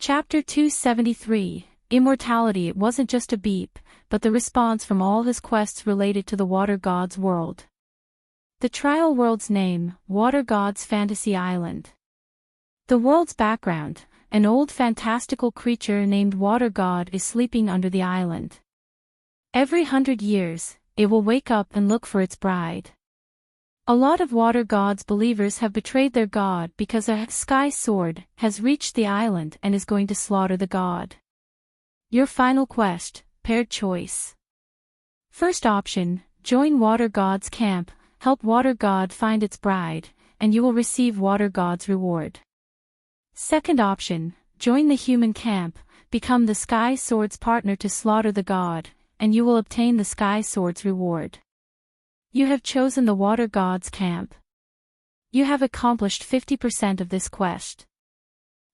Chapter 273, Immortality. It wasn't just a beep, but the response from all his quests related to the Water God's world. The trial world's name, Water God's Fantasy Island. The world's background, an old fantastical creature named Water God is sleeping under the island. Every 100 years, it will wake up and look for its bride. A lot of Water God's believers have betrayed their god because a sky sword has reached the island and is going to slaughter the god. Your final quest, paired choice. First option, join Water God's camp, help Water God find its bride, and you will receive Water God's reward. Second option, join the human camp, become the sky sword's partner to slaughter the god, and you will obtain the sky sword's reward. You have chosen the Water God's camp. You have accomplished 50% of this quest.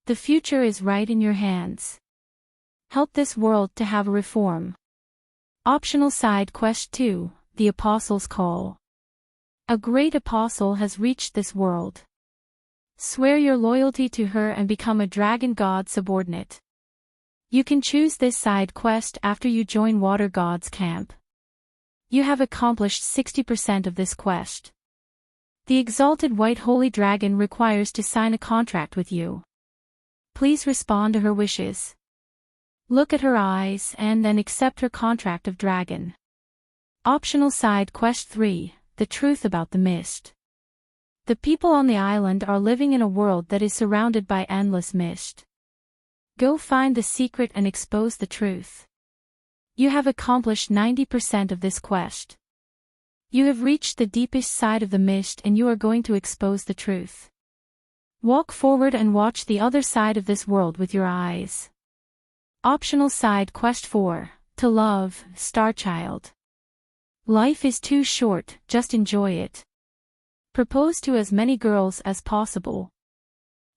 The future is right in your hands. Help this world to have a reform. Optional side quest 2, The Apostle's Call. A great apostle has reached this world. Swear your loyalty to her and become a dragon god subordinate. You can choose this side quest after you join Water God's camp. You have accomplished 60% of this quest. The exalted white holy dragon requires to sign a contract with you. Please respond to her wishes. Look at her eyes and then accept her contract of dragon. Optional side quest 3, The Truth About the Mist. The people on the island are living in a world that is surrounded by endless mist. Go find the secret and expose the truth. You have accomplished 90% of this quest. You have reached the deepest side of the mist and you are going to expose the truth. Walk forward and watch the other side of this world with your eyes. Optional side quest 4, To Love, Starchild. Life is too short, just enjoy it. Propose to as many girls as possible.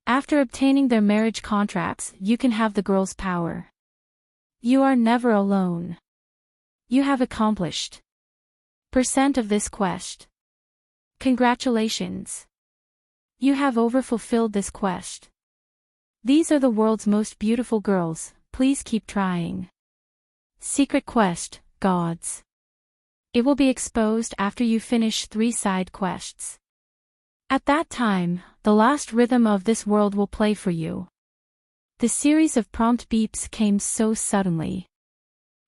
After obtaining their marriage contracts, you can have the girl's power. You are never alone. You have accomplished % of this quest. Congratulations. You have overfulfilled this quest. These are the world's most beautiful girls, please keep trying. Secret quest, Gods. It will be exposed after you finish 3 side quests. At that time, the last rhythm of this world will play for you. The series of prompt beeps came so suddenly.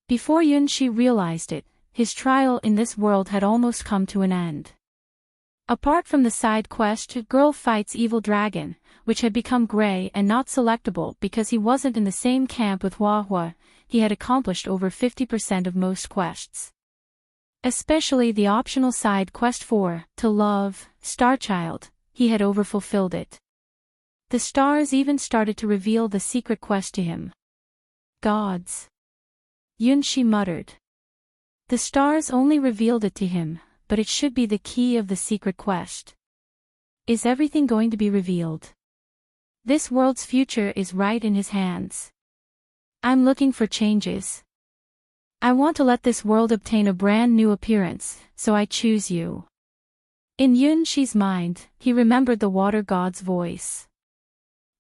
Before Yunshi realized it, his trial in this world had almost come to an end. Apart from the side quest, Girl Fights Evil Dragon, which had become gray and not selectable because he wasn't in the same camp with Hua, he had accomplished over 50% of most quests. Especially the optional side quest 4, To Love, Starchild, he had overfulfilled it. The stars even started to reveal the secret quest to him. Gods. Yunshi muttered. The stars only revealed it to him, but it should be the key of the secret quest. Is everything going to be revealed? This world's future is right in his hands. I'm looking for changes. I want to let this world obtain a brand new appearance, so I choose you. In Yunshi's mind, he remembered the Water God's voice.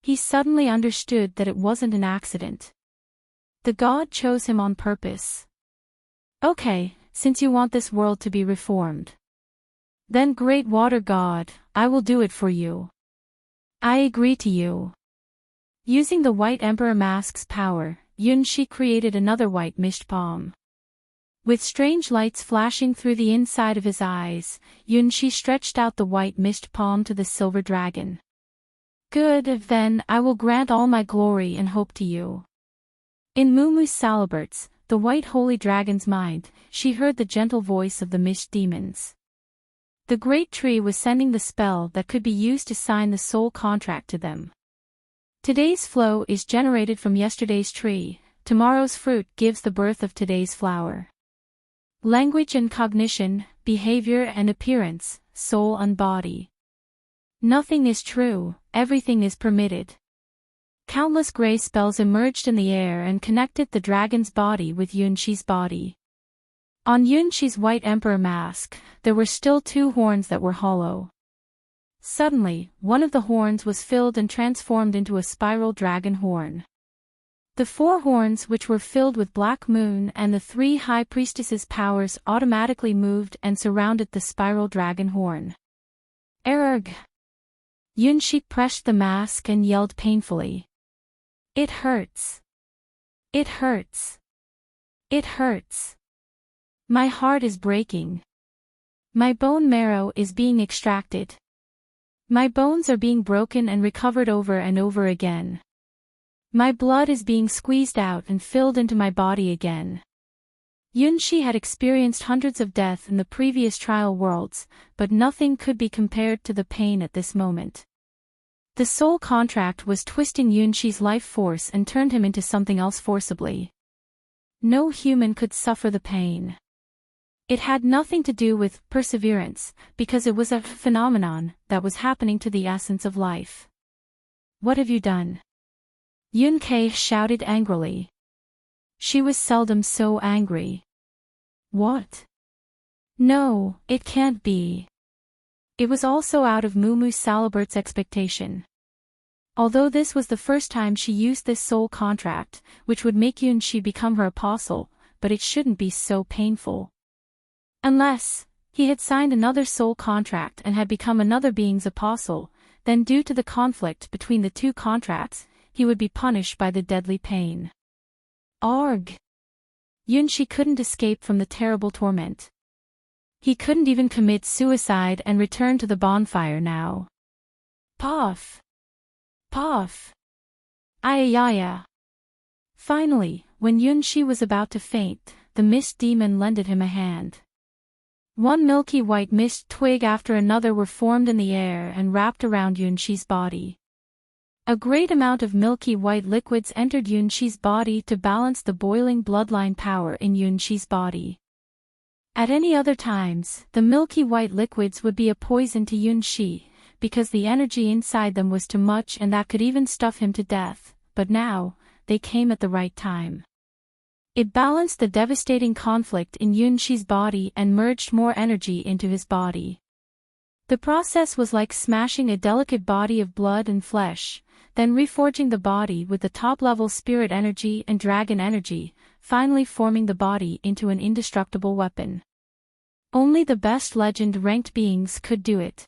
He suddenly understood that it wasn't an accident. The god chose him on purpose. Okay, since you want this world to be reformed. Then great Water God, I will do it for you. I agree to you. Using the White Emperor Mask's power, Yunshi created another white mist palm. With strange lights flashing through the inside of his eyes, Yunshi stretched out the white mist palm to the silver dragon. Good, then I will grant all my glory and hope to you. In Mumu Salibert's, the white holy dragon's mind, she heard the gentle voice of the mist demons. The great tree was sending the spell that could be used to sign the soul contract to them. Today's flow is generated from yesterday's tree, tomorrow's fruit gives the birth of today's flower. Language and cognition, behavior and appearance, soul and body. Nothing is true, everything is permitted. Countless gray spells emerged in the air and connected the dragon's body with Yunshi's body. On Yunshi's White Emperor mask, there were still 2 horns that were hollow. Suddenly, one of the horns was filled and transformed into a spiral dragon horn. The 4 horns, which were filled with black moon and the 3 high priestesses' powers, automatically moved and surrounded the spiral dragon horn. Erg! Yunshi pressed the mask and yelled painfully. It hurts. It hurts. It hurts. My heart is breaking. My bone marrow is being extracted. My bones are being broken and recovered over and over again. My blood is being squeezed out and filled into my body again. Yunshi had experienced hundreds of deaths in the previous trial worlds, but nothing could be compared to the pain at this moment. The soul contract was twisting Yunshi's life force and turned him into something else forcibly. No human could suffer the pain. It had nothing to do with perseverance, because it was a phenomenon that was happening to the essence of life. What have you done? Yun-Kei shouted angrily. She was seldom so angry. What? No, it can't be. It was also out of Mumu Salibert's expectation. Although this was the first time she used this soul contract, which would make Yunshi become her apostle, but it shouldn't be so painful. Unless he had signed another soul contract and had become another being's apostle, then due to the conflict between the 2 contracts, he would be punished by the deadly pain. Arg! Yunshi couldn't escape from the terrible torment. He couldn't even commit suicide and return to the bonfire now. Puff! Puff! Ayayaya! Finally, when Yunshi was about to faint, the mist demon lended him a hand. One milky white mist twig after another were formed in the air and wrapped around Yunshi's body. A great amount of milky white liquids entered Yunshi's body to balance the boiling bloodline power in Yunshi's body. At any other times, the milky white liquids would be a poison to Yunshi, because the energy inside them was too much and that could even stuff him to death, but now, they came at the right time. It balanced the devastating conflict in Yunshi's body and merged more energy into his body. The process was like smashing a delicate body of blood and flesh, then reforging the body with the top-level spirit energy and dragon energy, finally forming the body into an indestructible weapon. Only the best legend-ranked beings could do it.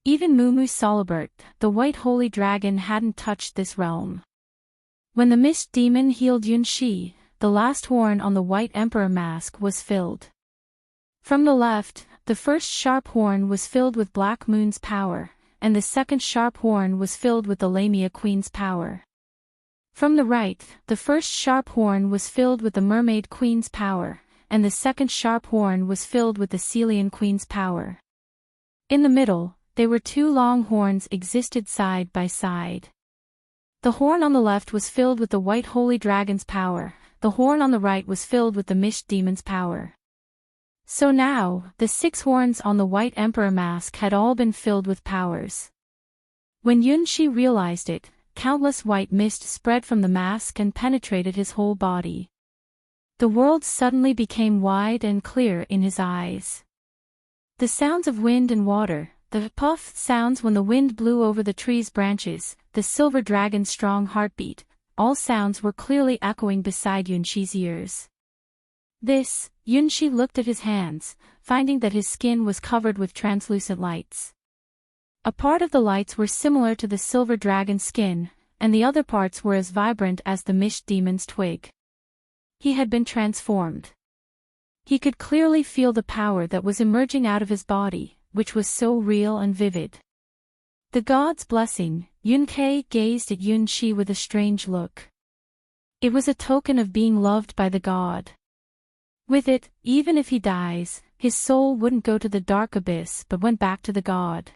Even Mumu Salibert, the white holy dragon, hadn't touched this realm. When the mist demon healed Yunshi, the last horn on the white emperor mask was filled. From the left, the first sharp horn was filled with Black Moon's power, and the second sharp horn was filled with the Lamia Queen's power. From the right, the first sharp horn was filled with the Mermaid Queen's power, and the second sharp horn was filled with the Celian Queen's power. In the middle, there were 2 long horns existed side by side. The horn on the left was filled with the White Holy Dragon's power, the horn on the right was filled with the Mist Demon's power. So now, the 6 horns on the White Emperor mask had all been filled with powers. When Yunshi realized it, countless white mist spread from the mask and penetrated his whole body. The world suddenly became wide and clear in his eyes. The sounds of wind and water, the puff sounds when the wind blew over the tree's branches, the silver dragon's strong heartbeat, all sounds were clearly echoing beside Yunshi's ears. Yunshi looked at his hands, finding that his skin was covered with translucent lights. A part of the lights were similar to the silver dragon's skin, and the other parts were as vibrant as the mist demon's twig. He had been transformed. He could clearly feel the power that was emerging out of his body, which was so real and vivid. The god's blessing, Yun-Kei gazed at Yunshi with a strange look. It was a token of being loved by the god. With it, even if he dies, his soul wouldn't go to the dark abyss but went back to the god.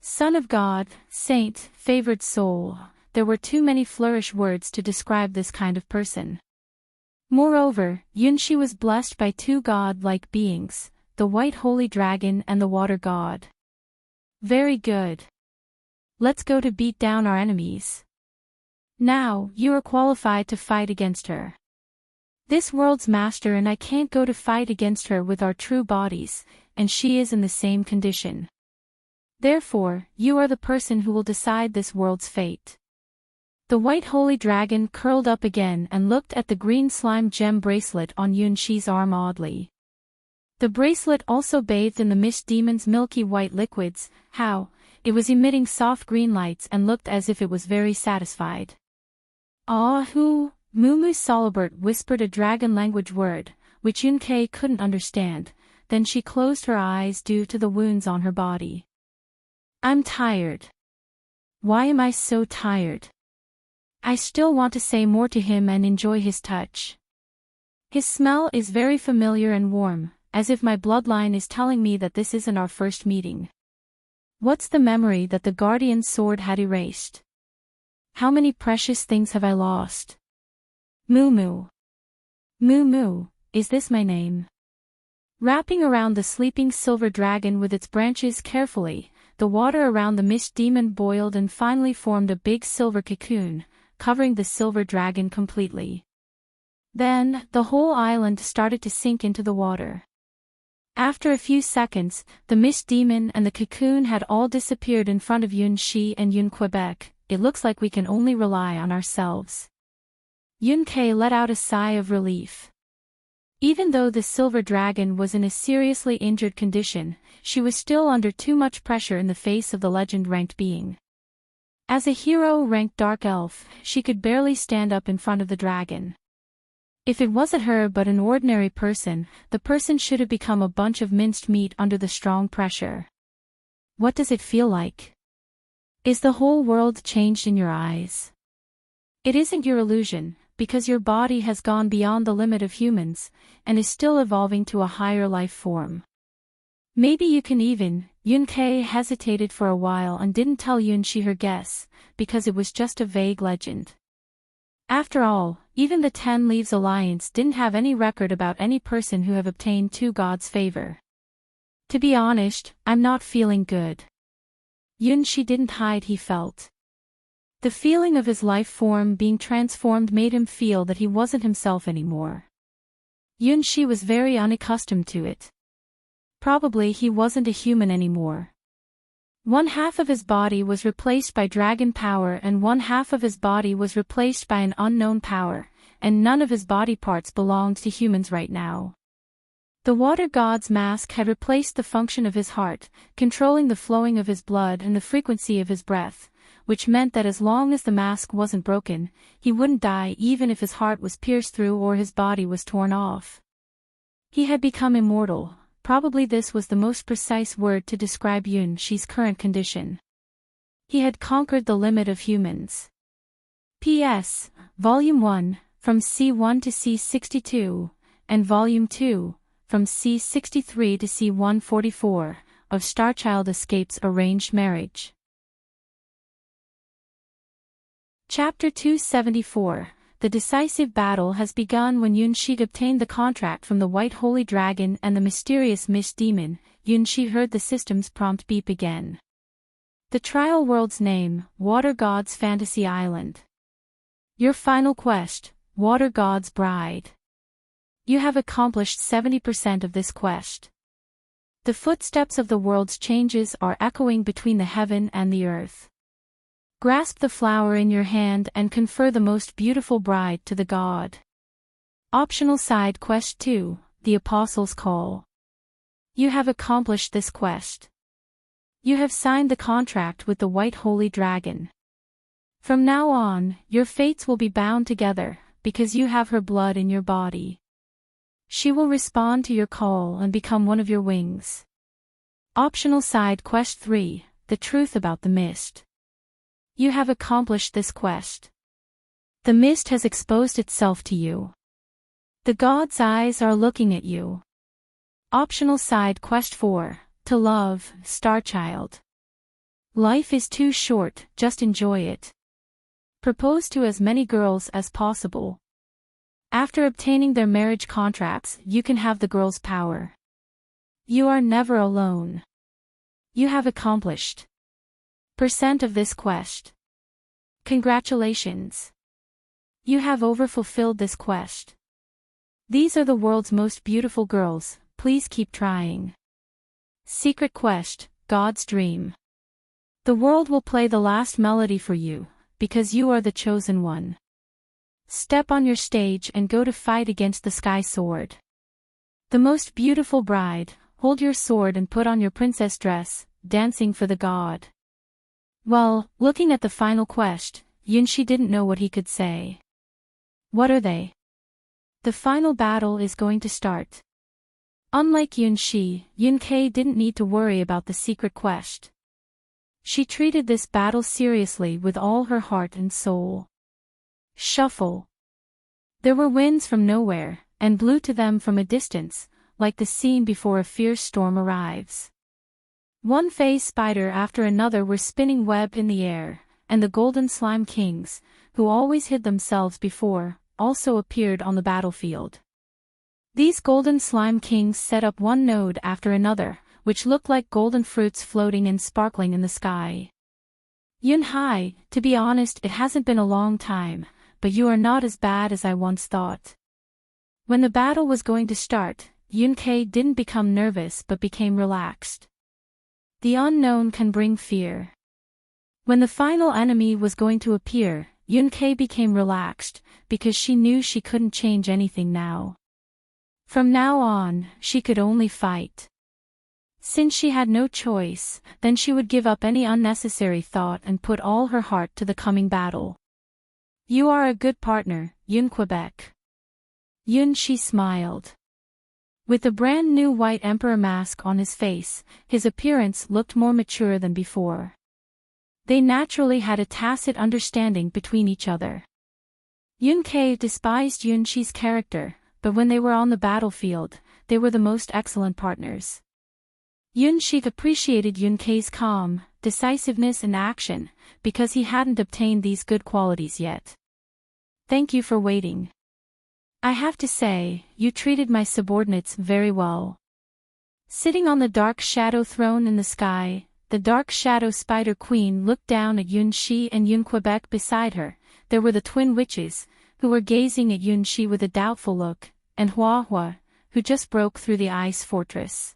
Son of God, saint, favored soul, there were too many flourish words to describe this kind of person. Moreover, Yunshi was blessed by 2 god-like beings, the White Holy Dragon and the Water God. Very good. Let's go to beat down our enemies. Now, you are qualified to fight against her. This world's master and I can't go to fight against her with our true bodies, and she is in the same condition. Therefore, you are the person who will decide this world's fate. The white holy dragon curled up again and looked at the green slime gem bracelet on Yunshi's arm oddly. The bracelet also bathed in the mist demon's milky white liquids. How? It was emitting soft green lights and looked as if it was very satisfied. Ah who? Mumu Solibert whispered a dragon language word, which Yunkei couldn't understand, then she closed her eyes due to the wounds on her body. I'm tired. Why am I so tired? I still want to say more to him and enjoy his touch. His smell is very familiar and warm, as if my bloodline is telling me that this isn't our first meeting. What's the memory that the guardian's sword had erased? How many precious things have I lost? Mumu. Mumu, is this my name? Wrapping around the sleeping silver dragon with its branches carefully, the water around the mist demon boiled and finally formed a big silver cocoon, covering the silver dragon completely. Then, the whole island started to sink into the water. After a few seconds, the mist demon and the cocoon had all disappeared in front of Yunshi and Yun Quebec. It looks like we can only rely on ourselves. Yunkei let out a sigh of relief. Even though the silver dragon was in a seriously injured condition, she was still under too much pressure in the face of the legend-ranked being. As a hero-ranked dark elf, she could barely stand up in front of the dragon. If it wasn't her but an ordinary person, the person should have become a bunch of minced meat under the strong pressure. What does it feel like? Is the whole world changed in your eyes? It isn't your illusion, because your body has gone beyond the limit of humans, and is still evolving to a higher life form. Maybe you can even. Yunkei hesitated for a while and didn't tell Yunshi her guess, because it was just a vague legend. After all, even the 10 Leaves Alliance didn't have any record about any person who have obtained two gods' favor. To be honest, I'm not feeling good. Yunshi didn't hide he felt. The feeling of his life form being transformed made him feel that he wasn't himself anymore. Yunshi was very unaccustomed to it. Probably he wasn't a human anymore. One half of his body was replaced by dragon power and one half of his body was replaced by an unknown power, and none of his body parts belonged to humans right now. The water god's mask had replaced the function of his heart, controlling the flowing of his blood and the frequency of his breath, which meant that as long as the mask wasn't broken, he wouldn't die even if his heart was pierced through or his body was torn off. He had become immortal. Probably this was the most precise word to describe Yunshi's current condition. He had conquered the limit of humans. P.S. Volume 1, from C1 to C62, and Volume 2, from C63 to C144, of Starchild Escapes Arranged Marriage. Chapter 274. The decisive battle has begun when Yunshi obtained the contract from the White Holy Dragon and the mysterious Mist Demon. Yunshi heard the system's prompt beep again. The trial world's name, Water God's Fantasy Island. Your final quest, Water God's Bride. You have accomplished 70% of this quest. The footsteps of the world's changes are echoing between the heaven and the earth. Grasp the flower in your hand and confer the most beautiful bride to the god. Optional side quest 2, The Apostle's Call. You have accomplished this quest. You have signed the contract with the White Holy Dragon. From now on, your fates will be bound together, because you have her blood in your body. She will respond to your call and become one of your wings. Optional side quest 3, The Truth About the Mist. You have accomplished this quest. The mist has exposed itself to you. The god's eyes are looking at you. Optional side quest 4, To Love, Starchild. Life is too short, just enjoy it. Propose to as many girls as possible. After obtaining their marriage contracts, you can have the girl's power. You are never alone. You have accomplished % of this quest. Congratulations. You have overfulfilled this quest. These are the world's most beautiful girls, please keep trying. Secret quest, God's Dream. The world will play the last melody for you, because you are the chosen one. Step on your stage and go to fight against the sky sword. The most beautiful bride, hold your sword and put on your princess dress, dancing for the god. Well, looking at the final quest, Yunshi didn't know what he could say. What are they? The final battle is going to start. Unlike Yunshi, Yunkei didn't need to worry about the secret quest. She treated this battle seriously with all her heart and soul. Shuffle. There were winds from nowhere, and blew to them from a distance, like the scene before a fierce storm arrives. One phase spider after another were spinning web in the air, and the golden slime kings, who always hid themselves before, also appeared on the battlefield. These golden slime kings set up one node after another, which looked like golden fruits floating and sparkling in the sky. Yunhai, to be honest, it hasn't been a long time, but you are not as bad as I once thought. When the battle was going to start, Yunkei didn't become nervous but became relaxed. The unknown can bring fear. When the final enemy was going to appear, Yunkei became relaxed, because she knew she couldn't change anything now. From now on, she could only fight. Since she had no choice, then she would give up any unnecessary thought and put all her heart to the coming battle. You are a good partner, Yun Quebec. Yunshi smiled. With the brand new white emperor mask on his face, his appearance looked more mature than before. They naturally had a tacit understanding between each other. Yunkei despised Yunshi's character, but when they were on the battlefield, they were the most excellent partners. Yunshi appreciated Yunkei's calm, decisiveness and action, because he hadn't obtained these good qualities yet. Thank you for waiting. I have to say, you treated my subordinates very well. Sitting on the dark shadow throne in the sky, the dark shadow spider queen looked down at Yunshi and Yun Quebec beside her. There were the twin witches, who were gazing at Yunshi with a doubtful look, and Hua Hua, who just broke through the ice fortress.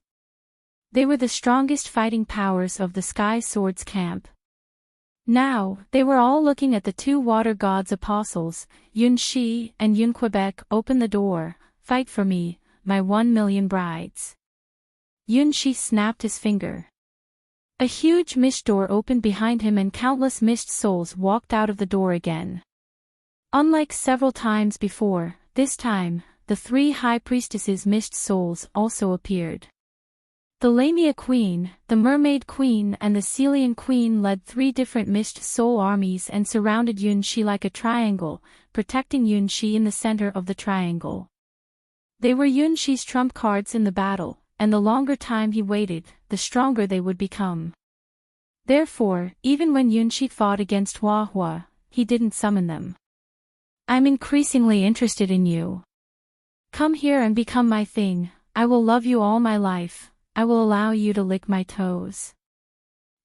They were the strongest fighting powers of the Sky Swords camp. Now, they were all looking at the two water gods' apostles, Yunshi and Yun Quebec. Open the door, fight for me, my 1,000,000 brides. Yunshi snapped his finger. A huge mist door opened behind him and countless mist souls walked out of the door again. Unlike several times before, this time, the three high priestesses' mist souls also appeared. The Lamia Queen, the Mermaid Queen and the Celian Queen led three different mist soul armies and surrounded Yunshi like a triangle, protecting Yunshi in the center of the triangle. They were Yunshi's trump cards in the battle, and the longer time he waited, the stronger they would become. Therefore, even when Yunshi fought against Hua Hua, he didn't summon them. I'm increasingly interested in you. Come here and become my thing. I will love you all my life. I will allow you to lick my toes.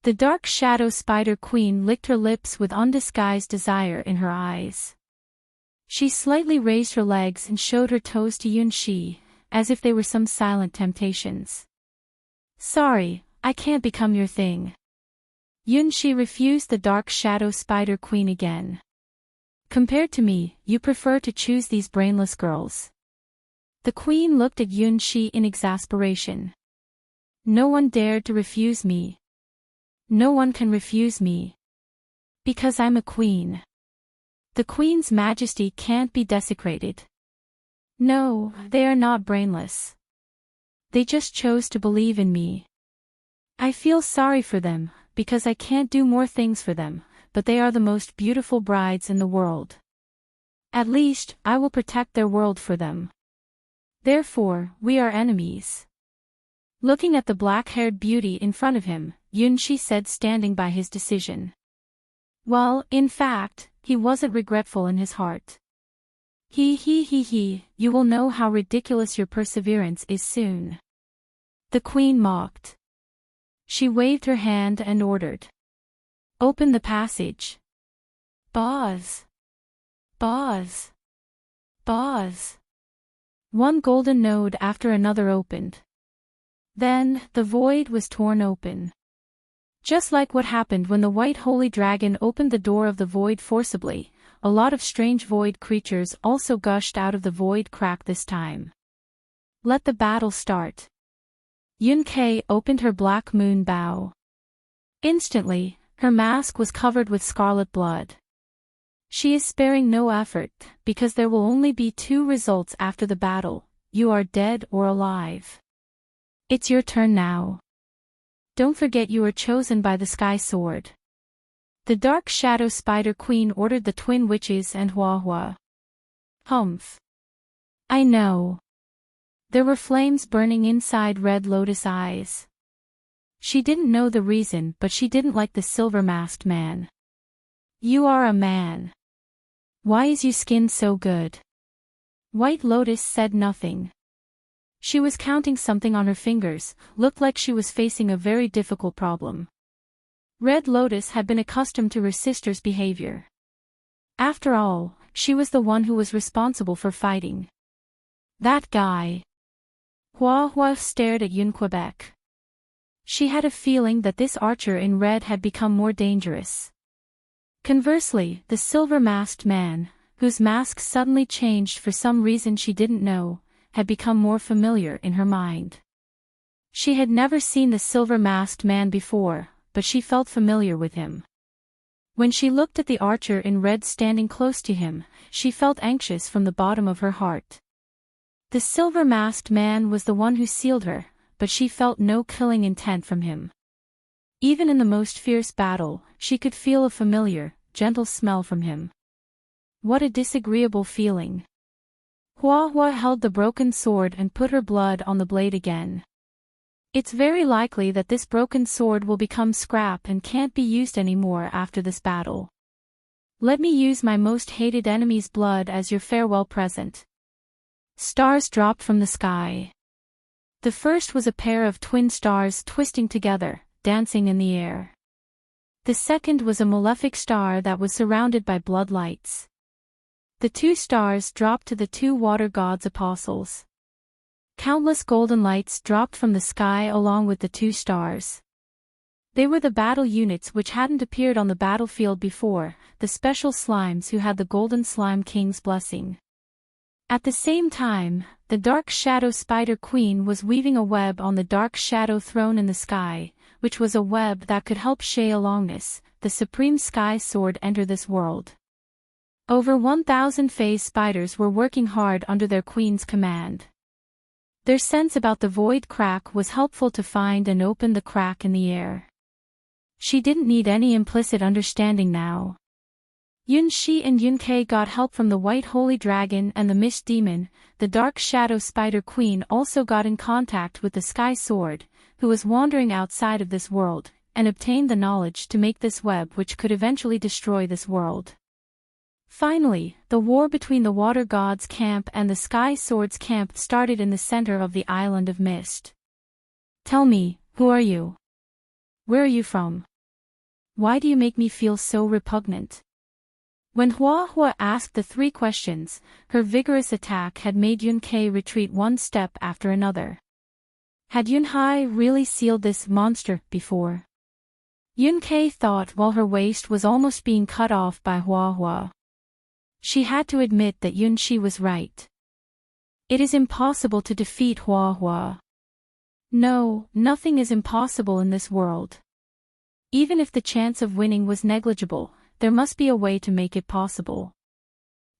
The dark shadow spider queen licked her lips with undisguised desire in her eyes. She slightly raised her legs and showed her toes to Yunshi, as if they were some silent temptations. Sorry, I can't become your thing. Yunshi refused the dark shadow spider queen again. Compared to me, you prefer to choose these brainless girls. The queen looked at Yunshi in exasperation. No one dared to refuse me. No one can refuse me. Because I'm a queen. The queen's majesty can't be desecrated. No, they are not brainless. They just chose to believe in me. I feel sorry for them, because I can't do more things for them, but they are the most beautiful brides in the world. At least, I will protect their world for them. Therefore, we are enemies. Looking at the black-haired beauty in front of him, Yunshi said, standing by his decision. Well, in fact, he wasn't regretful in his heart. He, you will know how ridiculous your perseverance is soon. The queen mocked. She waved her hand and ordered. Open the passage. Buzz. Buzz. Buzz. One golden node after another opened. Then, the void was torn open. Just like what happened when the white holy dragon opened the door of the void forcibly, a lot of strange void creatures also gushed out of the void crack this time. Let the battle start. Yun-Kei opened her black moon bow. Instantly, her mask was covered with scarlet blood. She is sparing no effort, because there will only be two results after the battle: you are dead or alive. It's your turn now. Don't forget you are chosen by the Sky Sword. The Dark Shadow Spider Queen ordered the twin witches and Hua. Humph. I know. There were flames burning inside Red Lotus' eyes. She didn't know the reason, but she didn't like the silver-masked man. You are a man. Why is your skin so good? White Lotus said nothing. She was counting something on her fingers, looked like she was facing a very difficult problem. Red Lotus had been accustomed to her sister's behavior. After all, she was the one who was responsible for fighting. That guy. Hua stared at Yun Quebec. She had a feeling that this archer in red had become more dangerous. Conversely, the silver-masked man, whose mask suddenly changed for some reason she didn't know, had become more familiar in her mind. She had never seen the silver-masked man before, but she felt familiar with him. When she looked at the archer in red standing close to him, she felt anxious from the bottom of her heart. The silver-masked man was the one who sealed her, but she felt no killing intent from him. Even in the most fierce battle, she could feel a familiar, gentle smell from him. What a disagreeable feeling. Hua held the broken sword and put her blood on the blade again. It's very likely that this broken sword will become scrap and can't be used anymore after this battle. Let me use my most hated enemy's blood as your farewell present. Stars dropped from the sky. The first was a pair of twin stars twisting together, dancing in the air. The second was a malefic star that was surrounded by blood lights. The two stars dropped to the two water gods' apostles. Countless golden lights dropped from the sky along with the two stars. They were the battle units which hadn't appeared on the battlefield before, the special slimes who had the Golden Slime King's blessing. At the same time, the Dark Shadow Spider Queen was weaving a web on the Dark Shadow Throne in the sky, which was a web that could help Shay Alongness, the Supreme Sky Sword, enter this world. Over 1,000 phase spiders were working hard under their queen's command. Their sense about the void crack was helpful to find and open the crack in the air. She didn't need any implicit understanding now. Yun-Shi and Yun-Kei got help from the White Holy Dragon and the Mist Demon. The Dark Shadow Spider Queen also got in contact with the Sky Sword, who was wandering outside of this world, and obtained the knowledge to make this web which could eventually destroy this world. Finally, the war between the Water God's camp and the Sky Sword's camp started in the center of the Island of Mist. Tell me, who are you? Where are you from? Why do you make me feel so repugnant? When Hua asked the three questions, her vigorous attack had made Yun-Kei retreat one step after another. Had Yun-Hai really sealed this monster before? Yun-Kei thought while her waist was almost being cut off by Hua. She had to admit that Yun-Shi was right. It is impossible to defeat Hua. No, nothing is impossible in this world. Even if the chance of winning was negligible, there must be a way to make it possible.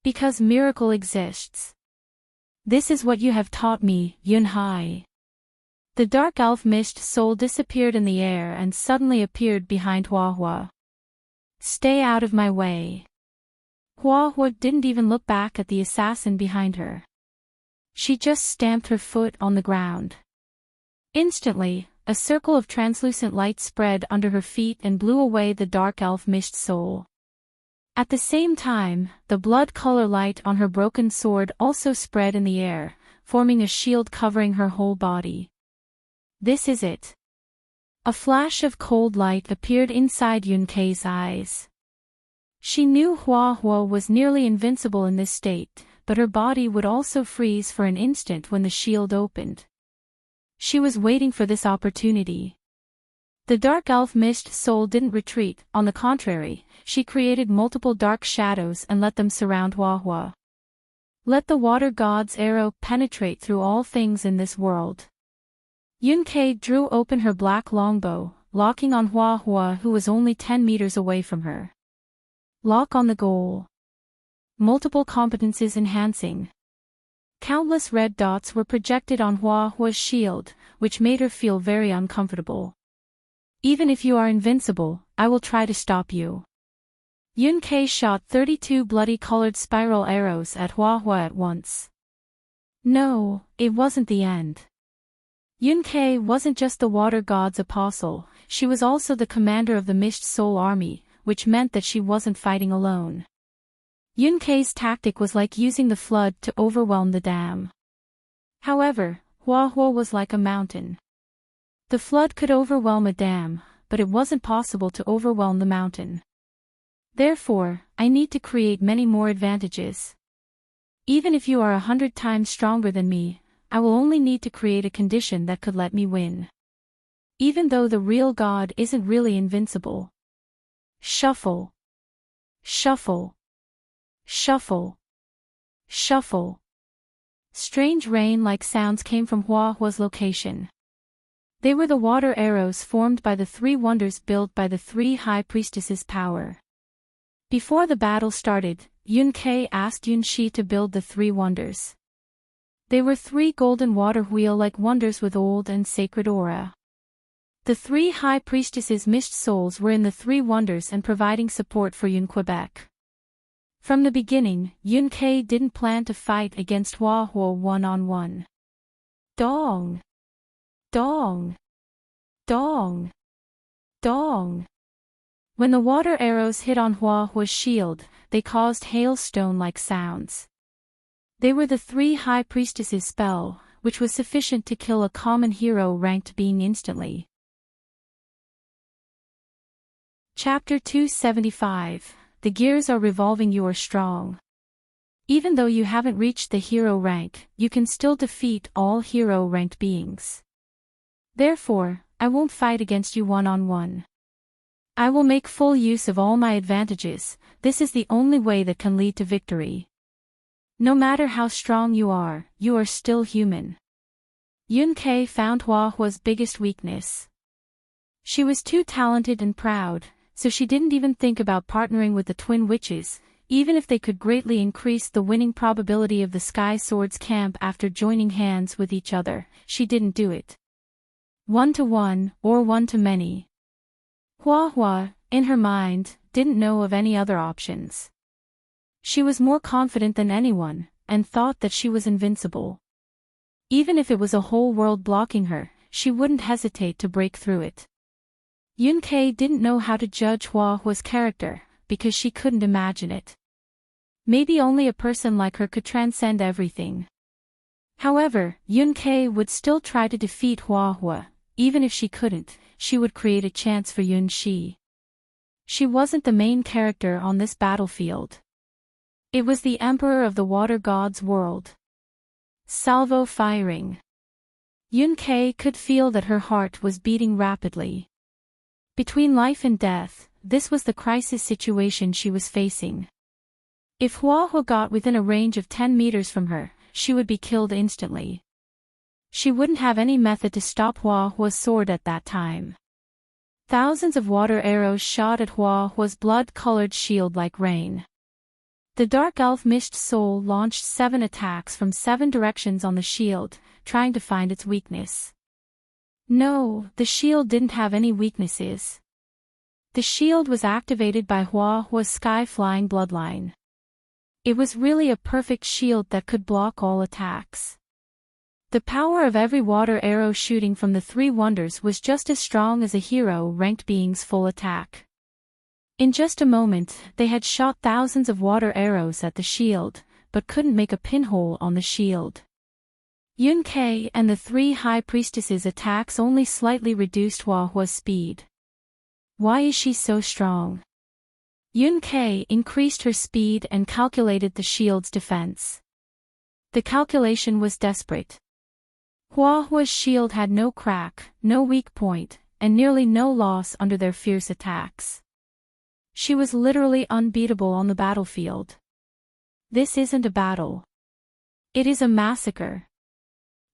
Because miracle exists. This is what you have taught me, Yun-Hai. The dark elf mist soul disappeared in the air and suddenly appeared behind Hua. Stay out of my way. Hua didn't even look back at the assassin behind her. She just stamped her foot on the ground. Instantly, a circle of translucent light spread under her feet and blew away the dark elf mist soul. At the same time, the blood color light on her broken sword also spread in the air, forming a shield covering her whole body. This is it. A flash of cold light appeared inside Yun-Kei's eyes. She knew Hua was nearly invincible in this state, but her body would also freeze for an instant when the shield opened. She was waiting for this opportunity. The dark elf mist soul didn't retreat, on the contrary, she created multiple dark shadows and let them surround Hua. Let the water god's arrow penetrate through all things in this world. Yun-Kei drew open her black longbow, locking on Hua who was only 10 meters away from her. Lock on the goal. Multiple competences enhancing. Countless red dots were projected on Hua's shield, which made her feel very uncomfortable. Even if you are invincible, I will try to stop you. Yun-Kei shot 32 bloody-colored spiral arrows at Hua at once. No, it wasn't the end. Yun-Kei wasn't just the water god's apostle, she was also the commander of the Mist Soul army, which meant that she wasn't fighting alone. Yun-Kei's tactic was like using the flood to overwhelm the dam. However, Hua was like a mountain. The flood could overwhelm a dam, but it wasn't possible to overwhelm the mountain. Therefore, I need to create many more advantages. Even if you are 100 times stronger than me, I will only need to create a condition that could let me win. Even though the real god isn't really invincible. Shuffle. Shuffle. Shuffle. Shuffle. Strange rain-like sounds came from Hua's location. They were the water arrows formed by the 3 wonders built by the 3 high priestesses' power. Before the battle started, Yun-Kei asked Yun-Shi to build the 3 wonders. They were 3 golden water wheel-like wonders with old and sacred aura. The 3 high priestesses' mist souls were in the 3 wonders and providing support for Yun-Quebec. From the beginning, Yun-Kei didn't plan to fight against Hua one-on-one. Dong! Dong! Dong! Dong! When the water arrows hit on Hua's shield, they caused hailstone-like sounds. They were the 3 high priestesses' spell, which was sufficient to kill a common hero-ranked being instantly. Chapter 275. The gears are revolving. You are strong. Even though you haven't reached the hero rank, you can still defeat all hero-ranked beings. Therefore, I won't fight against you one-on-one. I will make full use of all my advantages. This is the only way that can lead to victory. No matter how strong you are still human. Yun-Kei found Hua's biggest weakness. She was too talented and proud, so she didn't even think about partnering with the twin witches, even if they could greatly increase the winning probability of the Sky Swords camp after joining hands with each other. She didn't do it. 1-to-1, or 1-to-many. Hua, in her mind, didn't know of any other options. She was more confident than anyone, and thought that she was invincible. Even if it was a whole world blocking her, she wouldn't hesitate to break through it. Yun-Kei didn't know how to judge Hua's character, because she couldn't imagine it. Maybe only a person like her could transcend everything. However, Yun-Kei would still try to defeat Hua. Even if she couldn't, she would create a chance for Yun-Shi. She wasn't the main character on this battlefield. It was the Emperor of the Water God's world. Salvo firing. Yun-Kei could feel that her heart was beating rapidly. Between life and death, this was the crisis situation she was facing. If Hua got within a range of 10 meters from her, she would be killed instantly. She wouldn't have any method to stop Hua's sword at that time. Thousands of water arrows shot at Hua's blood-colored shield like rain. The dark elf Mist Soul launched 7 attacks from 7 directions on the shield, trying to find its weakness. No, the shield didn't have any weaknesses. The shield was activated by Hua's sky-flying bloodline. It was really a perfect shield that could block all attacks. The power of every water arrow shooting from the 3 wonders was just as strong as a hero-ranked being's full attack. In just a moment, they had shot thousands of water arrows at the shield, but couldn't make a pinhole on the shield. Yun-Kei and the 3 high priestesses' attacks only slightly reduced Hua's speed. Why is she so strong? Yun-Kei increased her speed and calculated the shield's defense. The calculation was desperate. Hua's shield had no crack, no weak point, and nearly no loss under their fierce attacks. She was literally unbeatable on the battlefield. This isn't a battle. It is a massacre.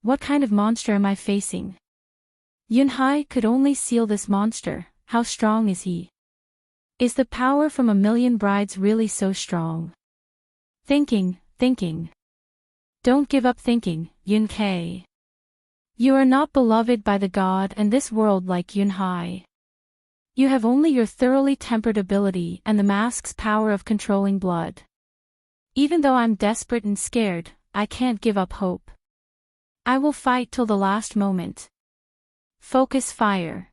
What kind of monster am I facing? Yunhai could only seal this monster. How strong is he? Is the power from a million brides really so strong? Thinking. Don't give up thinking, Yunkai. You are not beloved by the god and this world like Yunhai. You have only your thoroughly tempered ability and the mask's power of controlling blood. Even though I'm desperate and scared, I can't give up hope. I will fight till the last moment. Focus fire.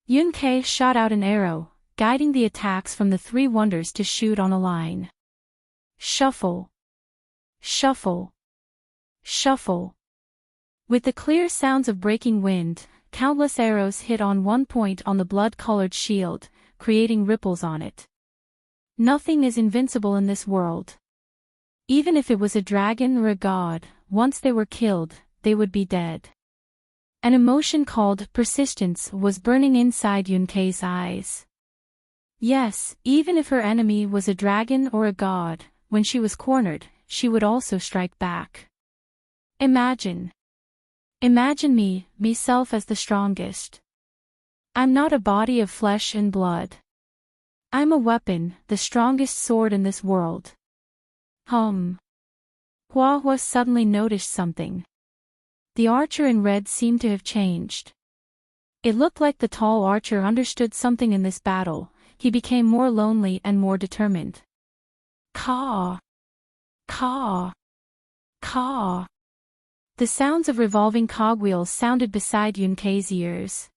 Yunkai shot out an arrow, guiding the attacks from the three wonders to shoot on a line. Shuffle. Shuffle. Shuffle. With the clear sounds of breaking wind, countless arrows hit on one point on the blood-colored shield, creating ripples on it. Nothing is invincible in this world. Even if it was a dragon or a god, once they were killed, they would be dead. An emotion called persistence was burning inside Yunkei's eyes. Yes, even if her enemy was a dragon or a god, when she was cornered, she would also strike back. Imagine myself as the strongest. I'm not a body of flesh and blood. I'm a weapon, the strongest sword in this world. Hua suddenly noticed something. The archer in red seemed to have changed. It looked like the tall archer understood something in this battle. He became more lonely and more determined. Caw. Caw. Caw. The sounds of revolving cogwheels sounded beside Yunkei's ears.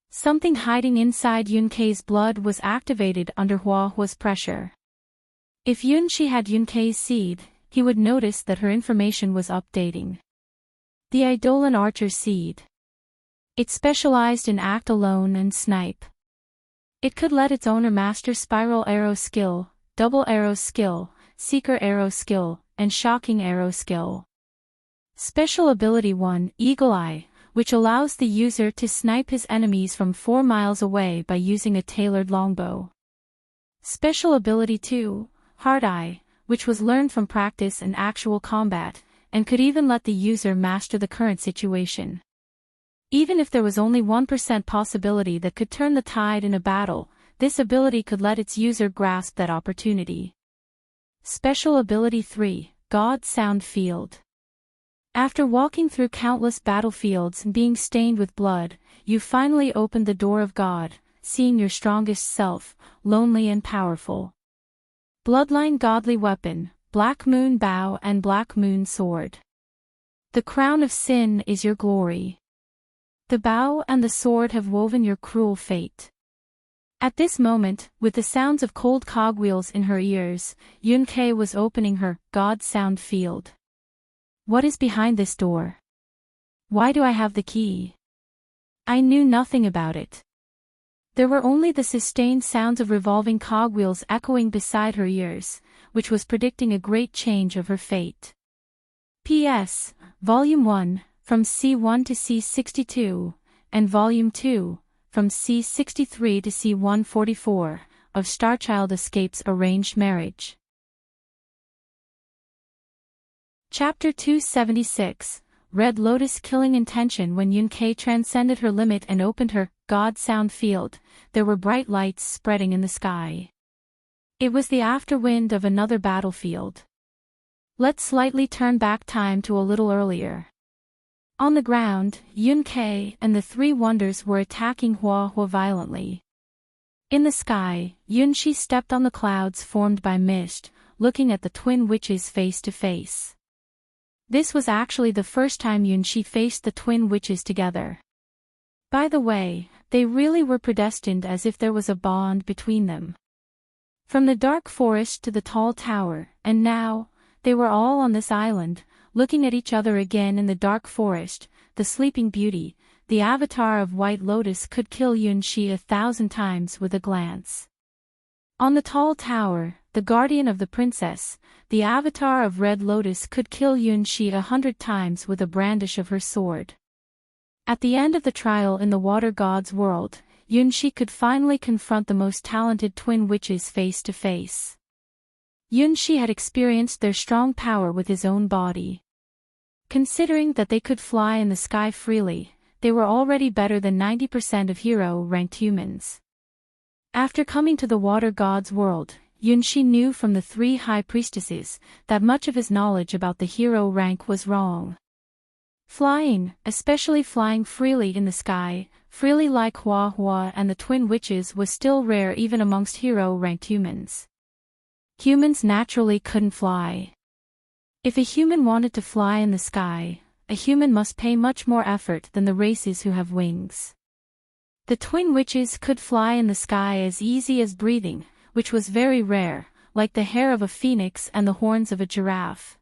Something hiding inside Yunkei's blood was activated under Hua's pressure. If Yunshi had Yunkei's seed, he would notice that her information was updating. The Eidolon Archer seed. It specialized in act alone and snipe. It could let its owner master spiral arrow skill, double arrow skill, seeker arrow skill, and shocking arrow skill. Special Ability 1, Eagle Eye, which allows the user to snipe his enemies from 4 miles away by using a tailored longbow. Special Ability 2, Heart Eye, which was learned from practice and actual combat, and could even let the user master the current situation. Even if there was only 1% possibility that could turn the tide in a battle, this ability could let its user grasp that opportunity. Special Ability 3, God Sound Field. After walking through countless battlefields and being stained with blood, you finally opened the door of God, seeing your strongest self, lonely and powerful. Bloodline Godly Weapon, Black Moon Bow and Black Moon Sword. The crown of sin is your glory. The bow and the sword have woven your cruel fate. At this moment, with the sounds of cold cogwheels in her ears, Yunkei was opening her God Sound Field. What is behind this door? Why do I have the key? I knew nothing about it. There were only the sustained sounds of revolving cogwheels echoing beside her ears, which was predicting a great change of her fate. P.S. Volume 1, from C1 to C62, and Volume 2, from C63 to C144, of Starchild Escapes Arranged Marriage. Chapter 276, Red Lotus Killing Intention. When Yunkei transcended her limit and opened her God Sound Field, there were bright lights spreading in the sky. It was the afterwind of another battlefield. Let's slightly turn back time to a little earlier. On the ground, Yunkei and the three wonders were attacking Hua violently. In the sky, Yunshi stepped on the clouds formed by mist, looking at the twin witches face to face. This was actually the first time Yunshi faced the twin witches together. By the way, they really were predestined, as if there was a bond between them. From the dark forest to the tall tower, and now, they were all on this island, looking at each other again in the dark forest. The Sleeping Beauty, the avatar of White Lotus, could kill Yunshi 1,000 times with a glance. On the tall tower, the guardian of the princess, the avatar of Red Lotus, could kill Yunshi 100 times with a brandish of her sword. At the end of the trial in the water god's world, Yunshi could finally confront the most talented twin witches face to face. Yunshi had experienced their strong power with his own body. Considering that they could fly in the sky freely, they were already better than 90% of hero-ranked humans. After coming to the water god's world, Yunshi knew from the 3 high priestesses that much of his knowledge about the hero rank was wrong. Flying, especially flying freely in the sky, freely like Hua Hua and the twin witches, was still rare even amongst hero-ranked humans. Humans naturally couldn't fly. If a human wanted to fly in the sky, a human must pay much more effort than the races who have wings. The twin witches could fly in the sky as easy as breathing, which was very rare, like the hair of a phoenix and the horns of a giraffe.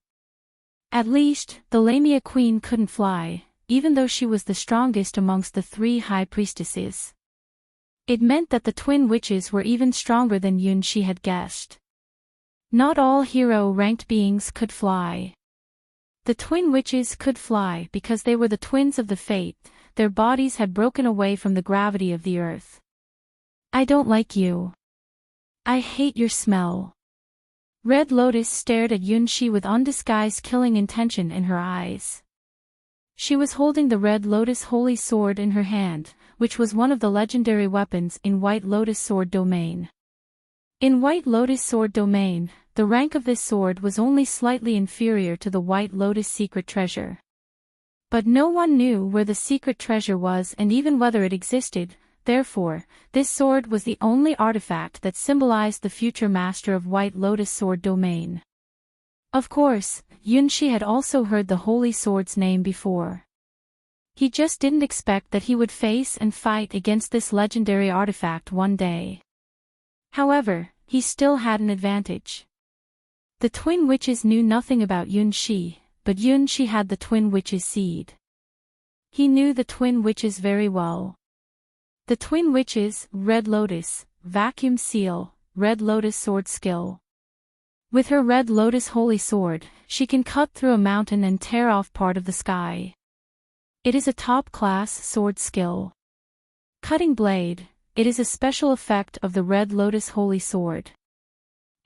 At least, the Lamia queen couldn't fly, even though she was the strongest amongst the 3 high priestesses. It meant that the twin witches were even stronger than Yunshi had guessed. Not all hero-ranked beings could fly. The twin witches could fly because they were the twins of the fate. Their bodies had broken away from the gravity of the earth. I don't like you. I hate your smell. Red Lotus stared at Yunshi with undisguised killing intention in her eyes. She was holding the Red Lotus Holy Sword in her hand, which was one of the legendary weapons in White Lotus Sword domain. In White Lotus Sword domain, the rank of this sword was only slightly inferior to the White Lotus secret treasure. But no one knew where the secret treasure was and even whether it existed. Therefore, this sword was the only artifact that symbolized the future master of White Lotus Sword domain. Of course, Yunshi had also heard the Holy Sword's name before. He just didn't expect that he would face and fight against this legendary artifact one day. However, he still had an advantage. The twin witches knew nothing about Yunshi, but Yunshi had the twin witches' seed. He knew the twin witches very well. The twin witches, Red Lotus, Vacuum Seal, Red Lotus Sword Skill. With her Red Lotus Holy Sword, she can cut through a mountain and tear off part of the sky. It is a top-class sword skill. Cutting Blade, it is a special effect of the Red Lotus Holy Sword.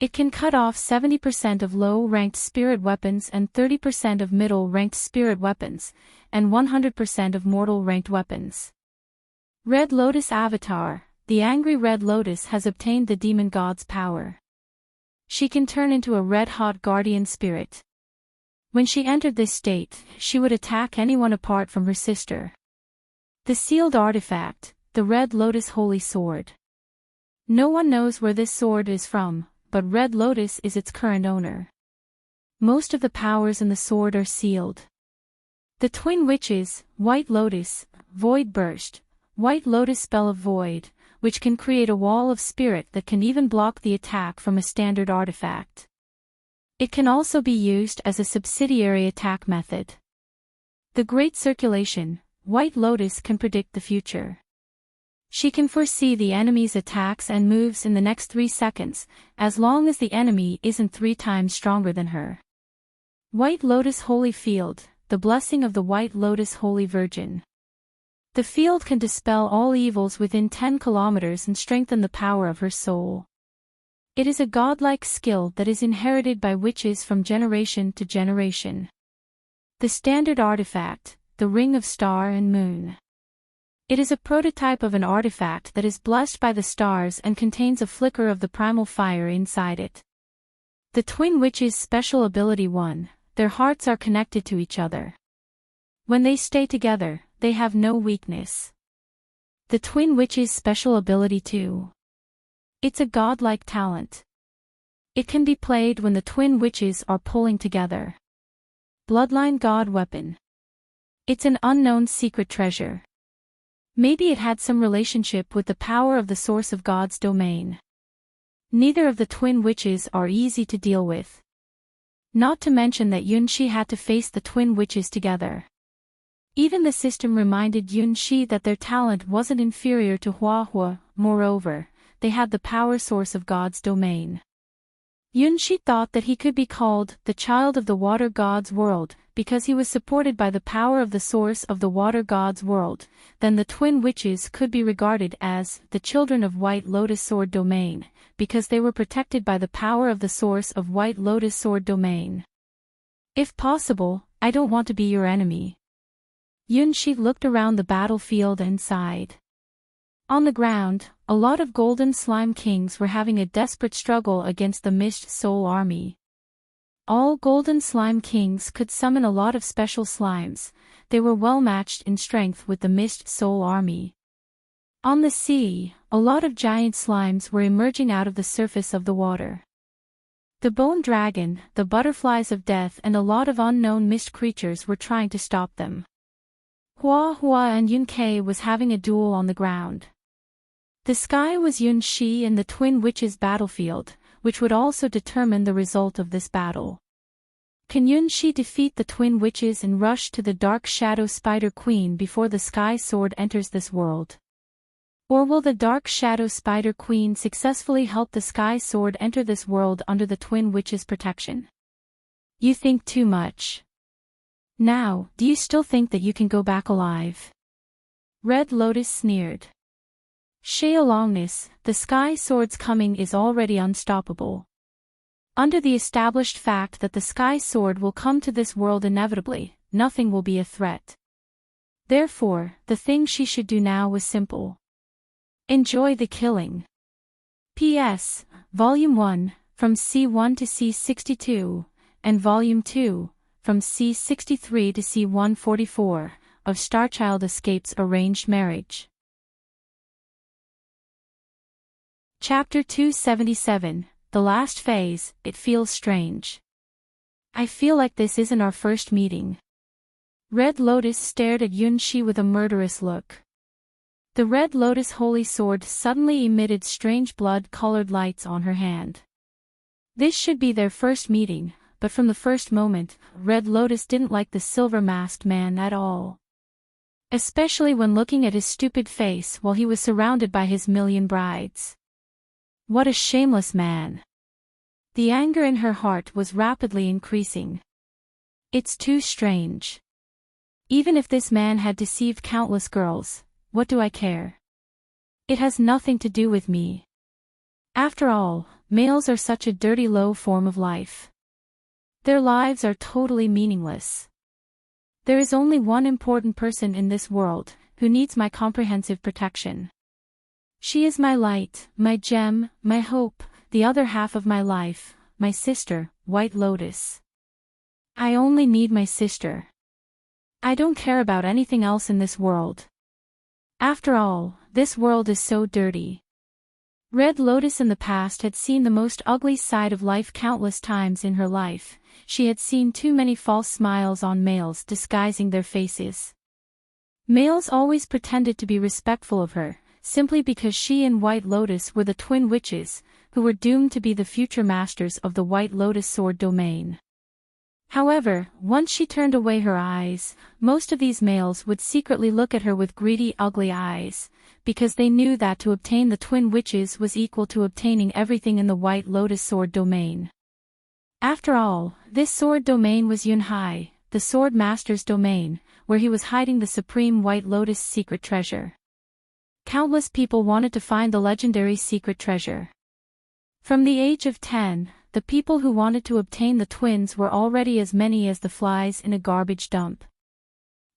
It can cut off 70% of low-ranked spirit weapons and 30% of middle-ranked spirit weapons, and 100% of mortal-ranked weapons. Red Lotus Avatar, the angry Red Lotus has obtained the demon god's power. She can turn into a red-hot guardian spirit. When she entered this state, she would attack anyone apart from her sister. The sealed artifact, the Red Lotus Holy Sword. No one knows where this sword is from, but Red Lotus is its current owner. Most of the powers in the sword are sealed. The twin witches, White Lotus, Void Burst, White Lotus Spell of Void, which can create a wall of spirit that can even block the attack from a standard artifact. It can also be used as a subsidiary attack method. The Great Circulation, White Lotus can predict the future. She can foresee the enemy's attacks and moves in the next 3 seconds, as long as the enemy isn't 3 times stronger than her. White Lotus Holy Field, the blessing of the White Lotus Holy Virgin. The field can dispel all evils within 10 kilometers and strengthen the power of her soul. It is a godlike skill that is inherited by witches from generation to generation. The standard artifact, the Ring of Star and Moon. It is a prototype of an artifact that is blessed by the stars and contains a flicker of the primal fire inside it. The twin witches' special ability 1, their hearts are connected to each other. When they stay together, they have no weakness. The twin witches' special ability 2. It's a godlike talent. It can be played when the twin witches are pulling together. Bloodline God Weapon. It's an unknown secret treasure. Maybe it had some relationship with the power of the source of God's domain. Neither of the twin witches are easy to deal with. Not to mention that Yunshi had to face the twin witches together. Even the system reminded Yunshi that their talent wasn't inferior to Hua Hua. Moreover, they had the power source of God's domain. Yunshi thought that he could be called the child of the water god's world, because he was supported by the power of the source of the water god's world. Then the twin witches could be regarded as the children of White Lotus Sword Domain, because they were protected by the power of the source of White Lotus Sword Domain. If possible, I don't want to be your enemy. Yunshi looked around the battlefield and sighed. On the ground, a lot of golden slime kings were having a desperate struggle against the Mist Soul army. All golden slime kings could summon a lot of special slimes. They were well matched in strength with the Mist Soul army. On the sea, a lot of giant slimes were emerging out of the surface of the water. The bone dragon, the butterflies of death and a lot of unknown mist creatures were trying to stop them. Hua Hua and Yun Kei was having a duel on the ground. The sky was Yun Shi and the Twin Witches' battlefield, which would also determine the result of this battle. Can Yun Shi defeat the Twin Witches and rush to the Dark Shadow Spider Queen before the Sky Sword enters this world? Or will the Dark Shadow Spider Queen successfully help the Sky Sword enter this world under the Twin Witches' protection? You think too much. Now, do you still think that you can go back alive? Red Lotus sneered. Shaolongness, the Sky Sword's coming is already unstoppable. Under the established fact that the Sky Sword will come to this world inevitably, nothing will be a threat. Therefore, the thing she should do now was simple. Enjoy the killing. P.S. Volume 1, from C1 to C62, and Volume 2, from C63 to C144, of Starchild Escapes Arranged Marriage. Chapter 277, The Last Phase. It feels strange. I feel like this isn't our first meeting. Red Lotus stared at Yun Shi with a murderous look. The Red Lotus Holy Sword suddenly emitted strange blood-colored lights on her hand. This should be their first meeting, but from the first moment, Red Lotus didn't like the silver-masked man at all. Especially when looking at his stupid face while he was surrounded by his million brides. What a shameless man. The anger in her heart was rapidly increasing. It's too strange. Even if this man had deceived countless girls, what do I care? It has nothing to do with me. After all, males are such a dirty low form of life. Their lives are totally meaningless. There is only one important person in this world, who needs my comprehensive protection. She is my light, my gem, my hope, the other half of my life, my sister, White Lotus. I only need my sister. I don't care about anything else in this world. After all, this world is so dirty. Red Lotus in the past had seen the most ugly side of life countless times in her life. She had seen too many false smiles on males disguising their faces. Males always pretended to be respectful of her, simply because she and White Lotus were the Twin Witches, who were doomed to be the future masters of the White Lotus Sword Domain. However, once she turned away her eyes, most of these males would secretly look at her with greedy, ugly eyes, because they knew that to obtain the Twin Witches was equal to obtaining everything in the White Lotus Sword Domain. After all, this Sword Domain was Yunhai, the Sword Master's domain, where he was hiding the supreme White Lotus secret treasure. Countless people wanted to find the legendary secret treasure. From the age of 10, the people who wanted to obtain the twins were already as many as the flies in a garbage dump.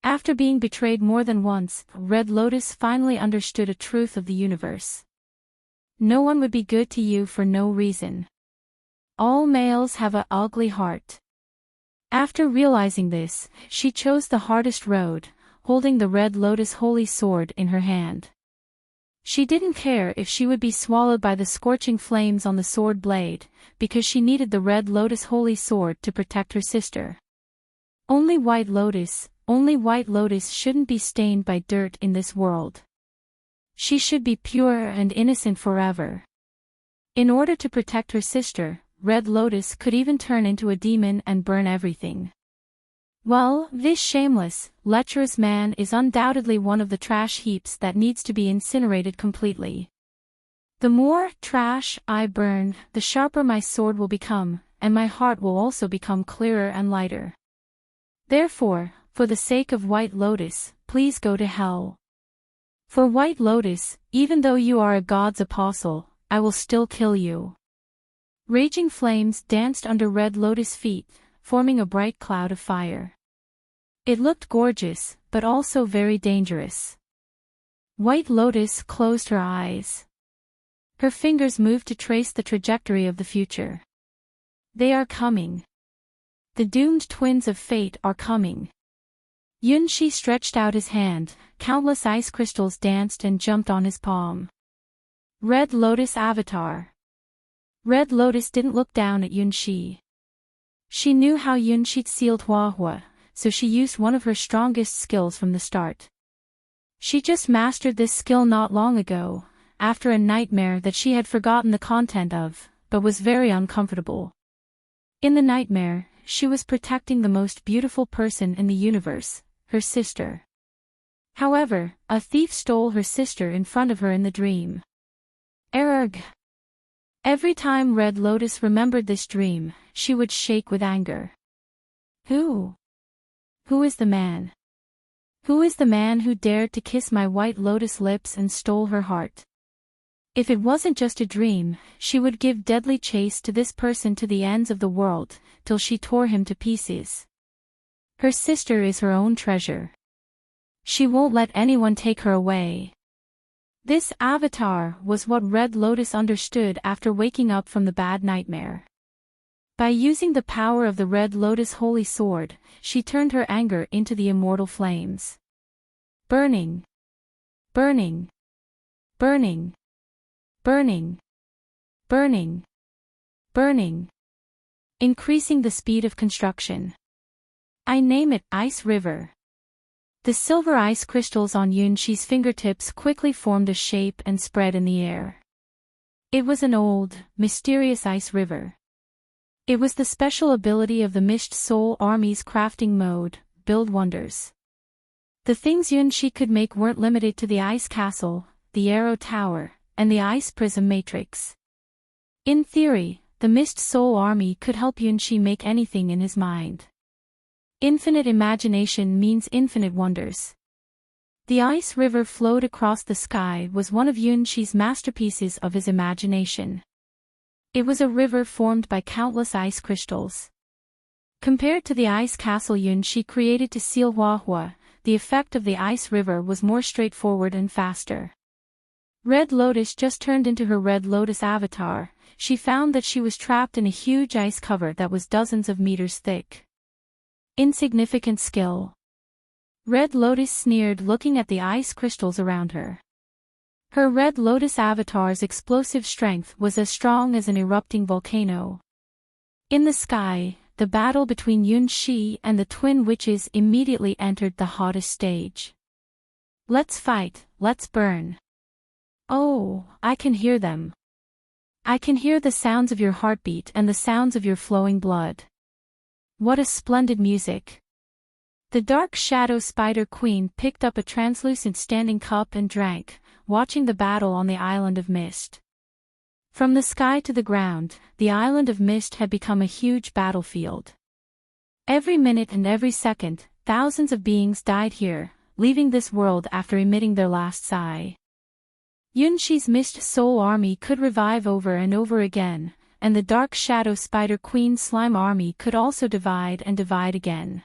After being betrayed more than once, Red Lotus finally understood a truth of the universe. No one would be good to you for no reason. All males have an ugly heart. After realizing this, she chose the hardest road, holding the Red Lotus Holy Sword in her hand. She didn't care if she would be swallowed by the scorching flames on the sword blade, because she needed the Red Lotus Holy Sword to protect her sister. Only White Lotus shouldn't be stained by dirt in this world. She should be pure and innocent forever. In order to protect her sister, Red Lotus could even turn into a demon and burn everything. Well, this shameless, lecherous man is undoubtedly one of the trash heaps that needs to be incinerated completely. The more trash I burn, the sharper my sword will become, and my heart will also become clearer and lighter. Therefore, for the sake of White Lotus, please go to hell. For White Lotus, even though you are a god's apostle, I will still kill you." Raging flames danced under Red Lotus' feet, forming a bright cloud of fire. It looked gorgeous, but also very dangerous. White Lotus closed her eyes. Her fingers moved to trace the trajectory of the future. They are coming. The doomed twins of fate are coming. Yunshi stretched out his hand, countless ice crystals danced and jumped on his palm. Red Lotus Avatar. Red Lotus didn't look down at Yunshi. She knew how Yunshi sealed Huahua, so she used one of her strongest skills from the start. She just mastered this skill not long ago, after a nightmare that she had forgotten the content of, but was very uncomfortable. In the nightmare, she was protecting the most beautiful person in the universe, her sister. However, a thief stole her sister in front of her in the dream. Erg. Every time Red Lotus remembered this dream, she would shake with anger. Who? Who is the man? Who is the man who dared to kiss my White Lotus lips and stole her heart? If it wasn't just a dream, she would give deadly chase to this person to the ends of the world, till she tore him to pieces. Her sister is her own treasure. She won't let anyone take her away. This avatar was what Red Lotus understood after waking up from the bad nightmare. By using the power of the Red Lotus Holy Sword, she turned her anger into the immortal flames. Burning. Burning. Burning. Burning. Burning. Burning. Increasing the speed of construction. I name it Ice River. The silver ice crystals on Yunshi's fingertips quickly formed a shape and spread in the air. It was an old, mysterious ice river. It was the special ability of the Mist Soul Army's crafting mode, Build Wonders. The things Yunshi could make weren't limited to the ice castle, the arrow tower, and the ice prism matrix. In theory, the Mist Soul Army could help Yunshi make anything in his mind. Infinite imagination means infinite wonders. The ice river flowed across the sky was one of Yunshi's masterpieces of his imagination. It was a river formed by countless ice crystals. Compared to the ice castle Yunshi created to seal Huahua, the effect of the ice river was more straightforward and faster. Red Lotus just turned into her Red Lotus avatar. She found that she was trapped in a huge ice cover that was dozens of meters thick. Insignificant skill. Red Lotus sneered looking at the ice crystals around her. Her Red Lotus avatar's explosive strength was as strong as an erupting volcano. In the sky, the battle between Yunshi and the twin witches immediately entered the hottest stage. Let's fight, let's burn. Oh, I can hear them. I can hear the sounds of your heartbeat and the sounds of your flowing blood. What a splendid music. The dark shadow spider queen picked up a translucent standing cup and drank, watching the battle on the island of mist. From the sky to the ground, the island of mist had become a huge battlefield. Every minute and every second, thousands of beings died here, leaving this world after emitting their last sigh. Yunshi's Mist Soul Army could revive over and over again, and the Dark Shadow Spider Queen Slime Army could also divide and divide again.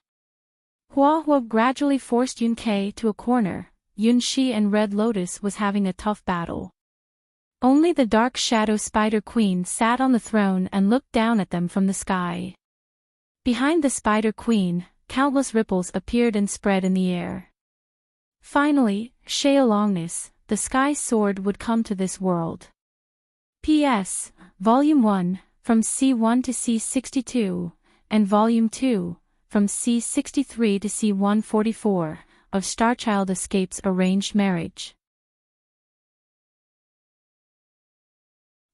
Huahua gradually forced Yunkei to a corner. Yunshi and Red Lotus was having a tough battle. Only the Dark Shadow Spider Queen sat on the throne and looked down at them from the sky. Behind the Spider Queen, countless ripples appeared and spread in the air. Finally, Sheolongness, the Sky Sword would come to this world. P.S. Volume 1, from C1 to C62, and Volume 2, from C63 to C144, of Starchild Escapes Arranged Marriage.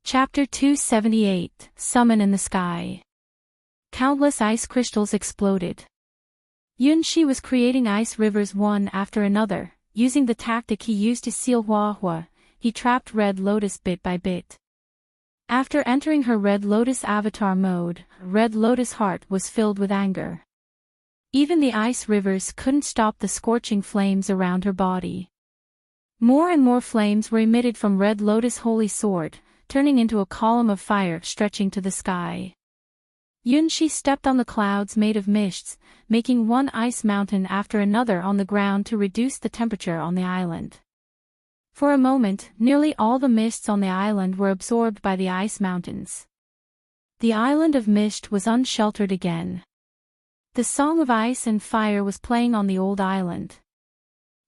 Chapter 278, Summon in the Sky. Countless ice crystals exploded. Yunshi was creating ice rivers one after another, using the tactic he used to seal Huahua. he trapped Red Lotus bit by bit. After entering her Red Lotus avatar mode, Red Lotus' heart was filled with anger. Even the ice rivers couldn't stop the scorching flames around her body. More and more flames were emitted from Red Lotus' holy sword, turning into a column of fire stretching to the sky. Yunshi stepped on the clouds made of mists, making one ice mountain after another on the ground to reduce the temperature on the island. For a moment, nearly all the mists on the island were absorbed by the ice mountains. The island of mist was unsheltered again. The song of ice and fire was playing on the old island.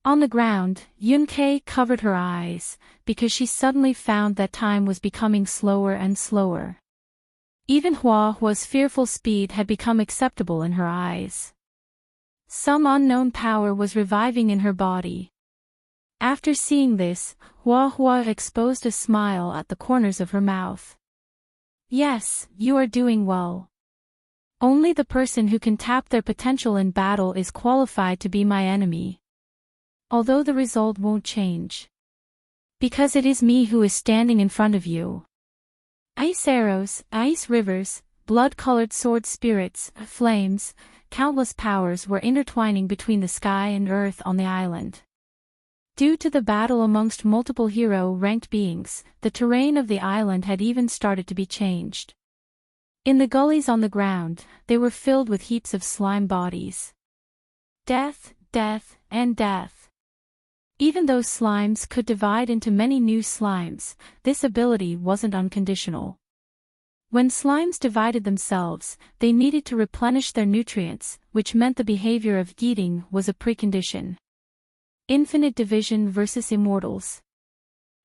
On the ground, Yunkei covered her eyes, because she suddenly found that time was becoming slower and slower. Even Hua's fearful speed had become acceptable in her eyes. Some unknown power was reviving in her body. After seeing this, Hua exposed a smile at the corners of her mouth. Yes, you are doing well. Only the person who can tap their potential in battle is qualified to be my enemy. Although the result won't change. Because it is me who is standing in front of you. Ice arrows, ice rivers, blood-colored sword spirits, flames, countless powers were intertwining between the sky and earth on the island. Due to the battle amongst multiple hero-ranked beings, the terrain of the island had even started to be changed. In the gullies on the ground, they were filled with heaps of slime bodies. Death, death, and death. Even though slimes could divide into many new slimes, this ability wasn't unconditional. When slimes divided themselves, they needed to replenish their nutrients, which meant the behavior of eating was a precondition. Infinite division versus immortals.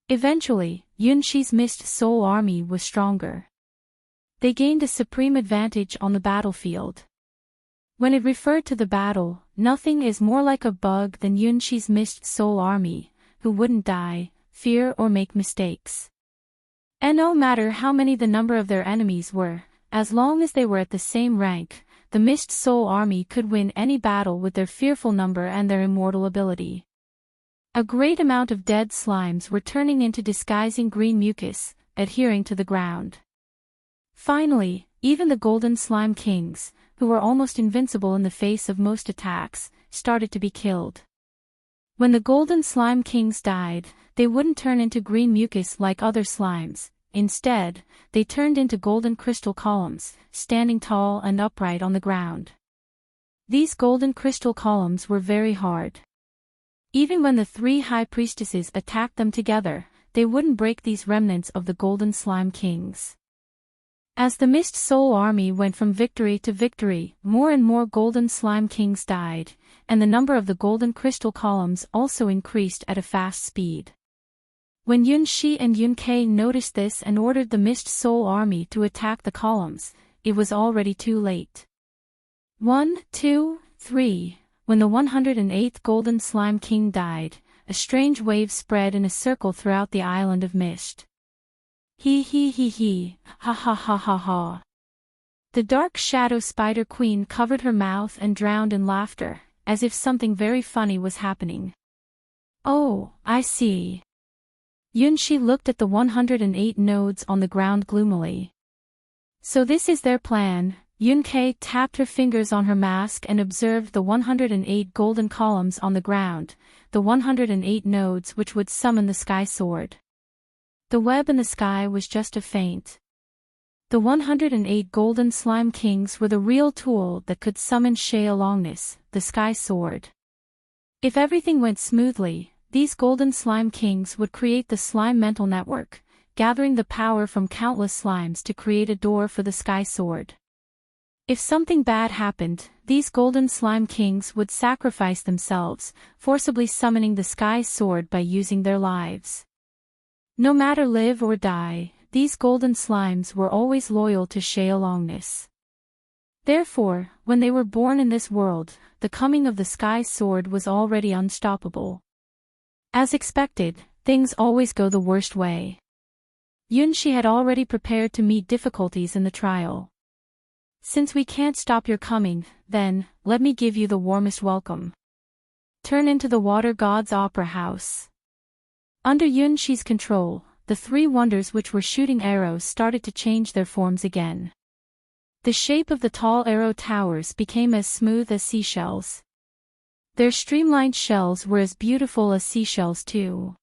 Eventually, Yunshi's Mist Soul Army was stronger. They gained a supreme advantage on the battlefield. When it referred to the battle, nothing is more like a bug than Yunshi's Mist Soul Army, who wouldn't die, fear or make mistakes. And no matter how many the number of their enemies were, as long as they were at the same rank, the Mist Soul Army could win any battle with their fearful number and their immortal ability. A great amount of dead slimes were turning into disguising green mucus, adhering to the ground. Finally, even the Golden Slime Kings, who were almost invincible in the face of most attacks, started to be killed. When the Golden Slime Kings died, they wouldn't turn into green mucus like other slimes. Instead, they turned into golden crystal columns, standing tall and upright on the ground. These golden crystal columns were very hard. Even when the three high priestesses attacked them together, they wouldn't break these remnants of the Golden Slime Kings. As the Mist Soul Army went from victory to victory, more and more Golden Slime Kings died, and the number of the golden crystal columns also increased at a fast speed. When Yunshi and Yunkei noticed this and ordered the Mist Soul Army to attack the columns, it was already too late. 1, 2, 3. When the 108th Golden Slime King died, a strange wave spread in a circle throughout the island of mist. He, ha ha ha ha ha. The dark shadow spider queen covered her mouth and drowned in laughter, as if something very funny was happening. Oh, I see. Yunshi looked at the 108 nodes on the ground gloomily. So this is their plan. Yunkei tapped her fingers on her mask and observed the 108 golden columns on the ground, the 108 nodes which would summon the sky sword. The web in the sky was just a feint. The 108 Golden Slime Kings were the real tool that could summon Shaolongness, the sky sword. If everything went smoothly, these Golden Slime Kings would create the slime mental network, gathering the power from countless slimes to create a door for the sky sword. If something bad happened, these Golden Slime Kings would sacrifice themselves, forcibly summoning the sky sword by using their lives. No matter live or die, these golden slimes were always loyal to Shaolongness. Therefore, when they were born in this world, the coming of the sky sword was already unstoppable. As expected, things always go the worst way. Yunshi had already prepared to meet difficulties in the trial. Since we can't stop your coming, then, let me give you the warmest welcome. Turn into the water god's opera house. Under Yunshi's control, the three wonders which were shooting arrows started to change their forms again. The shape of the tall arrow towers became as smooth as seashells. Their streamlined shells were as beautiful as seashells too.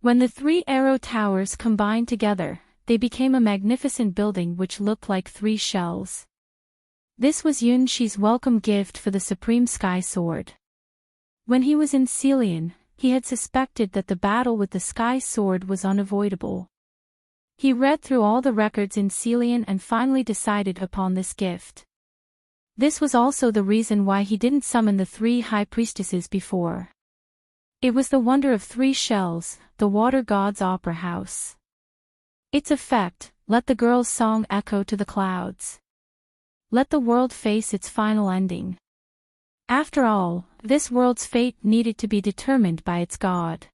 When the three arrow towers combined together, they became a magnificent building which looked like three shells. This was Yunshi's welcome gift for the Supreme Sky Sword. When he was in Celian, he had suspected that the battle with the Sky Sword was unavoidable. He read through all the records in Celian and finally decided upon this gift. This was also the reason why he didn't summon the three high priestesses before. It was the wonder of three shells, the water god's opera house. Its effect, let the girl's song echo to the clouds. Let the world face its final ending. After all, this world's fate needed to be determined by its god.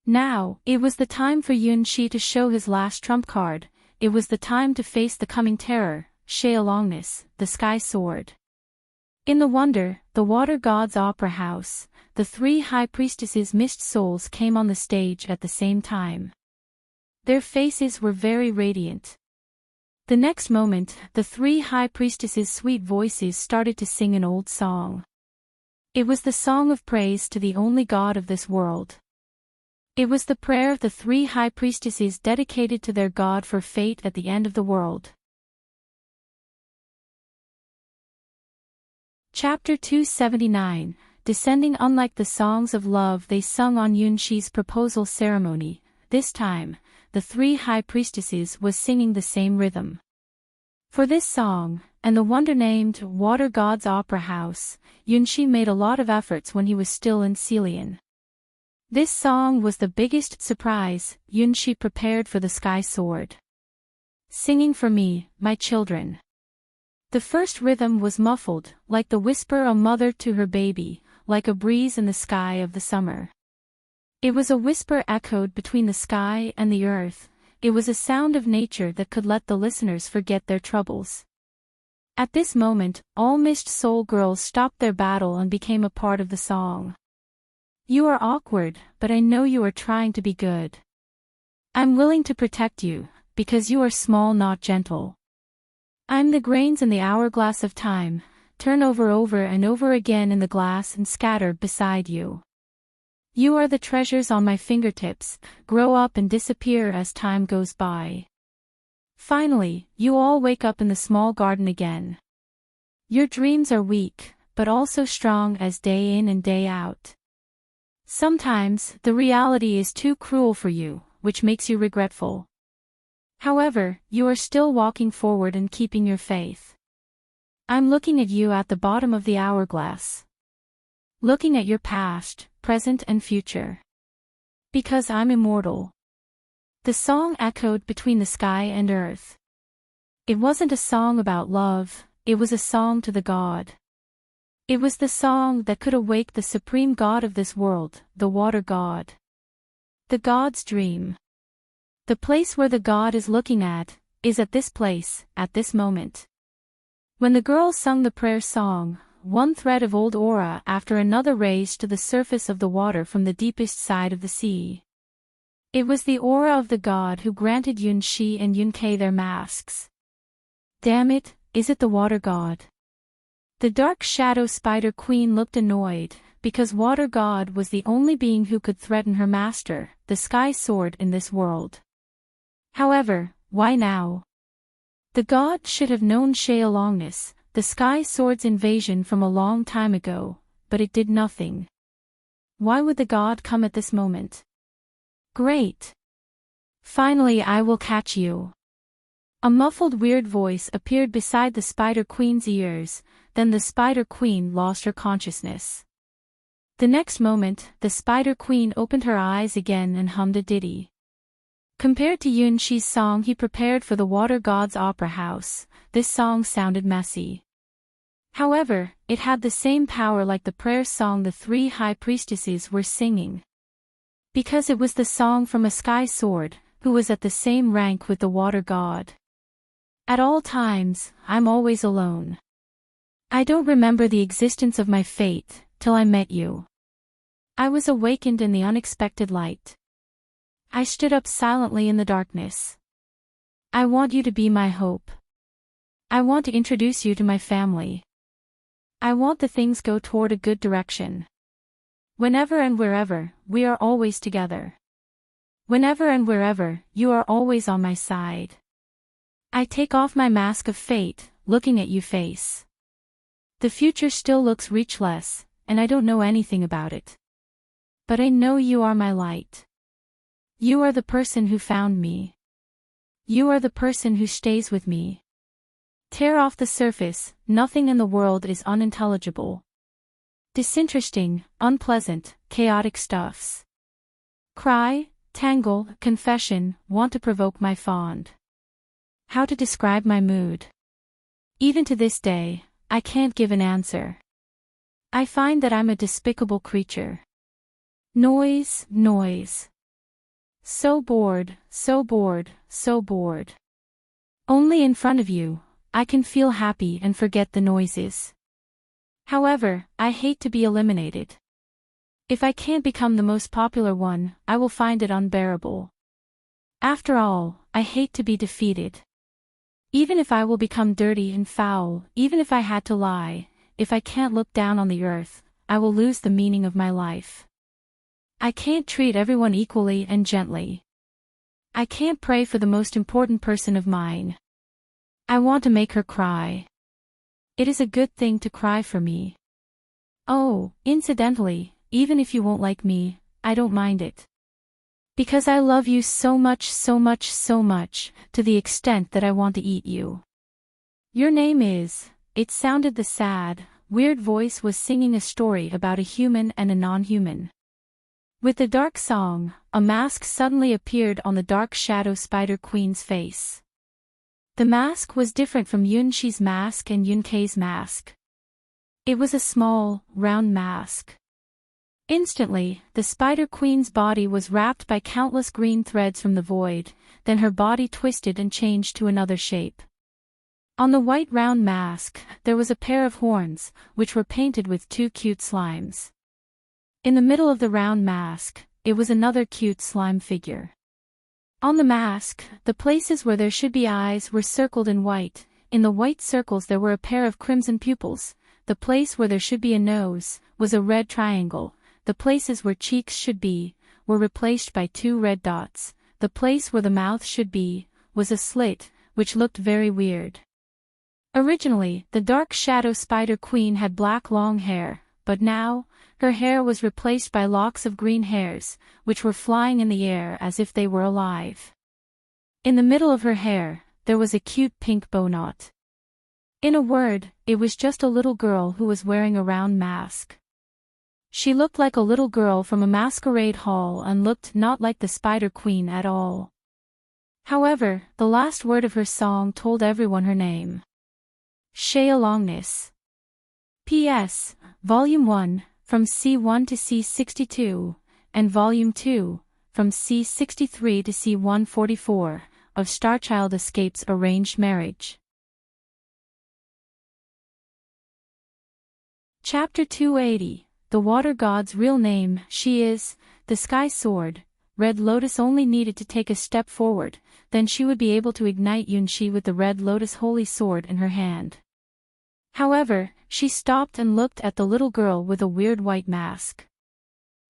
Now, it was the time for Yunshi to show his last trump card. It was the time to face the coming terror, Shaolongness, the Sky Sword. In the wonder, the water god's opera house, the three high priestesses' mist souls came on the stage at the same time. Their faces were very radiant. The next moment, the three high priestesses' sweet voices started to sing an old song. It was the song of praise to the only God of this world. It was the prayer of the three high priestesses dedicated to their God for fate at the end of the world. Chapter 279, Descending. Unlike the songs of love they sung on Yunshi's proposal ceremony, this time, the three high priestesses was singing the same rhythm. For this song, and the wonder named Water God's Opera House, Yunshi made a lot of efforts when he was still in Celian. This song was the biggest surprise Yunshi prepared for the Sky Sword. Singing for me, my children. The first rhythm was muffled, like the whisper of a mother to her baby, like a breeze in the sky of the summer. It was a whisper echoed between the sky and the earth. It was a sound of nature that could let the listeners forget their troubles. At this moment, all Mist Soul girls stopped their battle and became a part of the song. You are awkward, but I know you are trying to be good. I'm willing to protect you, because you are small, not gentle. I'm the grains in the hourglass of time, turn over and over again in the glass and scatter beside you. You are the treasures on my fingertips, grow up and disappear as time goes by. Finally, you all wake up in the small garden again. Your dreams are weak, but also strong as day in and day out. Sometimes, the reality is too cruel for you, which makes you regretful. However, you are still walking forward and keeping your faith. I'm looking at you at the bottom of the hourglass. Looking at your past, present and future. Because I'm immortal. The song echoed between the sky and earth. It wasn't a song about love, it was a song to the god. It was the song that could awake the supreme god of this world, the water god. The god's dream. The place where the god is looking at, is at this place, at this moment. When the girls sung the prayer song, one thread of old aura after another raised to the surface of the water from the deepest side of the sea. It was the aura of the god who granted Yunshi and Yunkei their masks. Damn it, is it the water god? The dark shadow spider queen looked annoyed, because water god was the only being who could threaten her master, the Sky Sword in this world. However, why now? The god should have known Shaolongness, the Sky Sword's invasion from a long time ago, but it did nothing. Why would the god come at this moment? Great! Finally I will catch you. A muffled weird voice appeared beside the Spider Queen's ears, then the Spider Queen lost her consciousness. The next moment, the Spider Queen opened her eyes again and hummed a ditty. Compared to Yunshi's song he prepared for the Water God's Opera House, this song sounded messy. However, it had the same power like the prayer song the three high priestesses were singing. Because it was the song from a Sky Sword, who was at the same rank with the Water God. At all times, I'm always alone. I don't remember the existence of my fate, till I met you. I was awakened in the unexpected light. I stood up silently in the darkness. I want you to be my hope. I want to introduce you to my family. I want the things go toward a good direction. Whenever and wherever, we are always together. Whenever and wherever, you are always on my side. I take off my mask of fate, looking at you face. The future still looks reachless, and I don't know anything about it. But I know you are my light. You are the person who found me. You are the person who stays with me. Tear off the surface, nothing in the world is unintelligible. Disinteresting, unpleasant, chaotic stuffs. Cry, tangle, confession, want to provoke my fond. How to describe my mood? Even to this day, I can't give an answer. I find that I'm a despicable creature. Noise, noise. So bored, so bored, so bored. Only in front of you, I can feel happy and forget the noises. However, I hate to be eliminated. If I can't become the most popular one, I will find it unbearable. After all, I hate to be defeated. Even if I will become dirty and foul, even if I had to lie, if I can't look down on the earth, I will lose the meaning of my life. I can't treat everyone equally and gently. I can't pray for the most important person of mine. I want to make her cry. It is a good thing to cry for me. Oh, incidentally, even if you won't like me, I don't mind it. Because I love you so much, so much, so much, to the extent that I want to eat you. Your name is, it sounded the sad, weird voice was singing a story about a human and a non-human. With the dark song, a mask suddenly appeared on the dark shadow Spider Queen's face. The mask was different from Yun-Shi's mask and Yun-Kei's mask. It was a small, round mask. Instantly, the Spider Queen's body was wrapped by countless green threads from the void, then her body twisted and changed to another shape. On the white round mask, there was a pair of horns, which were painted with two cute slimes. In the middle of the round mask, it was another cute slime figure. On the mask, the places where there should be eyes were circled in white. In the white circles there were a pair of crimson pupils. The place where there should be a nose was a red triangle. The places where cheeks should be were replaced by two red dots. The place where the mouth should be was a slit, which looked very weird. Originally, the dark shadow Spider Queen had black long hair, but now, her hair was replaced by locks of green hairs, which were flying in the air as if they were alive. In the middle of her hair, there was a cute pink bow knot. In a word, it was just a little girl who was wearing a round mask. She looked like a little girl from a masquerade hall and looked not like the Spider Queen at all. However, the last word of her song told everyone her name. Shea Longness. P.S. Volume 1, from C1 to C62, and Volume 2, from C63 to C144, of Starchild Escapes Arranged Marriage. Chapter 280, The Water God's Real Name. She is, the Sky Sword. Red Lotus only needed to take a step forward, then she would be able to ignite Yun-Shi with the Red Lotus Holy Sword in her hand. However, she stopped and looked at the little girl with a weird white mask.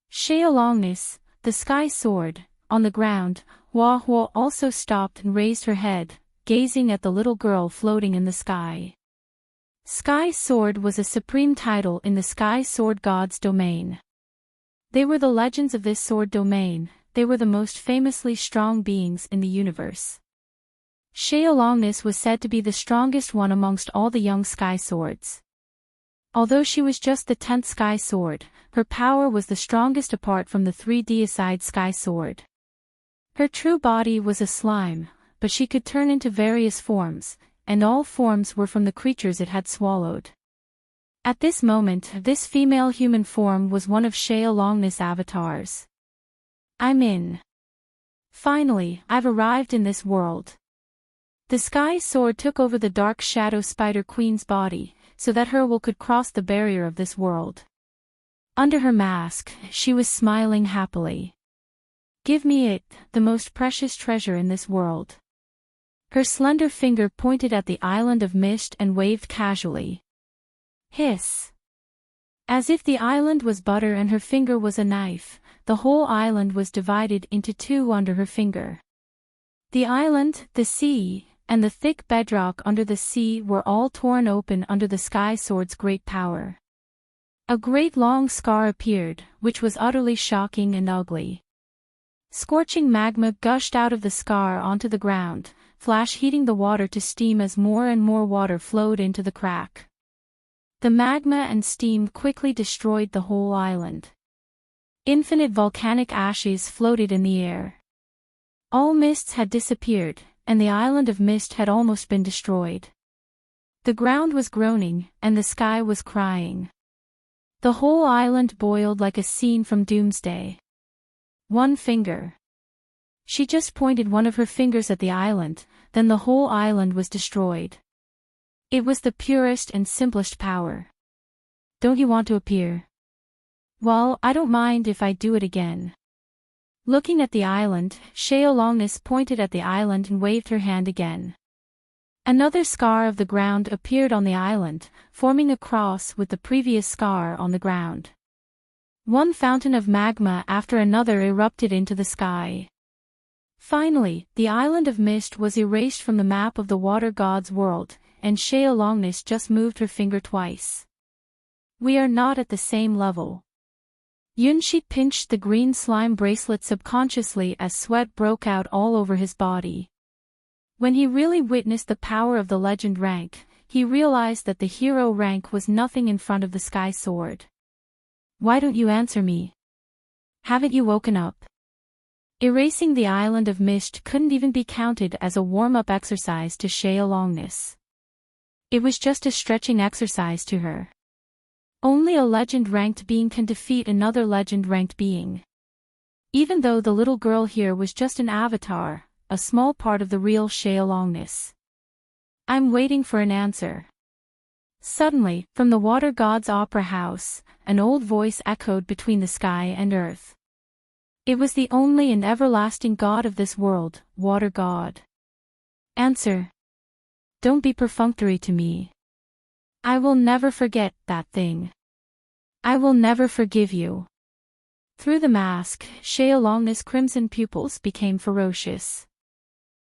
Shea Longness, the Sky Sword, on the ground. Hua Hua also stopped and raised her head, gazing at the little girl floating in the sky. Sky Sword was a supreme title in the Sky Sword God's domain. They were the legends of this sword domain. They were the most famously strong beings in the universe. Shea Longness was said to be the strongest one amongst all the young Sky Swords. Although she was just the 10th Sky Sword, her power was the strongest apart from the 3 Deicide Sky Sword. Her true body was a slime, but she could turn into various forms, and all forms were from the creatures it had swallowed. At this moment, this female human form was one of Shea Longness' avatars. I'm in. Finally, I've arrived in this world. The Sky Sword took over the dark shadow Spider Queen's body, so that her will could cross the barrier of this world. Under her mask, she was smiling happily. Give me it, the most precious treasure in this world. Her slender finger pointed at the island of mist and waved casually. Hiss. As if the island was butter and her finger was a knife, the whole island was divided into two under her finger. The island, the sea, and the thick bedrock under the sea were all torn open under the sky sword's great power. A great long scar appeared, which was utterly shocking and ugly. Scorching magma gushed out of the scar onto the ground, flash heating the water to steam as more and more water flowed into the crack. The magma and steam quickly destroyed the whole island. Infinite volcanic ashes floated in the air. All mists had disappeared, and the island of mist had almost been destroyed. The ground was groaning, and the sky was crying. The whole island boiled like a scene from Doomsday. One finger. She just pointed one of her fingers at the island, then the whole island was destroyed. It was the purest and simplest power. Don't you want to appear? Well, I don't mind if I do it again. Looking at the island, Sheolongness pointed at the island and waved her hand again. Another scar of the ground appeared on the island, forming a cross with the previous scar on the ground. One fountain of magma after another erupted into the sky. Finally, the island of mist was erased from the map of the water god's world, and Sheolongness just moved her finger twice. We are not at the same level. Yunshi pinched the green slime bracelet subconsciously as sweat broke out all over his body. When he really witnessed the power of the legend rank, he realized that the hero rank was nothing in front of the sky sword. Why don't you answer me? Haven't you woken up? Erasing the island of mist couldn't even be counted as a warm-up exercise to Sheolongness. It was just a stretching exercise to her. Only a legend-ranked being can defeat another legend-ranked being. Even though the little girl here was just an avatar, a small part of the real Sheolongness. I'm waiting for an answer. Suddenly, from the water god's opera house, an old voice echoed between the sky and earth. It was the only and everlasting god of this world, water god. Answer. Don't be perfunctory to me. I will never forget that thing. I will never forgive you. Through the mask, Sheolongness' crimson pupils became ferocious.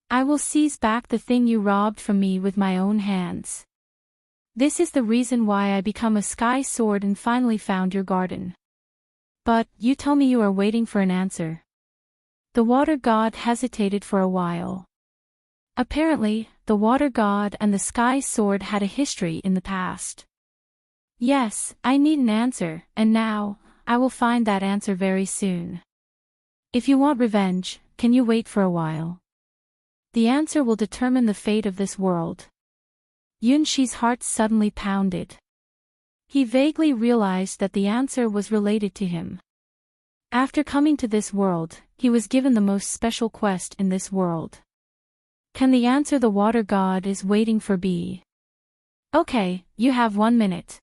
I will seize back the thing you robbed from me with my own hands. This is the reason why I become a sky sword and finally found your garden. But, you tell me you are waiting for an answer. The water god hesitated for a while. Apparently, the water god and the sky sword had a history in the past. Yes, I need an answer, and now, I will find that answer very soon. If you want revenge, can you wait for a while? The answer will determine the fate of this world. Yunshi's heart suddenly pounded. He vaguely realized that the answer was related to him. After coming to this world, he was given the most special quest in this world. Can the answer the water god is waiting for be? Okay, you have 1 minute.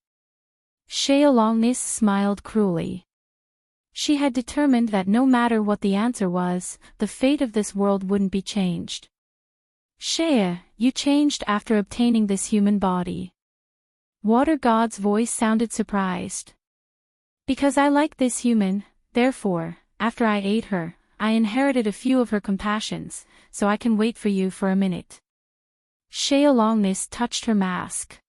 Sheolongness smiled cruelly. She had determined that no matter what the answer was, the fate of this world wouldn't be changed. Shea, you changed after obtaining this human body. Water god's voice sounded surprised. Because I like this human, therefore, after I ate her, I inherited a few of her compassions, so I can wait for you for a minute. Sheolongness touched her mask.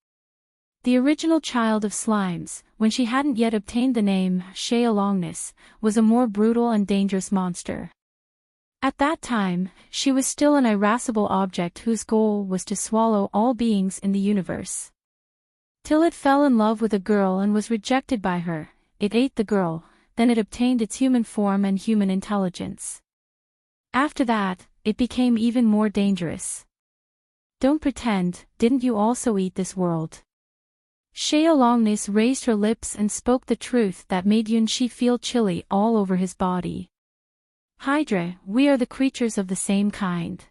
The original child of slimes, when she hadn't yet obtained the name Sheolongness, was a more brutal and dangerous monster. At that time, she was still an irascible object whose goal was to swallow all beings in the universe. Till it fell in love with a girl and was rejected by her, it ate the girl, then it obtained its human form and human intelligence. After that, it became even more dangerous. Don't pretend, didn't you also eat this world? Sheolongness raised her lips and spoke the truth that made Yunshi feel chilly all over his body. Hydra, we are the creatures of the same kind.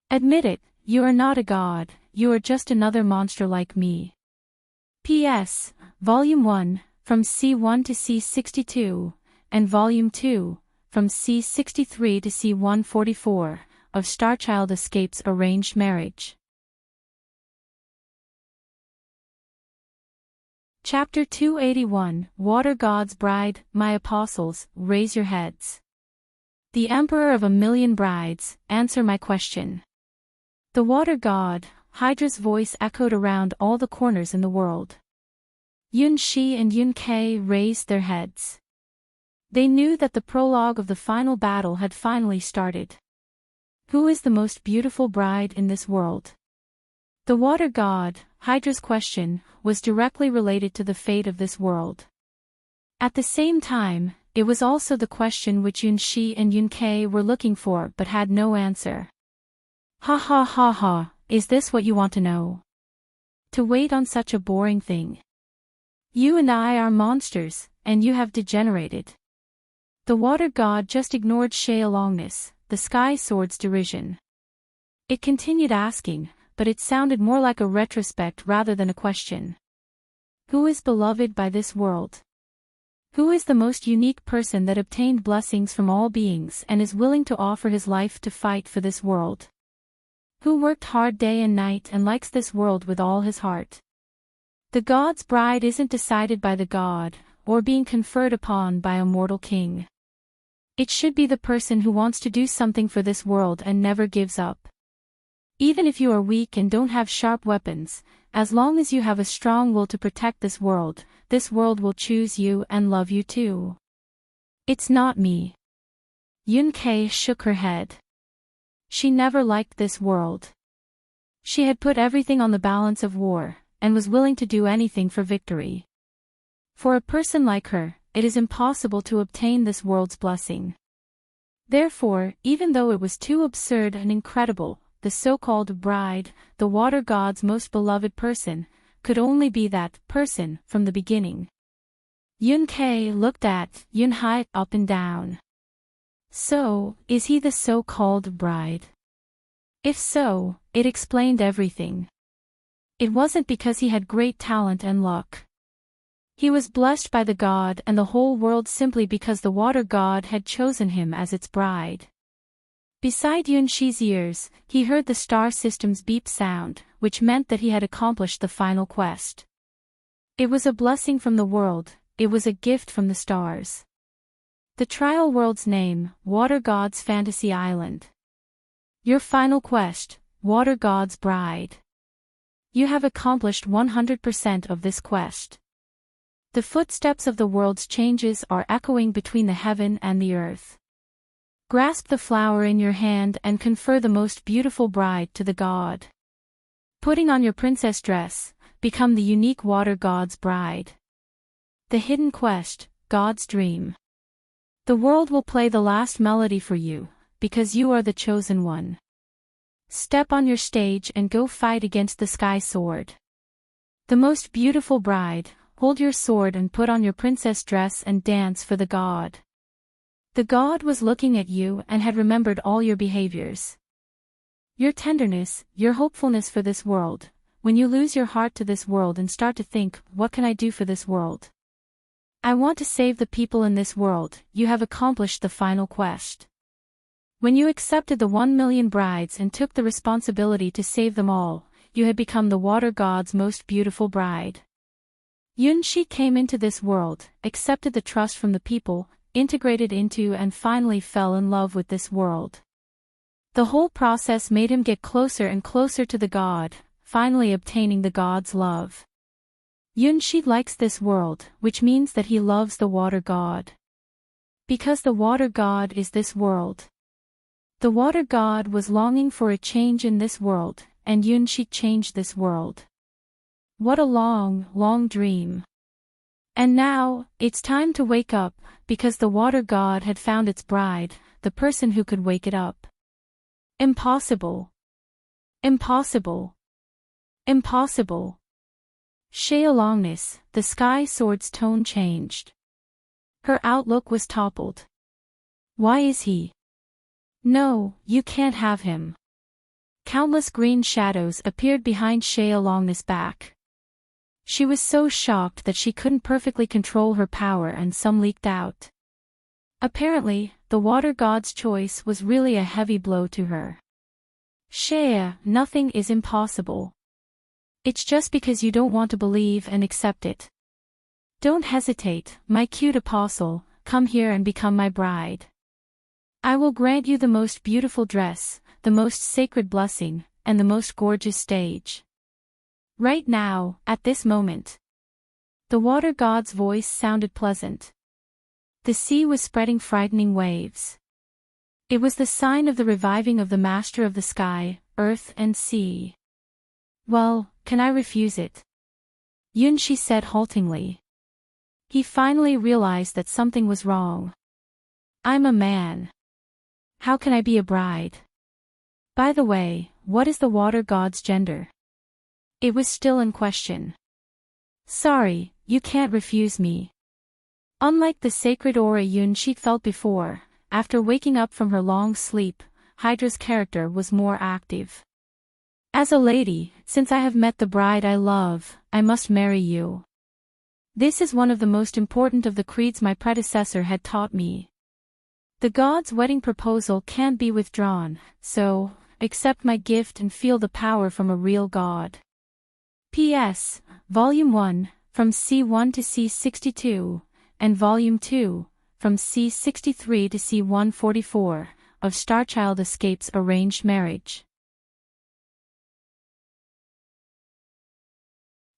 Admit it, you are not a god, you are just another monster like me. P.S. Volume 1, from C1 to C62, and Volume 2, from C63 to C144, of Starchild Escapes Arranged Marriage. Chapter 281, Water God's Bride, My Apostles, Raise Your Heads. The Emperor of a Million Brides, answer my question. The Water God, Hydra's voice echoed around all the corners in the world. Yun Shi and Yun Ke raised their heads. They knew that the prologue of the final battle had finally started. Who is the most beautiful bride in this world? The Water God, Hydra's question, was directly related to the fate of this world. At the same time, it was also the question which Yun Shi and Yun Ke were looking for but had no answer. Ha ha ha ha, is this what you want to know? To wait on such a boring thing. You and I are monsters, and you have degenerated. The Water God just ignored Shealongness, the Sky Sword's derision. It continued asking, but it sounded more like a retrospect rather than a question. Who is beloved by this world? Who is the most unique person that obtained blessings from all beings and is willing to offer his life to fight for this world? Who worked hard day and night and likes this world with all his heart? The God's bride isn't decided by the God, or being conferred upon by a mortal king. It should be the person who wants to do something for this world and never gives up. Even if you are weak and don't have sharp weapons, as long as you have a strong will to protect this world will choose you and love you too. It's not me. Yun Ke shook her head. She never liked this world. She had put everything on the balance of war, and was willing to do anything for victory. For a person like her, it is impossible to obtain this world's blessing. Therefore, even though it was too absurd and incredible, the so-called bride, the Water God's most beloved person, could only be that person from the beginning. Yun Ke looked at Yun Hai up and down. So, is he the so-called bride? If so, it explained everything. It wasn't because he had great talent and luck. He was blessed by the God and the whole world simply because the Water God had chosen him as its bride. Beside Yun Shi's ears, he heard the star system's beep sound, which meant that he had accomplished the final quest. It was a blessing from the world, it was a gift from the stars. The trial world's name, Water God's Fantasy Island. Your final quest, Water God's bride. You have accomplished 100% of this quest. The footsteps of the world's changes are echoing between the heaven and the earth. Grasp the flower in your hand and confer the most beautiful bride to the God. Putting on your princess dress, become the unique Water God's bride. The hidden quest, God's dream. The world will play the last melody for you, because you are the chosen one. Step on your stage and go fight against the Sky Sword. The most beautiful bride, hold your sword and put on your princess dress and dance for the God. The God was looking at you and had remembered all your behaviors. Your tenderness, your hopefulness for this world, when you lose your heart to this world and start to think, what can I do for this world? I want to save the people in this world, you have accomplished the final quest. When you accepted the 1,000,000 brides and took the responsibility to save them all, you had become the Water God's most beautiful bride. Yun Shi came into this world, accepted the trust from the people, integrated into and finally fell in love with this world. The whole process made him get closer and closer to the God, finally obtaining the God's love. Yun Shi likes this world, which means that he loves the Water God. Because the Water God is this world. The Water God was longing for a change in this world, and Yun Shi changed this world. What a long, long dream. And now, it's time to wake up, because the Water God had found its bride, the person who could wake it up. Impossible. Impossible. Impossible. Shealongness, the Sky Sword's tone changed. Her outlook was toppled. Why is he? No, you can't have him. Countless green shadows appeared behind Shealongness' back. She was so shocked that she couldn't perfectly control her power and some leaked out. Apparently, the water god's choice was really a heavy blow to her. Shea, nothing is impossible. It's just because you don't want to believe and accept it. Don't hesitate, my cute apostle, come here and become my bride. I will grant you the most beautiful dress, the most sacred blessing, and the most gorgeous stage. Right now, at this moment. The water god's voice sounded pleasant. The sea was spreading frightening waves. It was the sign of the reviving of the master of the sky, earth and sea. Well, can I refuse it? Yunshi said haltingly. He finally realized that something was wrong. I'm a man. How can I be a bride? By the way, what is the water god's gender? It was still in question. Sorry, you can't refuse me. Unlike the sacred aura Yunshi felt before, after waking up from her long sleep, Hydra's character was more active. As a lady, since I have met the bride I love, I must marry you. This is one of the most important of the creeds my predecessor had taught me. The god's wedding proposal can't be withdrawn, so, accept my gift and feel the power from a real god. P.S. Volume 1, from C1 to C62, and Volume 2, from C63 to C144, of Starchild Escapes Arranged Marriage.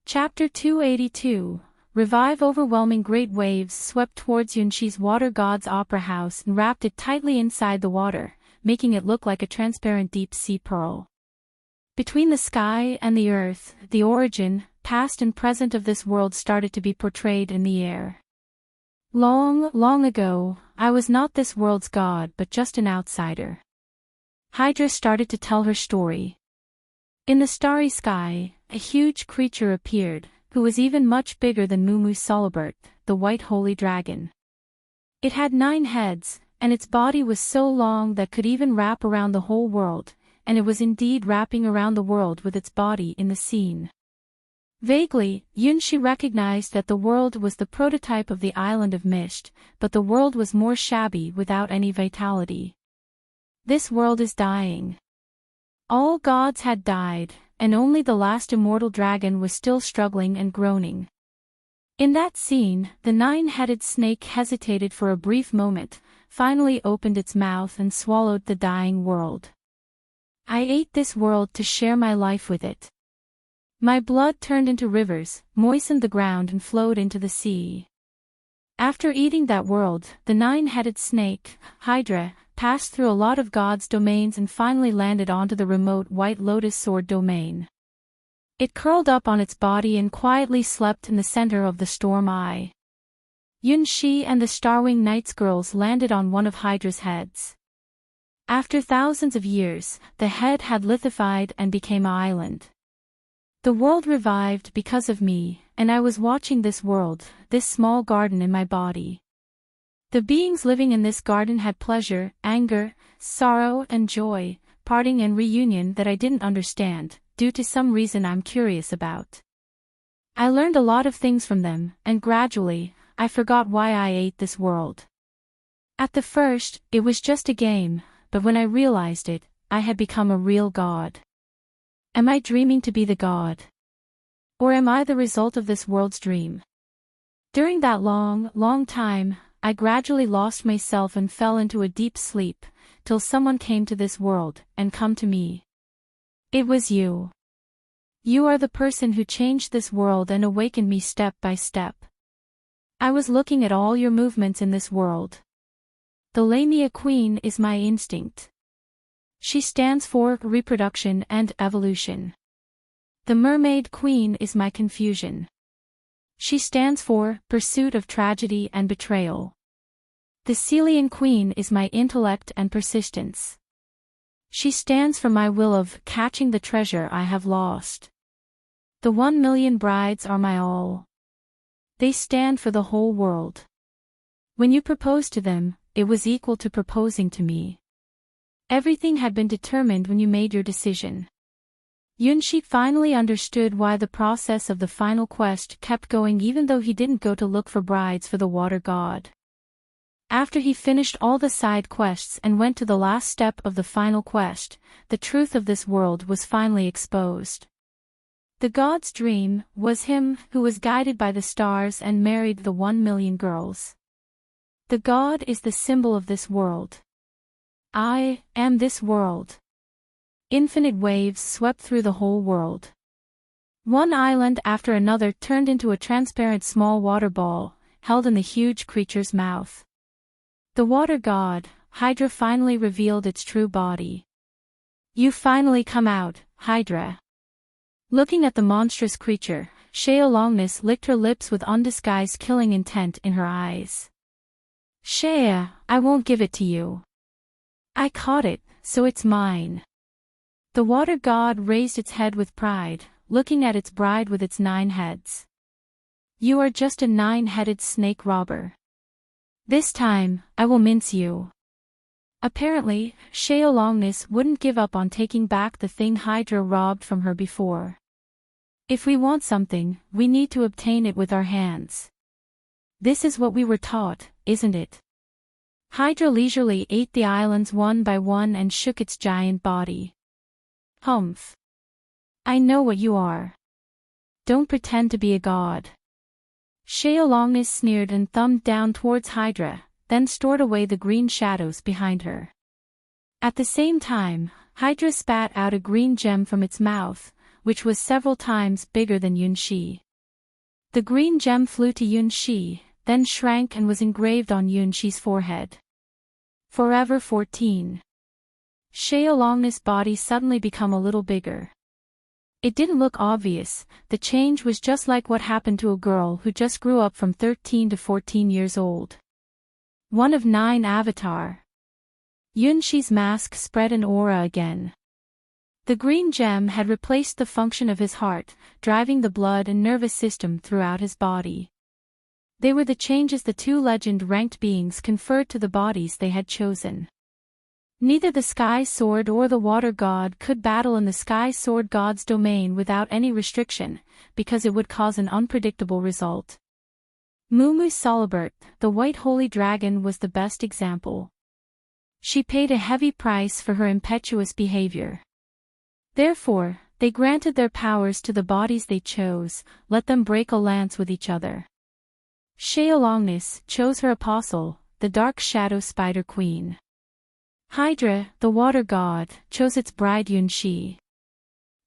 Chapter 282. Revive. Overwhelming great waves swept towards Yunshi's water god's opera house and wrapped it tightly inside the water, making it look like a transparent deep-sea pearl. Between the sky and the earth, the origin, past and present of this world started to be portrayed in the air. Long, long ago, I was not this world's god but just an outsider. Hydra started to tell her story. In the starry sky, a huge creature appeared, who was even much bigger than Mumu Solibert, the white holy dragon. It had 9 heads, and its body was so long that could even wrap around the whole world, and it was indeed wrapping around the world with its body in the scene. Vaguely, Yunshi recognized that the world was the prototype of the island of Mist, but the world was more shabby without any vitality. This world is dying. All gods had died, and only the last immortal dragon was still struggling and groaning. In that scene, the 9-headed snake hesitated for a brief moment, finally opened its mouth and swallowed the dying world. I ate this world to share my life with it. My blood turned into rivers, moistened the ground and flowed into the sea. After eating that world, the 9-headed snake, Hydra, passed through a lot of gods' domains and finally landed onto the remote White Lotus Sword domain. It curled up on its body and quietly slept in the center of the storm eye. Yunshi and the Starwing Knights girls landed on one of Hydra's heads. After thousands of years, the head had lithified and became an island. The world revived because of me, and I was watching this world, this small garden in my body. The beings living in this garden had pleasure, anger, sorrow and joy, parting and reunion that I didn't understand, due to some reason I'm curious about. I learned a lot of things from them, and gradually, I forgot why I ate this world. At the first, it was just a game, but when I realized it, I had become a real god. Am I dreaming to be the god? Or am I the result of this world's dream? During that long, long time, I gradually lost myself and fell into a deep sleep, till someone came to this world, and come to me. It was you. You are the person who changed this world and awakened me step by step. I was looking at all your movements in this world. The Lamia Queen is my instinct. She stands for reproduction and evolution. The Mermaid Queen is my confusion. She stands for pursuit of tragedy and betrayal. The Celian Queen is my intellect and persistence. She stands for my will of catching the treasure I have lost. The 1,000,000 brides are my all. They stand for the whole world. When you proposed to them, it was equal to proposing to me. Everything had been determined when you made your decision. Yunshi finally understood why the process of the final quest kept going even though he didn't go to look for brides for the water god. After he finished all the side quests and went to the last step of the final quest, the truth of this world was finally exposed. The god's dream was him who was guided by the stars and married the 1,000,000 girls. The god is the symbol of this world. I am this world. Infinite waves swept through the whole world. One island after another turned into a transparent small water ball, held in the huge creature's mouth. The water god, Hydra, finally revealed its true body. You finally come out, Hydra. Looking at the monstrous creature, Shea-Longness licked her lips with undisguised killing intent in her eyes. Shea, I won't give it to you. I caught it, so it's mine. The water god raised its head with pride, looking at its bride with its 9 heads. You are just a 9-headed snake robber. This time, I will mince you. Apparently, Shea-Longness wouldn't give up on taking back the thing Hydra robbed from her before. If we want something, we need to obtain it with our hands. This is what we were taught, isn't it? Hydra leisurely ate the islands one by one and shook its giant body. Humph. I know what you are. Don't pretend to be a god. Shea-Longness sneered and thumbed down towards Hydra, then stored away the green shadows behind her. At the same time, Hydra spat out a green gem from its mouth, which was several times bigger than Yunshi. The green gem flew to Yunshi, then shrank and was engraved on Yunshi's forehead. Forever 14. Shea-Longness' body suddenly became a little bigger. It didn't look obvious, the change was just like what happened to a girl who just grew up from 13 to 14 years old. One of 9 avatar. Yunshi's mask spread an aura again. The green gem had replaced the function of his heart, driving the blood and nervous system throughout his body. They were the changes the 2 legend-ranked beings conferred to the bodies they had chosen. Neither the Sky Sword or the Water God could battle in the Sky Sword God's domain without any restriction, because it would cause an unpredictable result. Mumu Solibert, the White Holy Dragon, was the best example. She paid a heavy price for her impetuous behavior. Therefore, they granted their powers to the bodies they chose, let them break a lance with each other. Shea-Longness chose her apostle, the Dark Shadow Spider Queen. Hydra, the Water God, chose its bride Yunshi.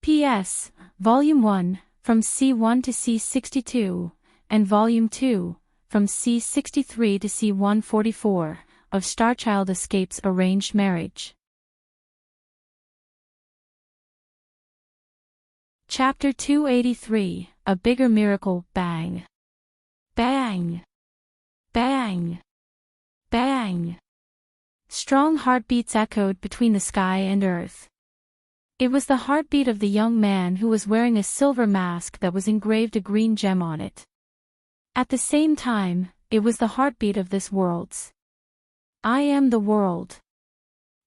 P.S. Volume 1, from C1 to C62, and Volume 2, from C63 to C144, of Starchild Escapes Arranged Marriage. Chapter 283, A Bigger Miracle, Bang. Bang. Bang. Bang. Strong heartbeats echoed between the sky and earth. It was the heartbeat of the young man who was wearing a silver mask that was engraved a green gem on it. At the same time, it was the heartbeat of this world's. I am the world.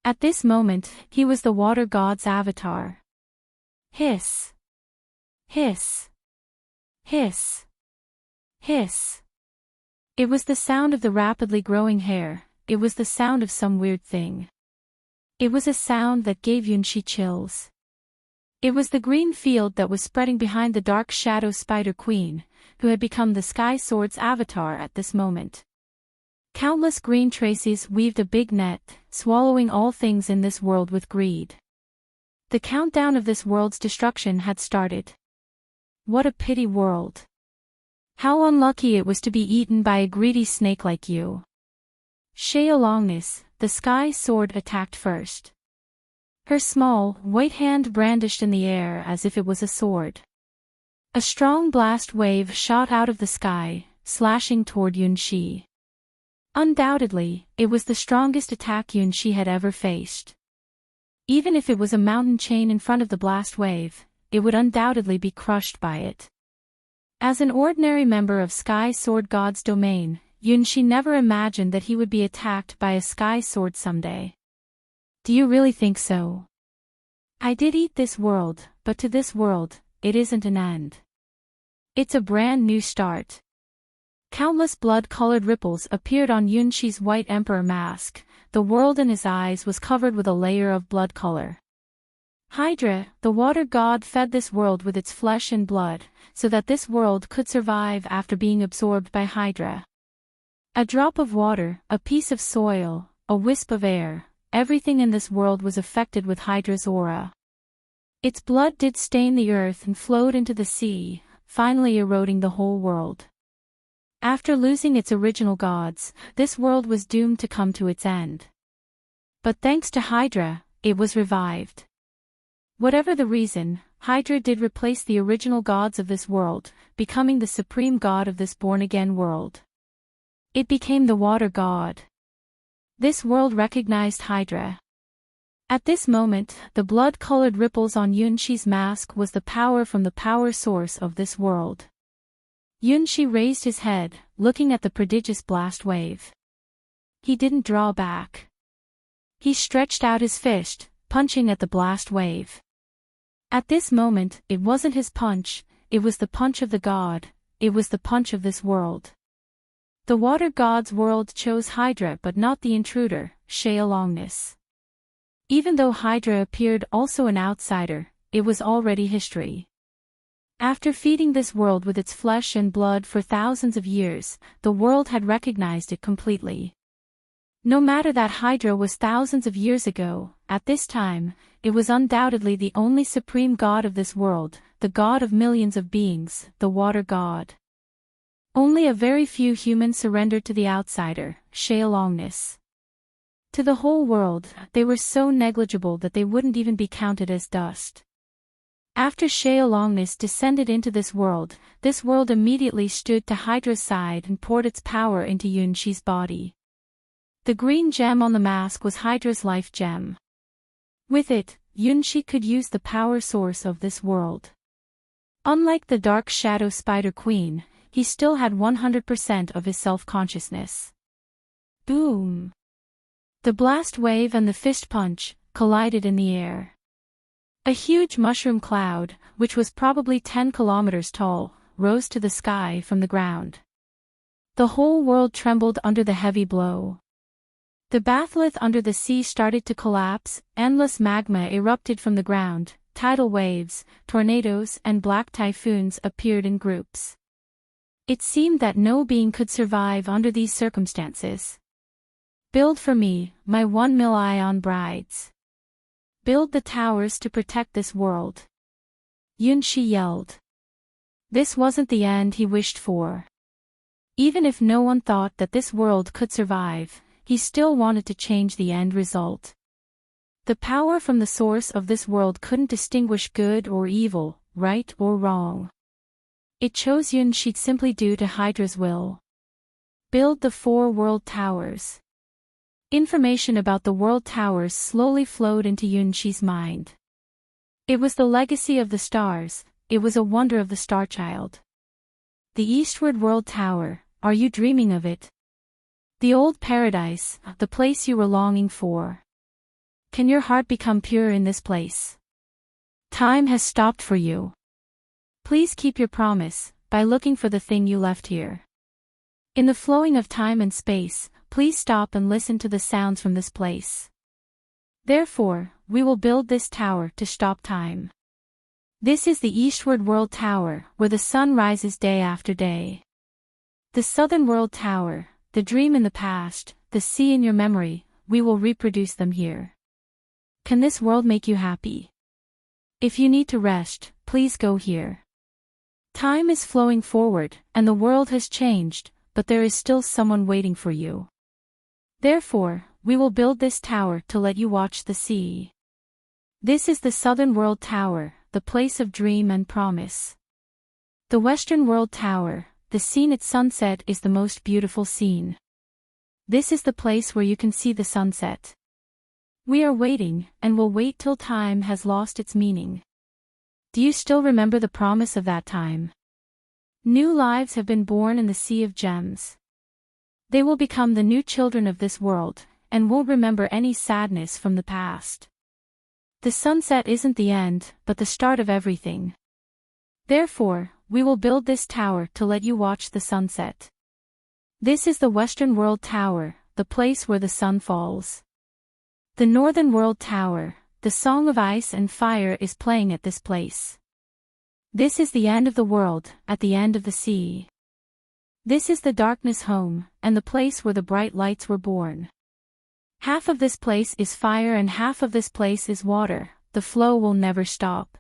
At this moment, he was the water god's avatar. Hiss. Hiss. Hiss. Hiss. It was the sound of the rapidly growing hair. It was the sound of some weird thing. It was a sound that gave Yunshi chills. It was the green field that was spreading behind the Dark Shadow Spider Queen, who had become the Sky Sword's avatar at this moment. Countless green traces weaved a big net, swallowing all things in this world with greed. The countdown of this world's destruction had started. What a pity world. How unlucky it was to be eaten by a greedy snake like you. Shea-Longness, the Sky Sword, attacked first. Her small, white hand brandished in the air as if it was a sword. A strong blast wave shot out of the sky, slashing toward Yunshi. Undoubtedly, it was the strongest attack Yunshi had ever faced. Even if it was a mountain chain in front of the blast wave, it would undoubtedly be crushed by it. As an ordinary member of Sky Sword God's domain, Yunshi never imagined that he would be attacked by a Sky Sword someday. Do you really think so? I did eat this world, but to this world, it isn't an end. It's a brand new start. Countless blood-colored ripples appeared on Yunshi's white emperor mask. The world in his eyes was covered with a layer of blood color. Hydra, the water god, fed this world with its flesh and blood, so that this world could survive after being absorbed by Hydra. A drop of water, a piece of soil, a wisp of air, everything in this world was affected with Hydra's aura. Its blood did stain the earth and flowed into the sea, finally eroding the whole world. After losing its original gods, this world was doomed to come to its end. But thanks to Hydra, it was revived. Whatever the reason, Hydra did replace the original gods of this world, becoming the supreme god of this born-again world. It became the water god. This world recognized Hydra. At this moment, the blood-colored ripples on Yunshi's mask was the power from the power source of this world. Yunshi raised his head, looking at the prodigious blast wave. He didn't draw back. He stretched out his fist, punching at the blast wave. At this moment, it wasn't his punch, it was the punch of the god, it was the punch of this world. The water god's world chose Hydra but not the intruder, Sheolongness. Even though Hydra appeared also an outsider, it was already history. After feeding this world with its flesh and blood for thousands of years, the world had recognized it completely. No matter that Hydra was thousands of years ago, at this time, it was undoubtedly the only supreme god of this world, the god of millions of beings, the water god. Only a very few humans surrendered to the outsider, Sheolongness. To the whole world, they were so negligible that they wouldn't even be counted as dust. After Sheolongness descended into this world immediately stood to Hydra's side and poured its power into Yunshi's body. The green gem on the mask was Hydra's life gem. With it, Yunshi could use the power source of this world. Unlike the Dark Shadow Spider Queen, he still had 100% of his self-consciousness. Boom! The blast wave and the fist punch collided in the air. A huge mushroom cloud, which was probably 10 kilometers tall, rose to the sky from the ground. The whole world trembled under the heavy blow. The batholith under the sea started to collapse, endless magma erupted from the ground, tidal waves, tornadoes and black typhoons appeared in groups. It seemed that no being could survive under these circumstances. Build for me, my 1 million brides. Build the towers to protect this world. Yunshi yelled. This wasn't the end he wished for. Even if no one thought that this world could survive, he still wanted to change the end result. The power from the source of this world couldn't distinguish good or evil, right or wrong. It chose Yunshi simply due to Hydra's will. Build the 4 world towers. Information about the world towers slowly flowed into Yunshi's mind. It was the legacy of the stars, it was a wonder of the Starchild. The Eastward World Tower, are you dreaming of it? The old paradise, the place you were longing for. Can your heart become pure in this place? Time has stopped for you. Please keep your promise, by looking for the thing you left here. In the flowing of time and space, please stop and listen to the sounds from this place. Therefore, we will build this tower to stop time. This is the Eastward World Tower, where the sun rises day after day. The Southern World Tower, the dream in the past, the sea in your memory, we will reproduce them here. Can this world make you happy? If you need to rest, please go here. Time is flowing forward, and the world has changed, but there is still someone waiting for you. Therefore, we will build this tower to let you watch the sea. This is the Southern World Tower, the place of dream and promise. The Western World Tower, the scene at sunset is the most beautiful scene. This is the place where you can see the sunset. We are waiting, and will wait till time has lost its meaning. Do you still remember the promise of that time? New lives have been born in the Sea of Gems. They will become the new children of this world, and won't remember any sadness from the past. The sunset isn't the end, but the start of everything. Therefore, we will build this tower to let you watch the sunset. This is the Western World Tower, the place where the sun falls. The Northern World Tower, the Song of Ice and Fire is playing at this place. This is the end of the world, at the end of the sea. This is the darkness home, and the place where the bright lights were born. Half of this place is fire and half of this place is water, the flow will never stop.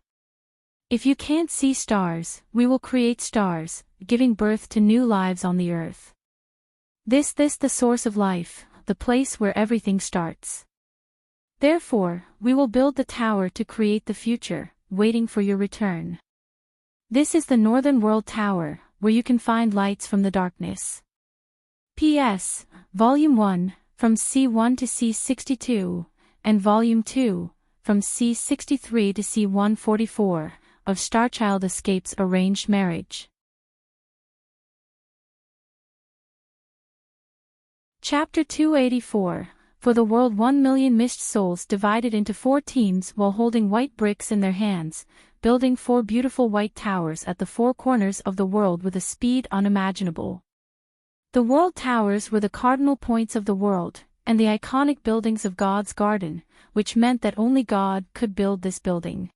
If you can't see stars, we will create stars, giving birth to new lives on the earth. This the source of life, the place where everything starts. Therefore, we will build the tower to create the future, waiting for your return. This is the Northern World Tower, where you can find lights from the darkness. P.S. Volume 1, from C1 to C62, and Volume 2, from C63 to C144, of Starchild Escapes Arranged Marriage. Chapter 284. For the world 1,000,000 mist souls divided into 4 teams while holding white bricks in their hands, building 4 beautiful white towers at the 4 corners of the world with a speed unimaginable. The world towers were the cardinal points of the world, and the iconic buildings of God's garden, which meant that only God could build this building.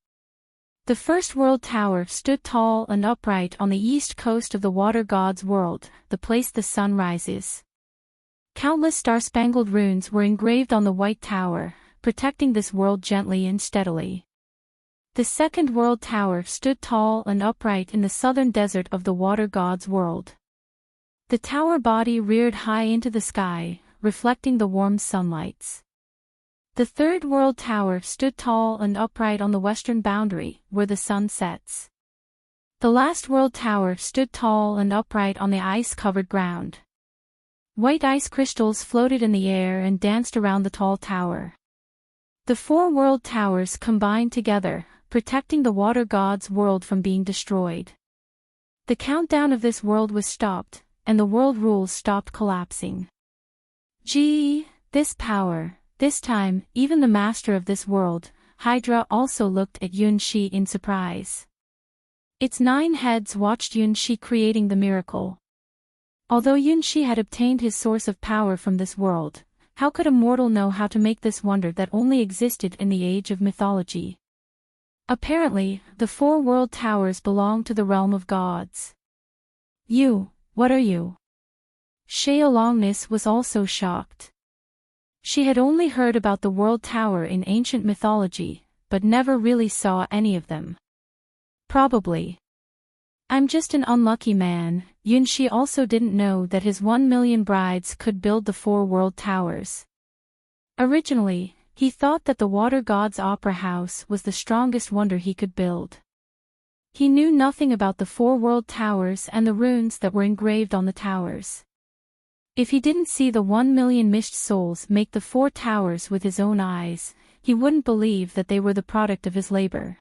The first world tower stood tall and upright on the east coast of the water god's world, the place the sun rises. Countless star-spangled runes were engraved on the white tower, protecting this world gently and steadily. The second world tower stood tall and upright in the southern desert of the water god's world. The tower body reared high into the sky, reflecting the warm sunlights. The third world tower stood tall and upright on the western boundary, where the sun sets. The last world tower stood tall and upright on the ice-covered ground. White ice crystals floated in the air and danced around the tall tower. The 4 world towers combined together, protecting the water god's world from being destroyed. The countdown of this world was stopped, and the world rules stopped collapsing. This power, this time, even the master of this world, Hydra, also looked at Yun-Shi in surprise. Its 9 heads watched Yun-Shi creating the miracle. Although Yun-Shi had obtained his source of power from this world, how could a mortal know how to make this wonder that only existed in the age of mythology? Apparently, the 4 world towers belong to the realm of gods. What are you? Sheolongness was also shocked. She had only heard about the world tower in ancient mythology, but never really saw any of them. Probably. I'm just an unlucky man. Yun-Shi also didn't know that his 1,000,000 brides could build the 4 world towers. Originally, he thought that the water god's opera house was the strongest wonder he could build. He knew nothing about the 4 world towers and the runes that were engraved on the towers. If he didn't see the 1,000,000 mist souls make the 4 towers with his own eyes, he wouldn't believe that they were the product of his labor.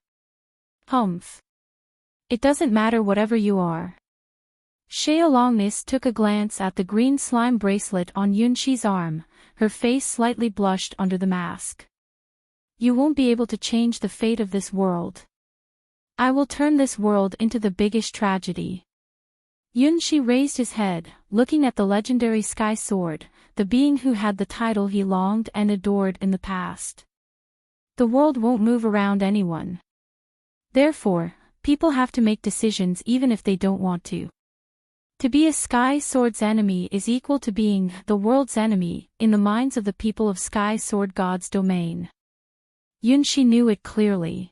Humph. It doesn't matter whatever you are. Sheolongness took a glance at the green slime bracelet on Yun-Shi's arm, her face slightly blushed under the mask. You won't be able to change the fate of this world. I will turn this world into the biggest tragedy. Yun-Shi raised his head, looking at the legendary Sky Sword, the being who had the title he longed and adored in the past. The world won't move around anyone. Therefore, people have to make decisions even if they don't want to. To be a Sky Sword's enemy is equal to being the world's enemy in the minds of the people of Sky Sword God's domain. Yun-Shi knew it clearly.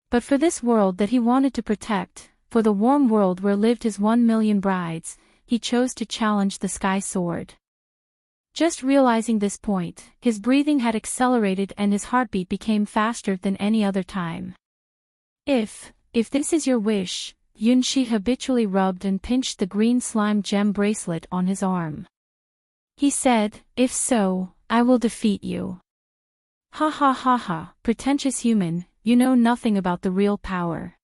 But for this world that he wanted to protect, for the warm world where lived his 1,000,000 brides, he chose to challenge the Sky Sword. Just realizing this point, his breathing had accelerated and his heartbeat became faster than any other time. If this is your wish, Yun-Shi habitually rubbed and pinched the green slime gem bracelet on his arm. He said, if so, I will defeat you. Ha ha ha ha, pretentious human, you know nothing about the real power.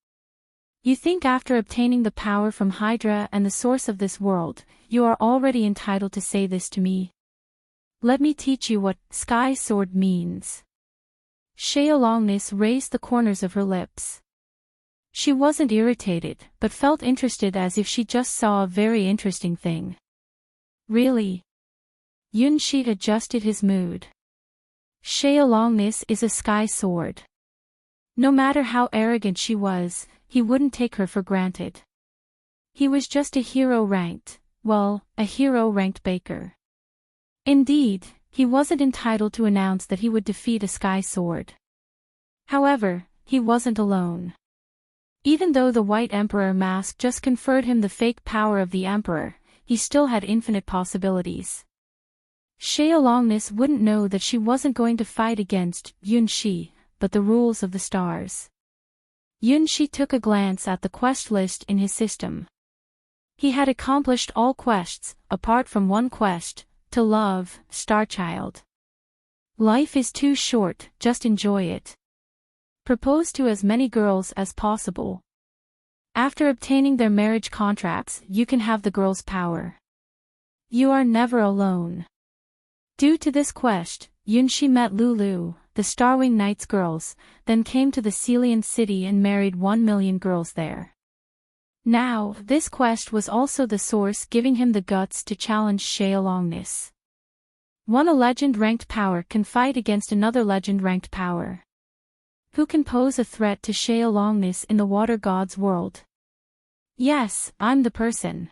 You think after obtaining the power from Hydra and the source of this world, you are already entitled to say this to me? Let me teach you what Sky Sword means. Sheolongness raised the corners of her lips. She wasn't irritated, but felt interested as if she just saw a very interesting thing. Really? Yunshi adjusted his mood. Longness is a sky sword. No matter how arrogant she was, he wouldn't take her for granted. He was just a hero-ranked baker. Indeed, he wasn't entitled to announce that he would defeat a sky sword. However, he wasn't alone. Even though the White Emperor mask just conferred him the fake power of the Emperor, he still had infinite possibilities. Longness wouldn't know that she wasn't going to fight against Yunshi, but the rules of the stars. Yunshi took a glance at the quest list in his system. He had accomplished all quests, apart from one quest, to love, Starchild. Life is too short, just enjoy it. Propose to as many girls as possible. After obtaining their marriage contracts, you can have the girl's power. You are never alone. Due to this quest, Yunshi met Lulu, the Starwing Knights girls, then came to the Celian city and married 1 million girls there. Now, this quest was also the source giving him the guts to challenge Longness. A legend-ranked power can fight against another legend-ranked power. Who can pose a threat to Longness in the water god's world? Yes, I'm the person.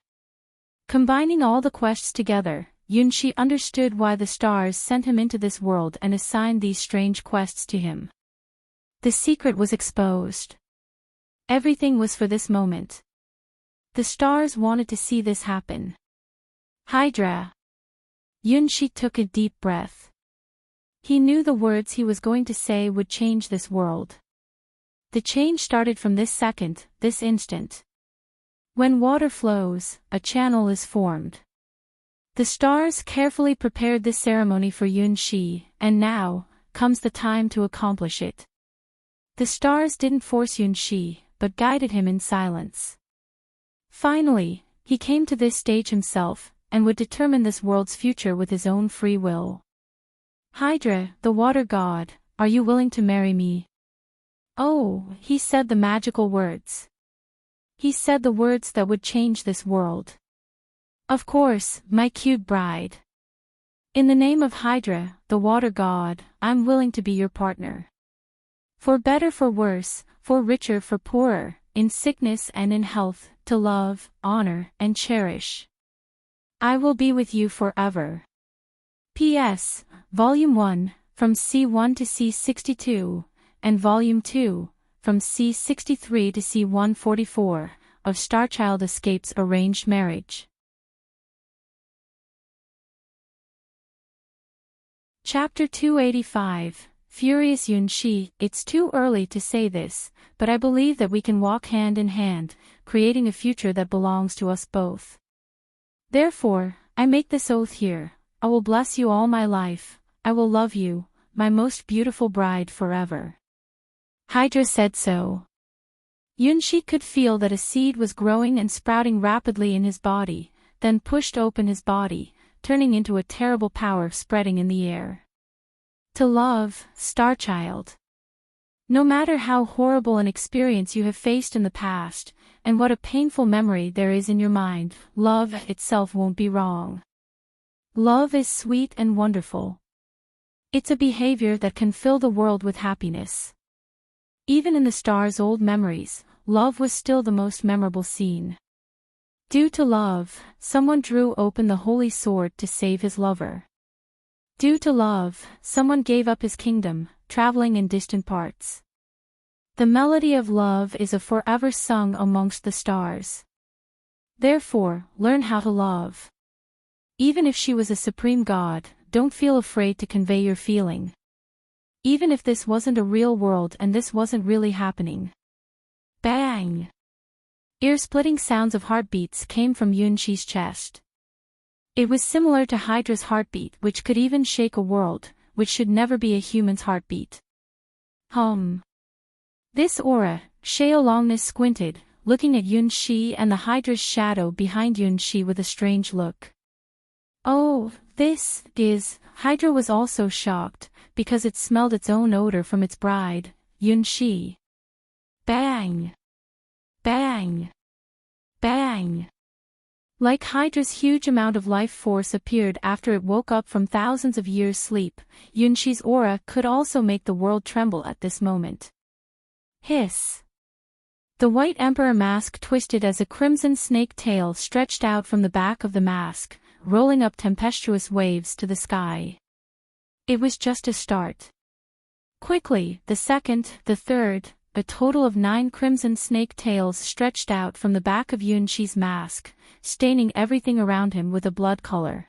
Combining all the quests together, Yunshi understood why the stars sent him into this world and assigned these strange quests to him. The secret was exposed. Everything was for this moment. The stars wanted to see this happen. Hydra. Yunshi took a deep breath. He knew the words he was going to say would change this world. The change started from this second, this instant. When water flows, a channel is formed. The stars carefully prepared this ceremony for Yunshi, and now comes the time to accomplish it. The stars didn't force Yunshi, but guided him in silence. Finally, he came to this stage himself, and would determine this world's future with his own free will. Hydra, the water god, are you willing to marry me? Oh, he said the magical words. He said the words that would change this world. Of course, my cute bride. In the name of Hydra, the water god, I'm willing to be your partner. For better for worse, for richer for poorer, in sickness and in health, to love, honor, and cherish. I will be with you forever. P.S. Volume 1, from C1 to C62, and Volume 2, from C63 to C144, of Starchild Escapes Arranged Marriage. Chapter 285, Furious Yunshi. It's too early to say this, but I believe that we can walk hand in hand, creating a future that belongs to us both. Therefore, I make this oath here, I will bless you all my life, I will love you, my most beautiful bride forever. Hydra said so. Yunshi could feel that a seed was growing and sprouting rapidly in his body, then pushed open his body, turning into a terrible power spreading in the air. To love, Starchild. No matter how horrible an experience you have faced in the past, and what a painful memory there is in your mind, love itself won't be wrong. Love is sweet and wonderful. It's a behavior that can fill the world with happiness. Even in the stars' old memories, love was still the most memorable scene. Due to love, someone drew open the holy sword to save his lover. Due to love, someone gave up his kingdom, traveling in distant parts. The melody of love is a forever sung amongst the stars. Therefore, learn how to love. Even if she was a supreme god, don't feel afraid to convey your feeling. Even if this wasn't a real world and this wasn't really happening. Bang! Ear-splitting sounds of heartbeats came from Yunshi's chest. It was similar to Hydra's heartbeat, which could even shake a world, which should never be a human's heartbeat. This aura, Longness squinted, looking at Yunshi and the Hydra's shadow behind Yunshi with a strange look. Oh, this is... Hydra was also shocked, because it smelled its own odor from its bride, Yunshi. Bang! Bang! Bang! Like Hydra's huge amount of life force appeared after it woke up from thousands of years' sleep, Yunshi's aura could also make the world tremble at this moment. Hiss! The White Emperor mask twisted as a crimson snake tail stretched out from the back of the mask, rolling up tempestuous waves to the sky. It was just a start. Quickly, the second, the third, a total of 9 crimson snake tails stretched out from the back of Yunshi's mask, staining everything around him with a blood color.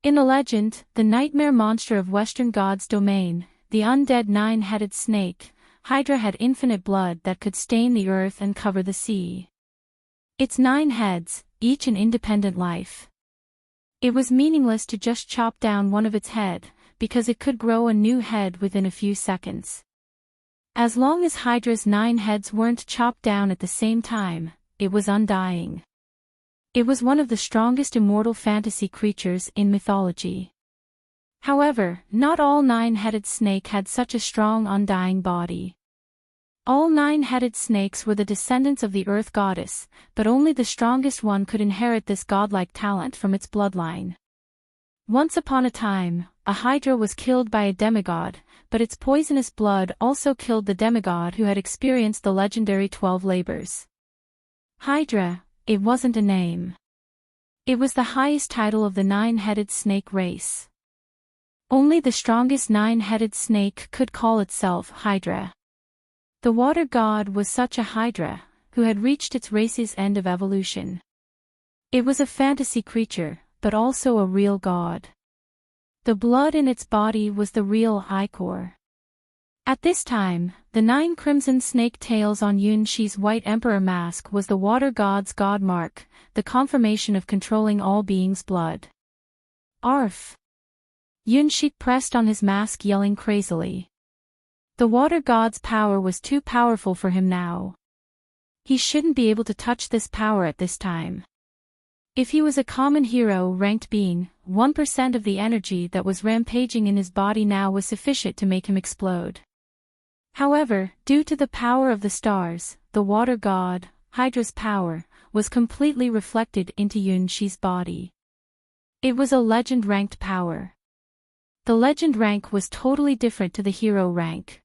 In the legend, the nightmare monster of Western God's domain, the undead 9-headed snake, Hydra had infinite blood that could stain the earth and cover the sea. Its 9 heads, each an independent life. It was meaningless to just chop down one of its head, because it could grow a new head within a few seconds. As long as Hydra's 9 heads weren't chopped down at the same time, it was undying. It was one of the strongest immortal fantasy creatures in mythology. However, not all 9-headed snake had such a strong undying body. All 9-headed snakes were the descendants of the earth goddess, but only the strongest one could inherit this godlike talent from its bloodline. Once upon a time, a Hydra was killed by a demigod, but its poisonous blood also killed the demigod who had experienced the legendary 12 labors. Hydra, it wasn't a name. It was the highest title of the 9-headed snake race. Only the strongest 9-headed snake could call itself Hydra. The water god was such a Hydra, who had reached its race's end of evolution. It was a fantasy creature, but also a real god. The blood in its body was the real ichor. At this time, the 9 crimson snake tails on Yunshi's White Emperor mask was the water god's god mark, the confirmation of controlling all beings' blood. Arf! Yunshi pressed on his mask, yelling crazily. The water god's power was too powerful for him now. He shouldn't be able to touch this power at this time. If he was a common hero-ranked being, 1% of the energy that was rampaging in his body now was sufficient to make him explode. However, due to the power of the stars, the water god, Hydra's power, was completely reflected into Yunshi's body. It was a legend-ranked power. The legend rank was totally different to the hero rank.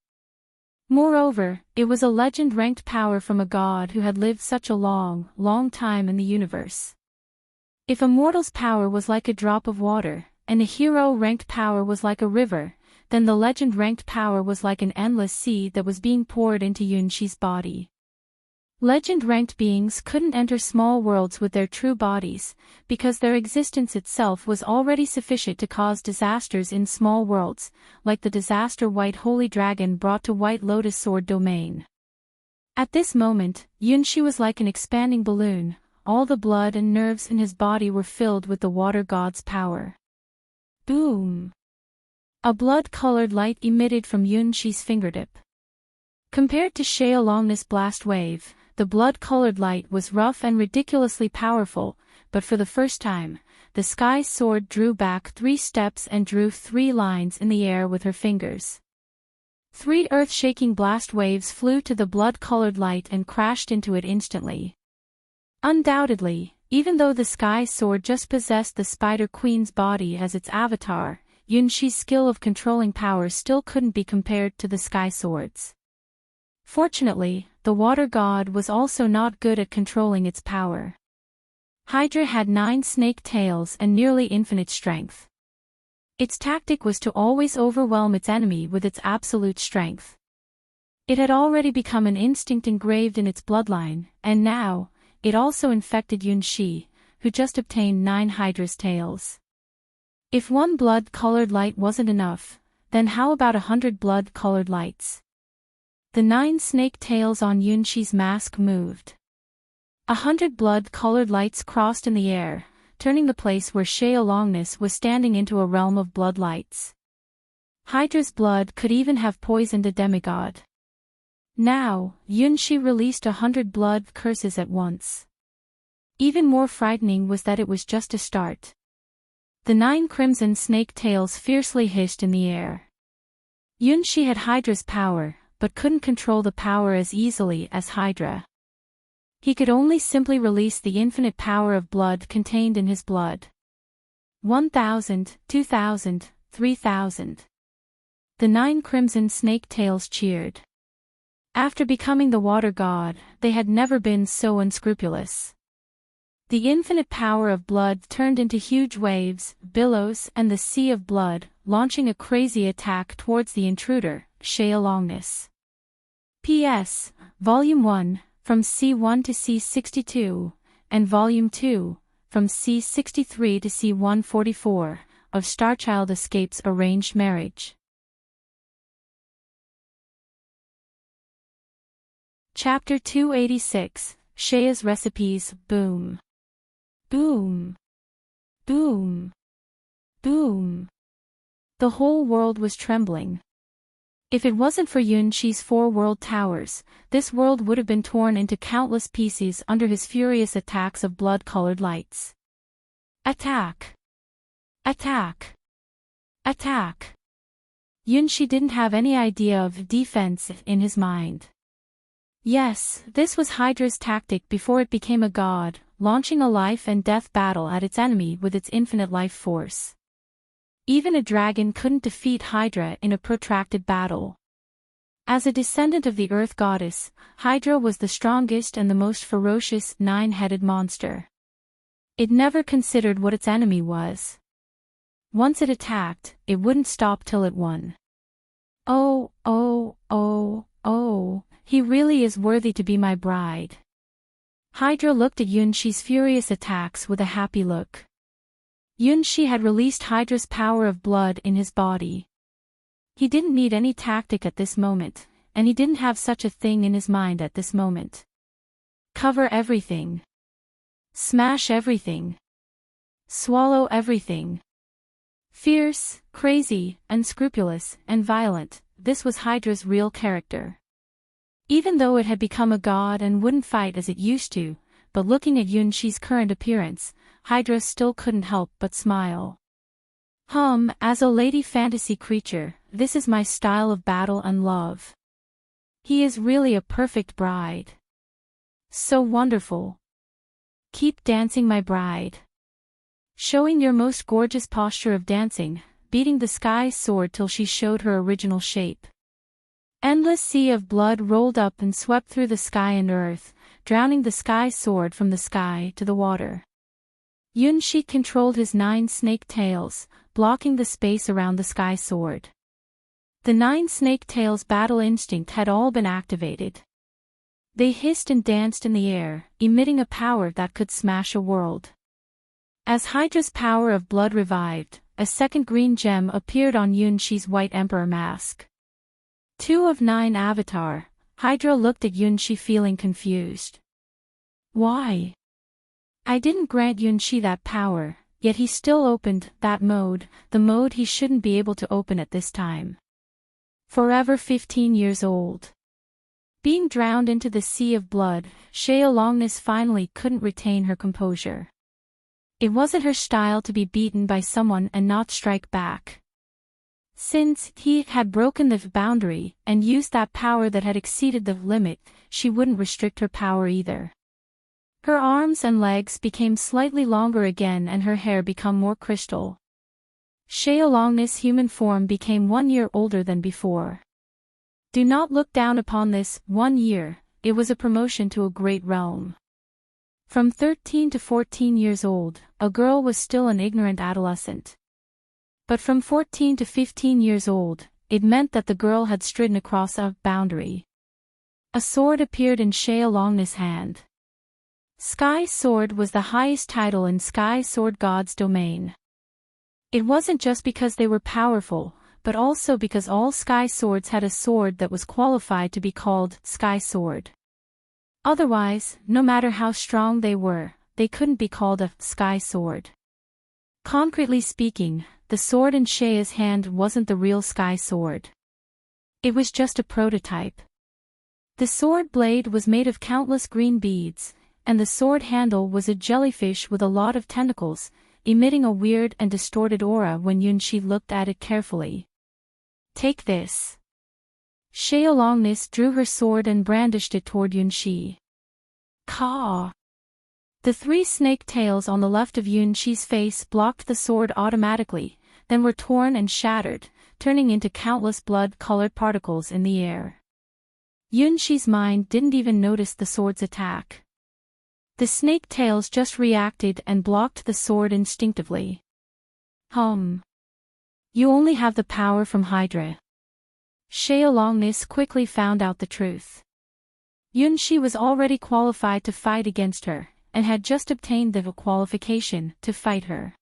Moreover, it was a legend-ranked power from a god who had lived such a long, long time in the universe. If a mortal's power was like a drop of water, and a hero-ranked power was like a river, then the legend-ranked power was like an endless sea that was being poured into Yunshi's body. Legend-ranked beings couldn't enter small worlds with their true bodies, because their existence itself was already sufficient to cause disasters in small worlds, like the disaster White Holy Dragon brought to White Lotus Sword Domain. At this moment, Yunshi was like an expanding balloon, all the blood and nerves in his body were filled with the water god's power. Boom! A blood-colored light emitted from Yunshi's fingertip. Compared to Shea along this blast wave, the blood-colored light was rough and ridiculously powerful, but for the first time, the sky sword drew back 3 steps and drew 3 lines in the air with her fingers. 3 earth-shaking blast waves flew to the blood-colored light and crashed into it instantly. Undoubtedly, even though the sky sword just possessed the Spider Queen's body as its avatar, Yunshi's skill of controlling power still couldn't be compared to the sky sword's. Fortunately, the water god was also not good at controlling its power. Hydra had 9 snake tails and nearly infinite strength. Its tactic was to always overwhelm its enemy with its absolute strength. It had already become an instinct engraved in its bloodline, and now, it also infected Yunshi, who just obtained 9 Hydra's tails. If 1 blood-colored light wasn't enough, then how about 100 blood-colored lights? The 9 snake tails on Yunshi's mask moved. 100 blood-colored lights crossed in the air, turning the place where Shea Longness was standing into a realm of blood lights. Hydra's blood could even have poisoned a demigod. Now, Yunshi released 100 blood curses at once. Even more frightening was that it was just a start. The 9 crimson snake tails fiercely hissed in the air. Yunshi had Hydra's power, but couldn't control the power as easily as Hydra. He could only simply release the infinite power of blood contained in his blood. 1,000, 2,000, 3,000. The 9 crimson snake tails cheered. After becoming the water god, they had never been so unscrupulous. The infinite power of blood turned into huge waves, billows, and the sea of blood, launching a crazy attack towards the intruder, Longness. P.S. Volume 1, from C1 to C62, and Volume 2, from C63 to C144, of Starchild Escapes Arranged Marriage. Chapter 286, Shea's Recipes, Boom. Boom. Boom. Boom. The whole world was trembling. If it wasn't for Yunshi's 4 world towers, this world would have been torn into countless pieces under his furious attacks of blood-colored lights. Attack! Attack! Attack! Yunshi didn't have any idea of defense in his mind. Yes, this was Hydra's tactic before it became a god, launching a life and death battle at its enemy with its infinite life force. Even a dragon couldn't defeat Hydra in a protracted battle. As a descendant of the Earth goddess, Hydra was the strongest and the most ferocious 9-headed monster. It never considered what its enemy was. Once it attacked, it wouldn't stop till it won. Oh, oh, oh, oh, he really is worthy to be my bride. Hydra looked at Yunshi's furious attacks with a happy look. Yunshi had released Hydra's power of blood in his body. He didn't need any tactic at this moment, and he didn't have such a thing in his mind at this moment. Cover everything. Smash everything. Swallow everything. Fierce, crazy, unscrupulous, and violent, this was Hydra's real character. Even though it had become a god and wouldn't fight as it used to, but looking at Yunshi's current appearance, Hydra still couldn't help but smile. As a lady fantasy creature, this is my style of battle and love. He is really a perfect bride. So wonderful. Keep dancing, my bride. Showing your most gorgeous posture of dancing, beating the sky's sword till she showed her original shape. Endless sea of blood rolled up and swept through the sky and earth, drowning the sky sword from the sky to the water. Yunshi controlled his 9 snake tails, blocking the space around the sky sword. The 9 snake tails' battle instinct had all been activated. They hissed and danced in the air, emitting a power that could smash a world. As Hydra's power of blood revived, a second green gem appeared on Yunshi's white emperor mask. 2 of 9 avatar, Hydra looked at Yunshi feeling confused. Why? I didn't grant Yunshi that power, yet he still opened that mode, the mode he shouldn't be able to open at this time. Forever 15 years old. Being drowned into the sea of blood, Longness finally couldn't retain her composure. It wasn't her style to be beaten by someone and not strike back. Since he had broken the boundary and used that power that had exceeded the limit, she wouldn't restrict her power either. Her arms and legs became slightly longer again and her hair became more crystal. Longness' human form became 1 year older than before. Do not look down upon this 1 year, it was a promotion to a great realm. From 13 to 14 years old, a girl was still an ignorant adolescent. But from 14 to 15 years old, it meant that the girl had stridden across a boundary. A sword appeared in Longness' hand. Sky Sword was the highest title in Sky Sword God's domain. It wasn't just because they were powerful, but also because all Sky Swords had a sword that was qualified to be called Sky Sword. Otherwise, no matter how strong they were, they couldn't be called a Sky Sword. Concretely speaking, the sword in Shea's hand wasn't the real Sky Sword. It was just a prototype. The sword blade was made of countless green beads, and the sword handle was a jellyfish with a lot of tentacles, emitting a weird and distorted aura when Yunshi looked at it carefully. Take this. Longness drew her sword and brandished it toward Yunshi. Caw! The three snake tails on the left of Yunshi's face blocked the sword automatically, then were torn and shattered, turning into countless blood-colored particles in the air. Yunshi's mind didn't even notice the sword's attack. The snake tails just reacted and blocked the sword instinctively. You only have the power from Hydra. Xiaolongness quickly found out the truth. Yunshi was already qualified to fight against her, and had just obtained the qualification to fight her.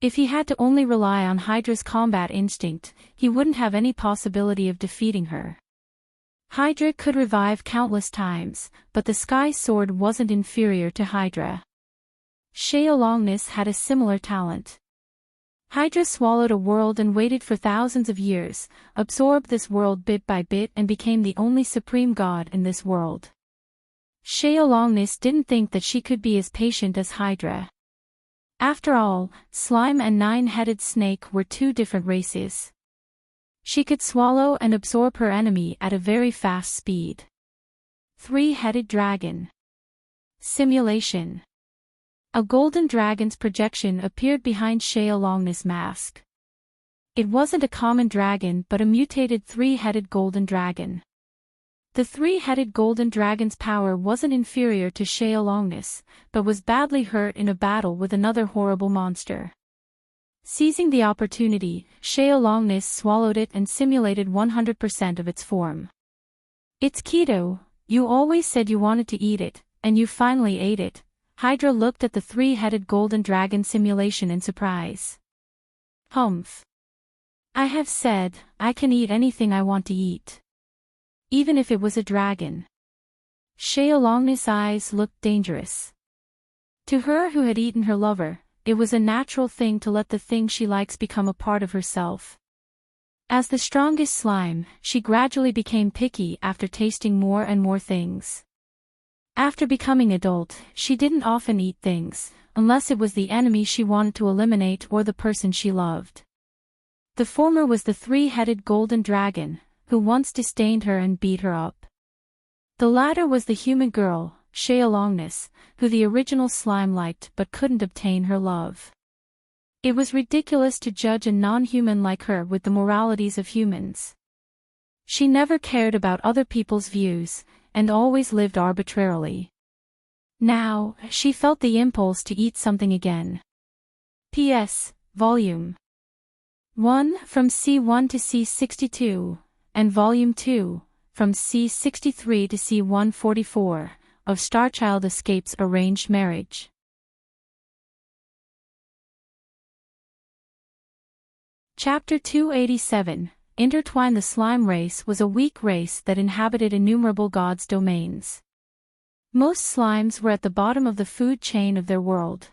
If he had to only rely on Hydra's combat instinct, he wouldn't have any possibility of defeating her. Hydra could revive countless times, but the Sky Sword wasn't inferior to Hydra. Xiaolongness had a similar talent. Hydra swallowed a world and waited for thousands of years, absorbed this world bit by bit and became the only supreme god in this world. Xiaolongness didn't think that she could be as patient as Hydra. After all, slime and nine-headed snake were two different races. She could swallow and absorb her enemy at a very fast speed. Three-headed dragon. Simulation. A golden dragon's projection appeared behind Xiaolongness' mask. It wasn't a common dragon but a mutated three-headed golden dragon. The three-headed golden dragon's power wasn't inferior to Xiaolongness, but was badly hurt in a battle with another horrible monster. Seizing the opportunity, Xiaolongness swallowed it and simulated 100% of its form. It's keto, you always said you wanted to eat it, and you finally ate it. Hydra looked at the three-headed golden dragon simulation in surprise. I have said, I can eat anything I want to eat. Even if it was a dragon. Xiaolongness' eyes looked dangerous. To her who had eaten her lover, it was a natural thing to let the thing she likes become a part of herself. As the strongest slime, she gradually became picky after tasting more and more things. After becoming adult, she didn't often eat things, unless it was the enemy she wanted to eliminate or the person she loved. The former was the three-headed golden dragon, who once disdained her and beat her up. The latter was the human girl, Xiaolongness, who the original slime liked but couldn't obtain her love. It was ridiculous to judge a non-human like her with the moralities of humans. She never cared about other people's views, and always lived arbitrarily. Now, she felt the impulse to eat something again. P.S. Volume 1 from C1 to C62, and Volume 2, from C63 to C144, of Starchild Escapes Arranged Marriage. Chapter 287, Intertwine. The slime race was a weak race that inhabited innumerable gods' domains. Most slimes were at the bottom of the food chain of their world.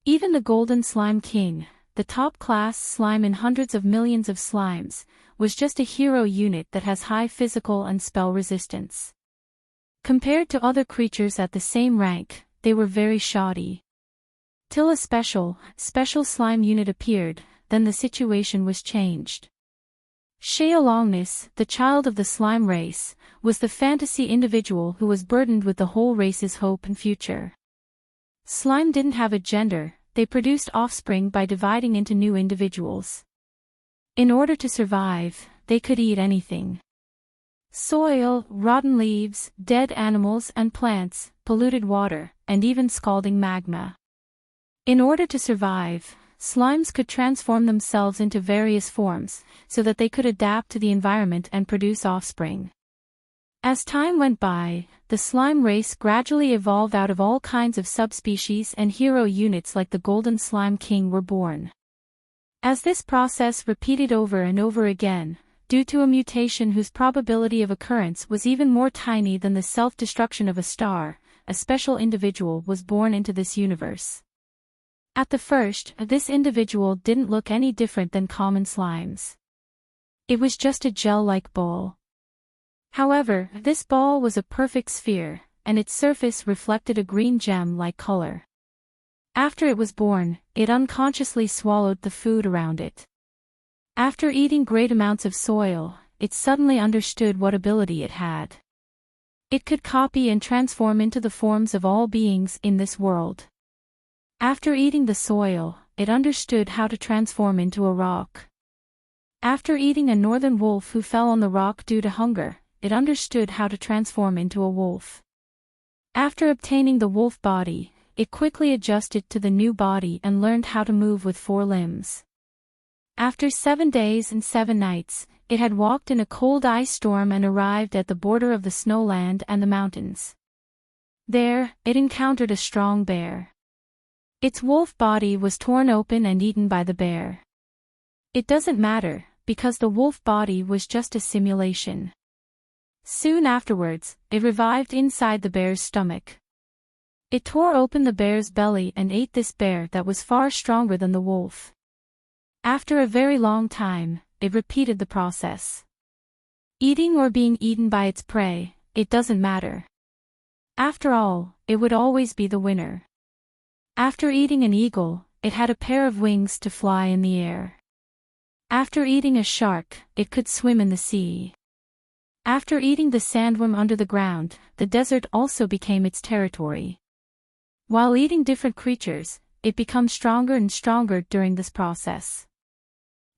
Even the Golden Slime King, the top-class slime in hundreds of millions of slimes, was just a hero unit that has high physical and spell resistance. Compared to other creatures at the same rank, they were very shoddy. Till a special slime unit appeared, then the situation was changed. Xiaolongness, the child of the slime race, was the fantasy individual who was burdened with the whole race's hope and future. Slime didn't have a gender, they produced offspring by dividing into new individuals. In order to survive, they could eat anything. Soil, rotten leaves, dead animals and plants, polluted water, and even scalding magma. In order to survive, slimes could transform themselves into various forms, so that they could adapt to the environment and produce offspring. As time went by, the slime race gradually evolved out of all kinds of subspecies, and hero units like the Golden Slime King were born. As this process repeated over and over again, due to a mutation whose probability of occurrence was even more tiny than the self-destruction of a star, a special individual was born into this universe. At the first, this individual didn't look any different than common slimes. It was just a gel-like ball. However, this ball was a perfect sphere, and its surface reflected a green gem-like color. After it was born, it unconsciously swallowed the food around it. After eating great amounts of soil, it suddenly understood what ability it had. It could copy and transform into the forms of all beings in this world. After eating the soil, it understood how to transform into a rock. After eating a northern wolf who fell on the rock due to hunger, it understood how to transform into a wolf. After obtaining the wolf body, it quickly adjusted to the new body and learned how to move with 4 limbs. After 7 days and 7 nights, it had walked in a cold ice storm and arrived at the border of the snowland and the mountains. There, it encountered a strong bear. Its wolf body was torn open and eaten by the bear. It doesn't matter, because the wolf body was just a simulation. Soon afterwards, it revived inside the bear's stomach. It tore open the bear's belly and ate this bear that was far stronger than the wolf. After a very long time, it repeated the process. Eating or being eaten by its prey, it doesn't matter. After all, it would always be the winner. After eating an eagle, it had a pair of wings to fly in the air. After eating a shark, it could swim in the sea. After eating the sandworm under the ground, the desert also became its territory. While eating different creatures, it becomes stronger and stronger during this process.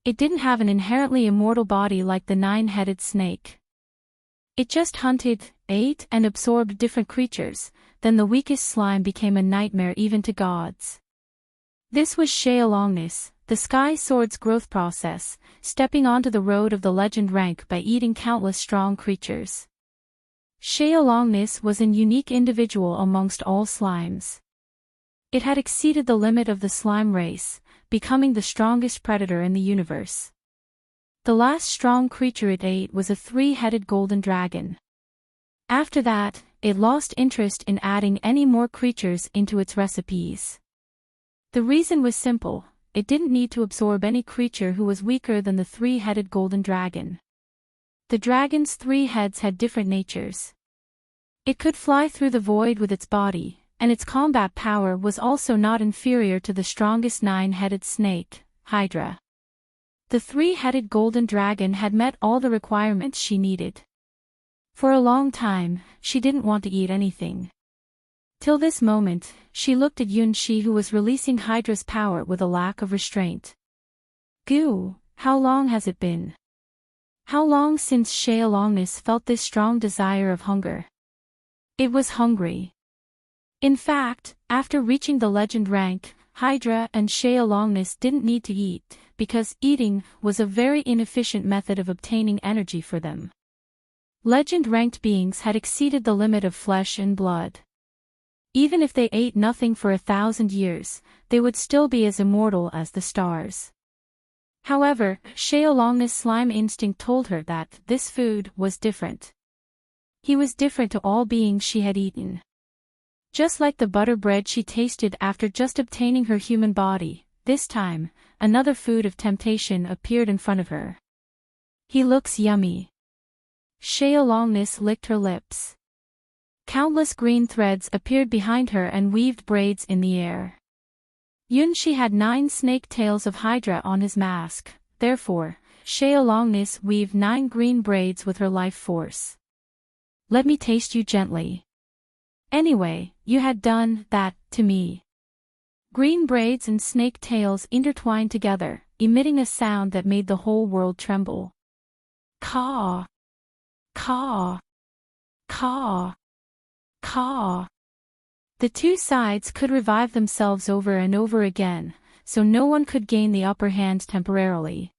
It didn't have an inherently immortal body like the 9-headed snake. It just hunted, ate, and absorbed different creatures, then the weakest slime became a nightmare even to gods. This was Sheolongness, the Sky Sword's growth process, stepping onto the road of the legend rank by eating countless strong creatures. Sheolongness was an unique individual amongst all slimes. It had exceeded the limit of the slime race, becoming the strongest predator in the universe. The last strong creature it ate was a 3-headed golden dragon. After that, it lost interest in adding any more creatures into its recipes. The reason was simple. It didn't need to absorb any creature who was weaker than the 3-headed golden dragon. The dragon's 3 heads had different natures. It could fly through the void with its body, and its combat power was also not inferior to the strongest 9-headed snake, Hydra. The 3-headed golden dragon had met all the requirements she needed. For a long time, she didn't want to eat anything. Till this moment, she looked at Yunshi who was releasing Hydra's power with a lack of restraint. Goo, how long has it been? How long since Sheolongness felt this strong desire of hunger? It was hungry. In fact, after reaching the legend rank, Hydra and Sheolongness didn't need to eat, because eating was a very inefficient method of obtaining energy for them. Legend-ranked beings had exceeded the limit of flesh and blood. Even if they ate nothing for 1,000 years, they would still be as immortal as the stars. However, Sheolongness' slime instinct told her that this food was different. He was different to all beings she had eaten. Just like the butter bread she tasted after just obtaining her human body, this time, another food of temptation appeared in front of her. He looks yummy. Sheolongness licked her lips. Countless green threads appeared behind her and weaved braids in the air. Yunshi had 9 snake tails of Hydra on his mask, therefore, Sheolongness weaved 9 green braids with her life force. Let me taste you gently. Anyway, you had done that to me. Green braids and snake tails intertwined together, emitting a sound that made the whole world tremble. Caw! Caw! Caw! Caw! The two sides could revive themselves over and over again, so no one could gain the upper hand temporarily.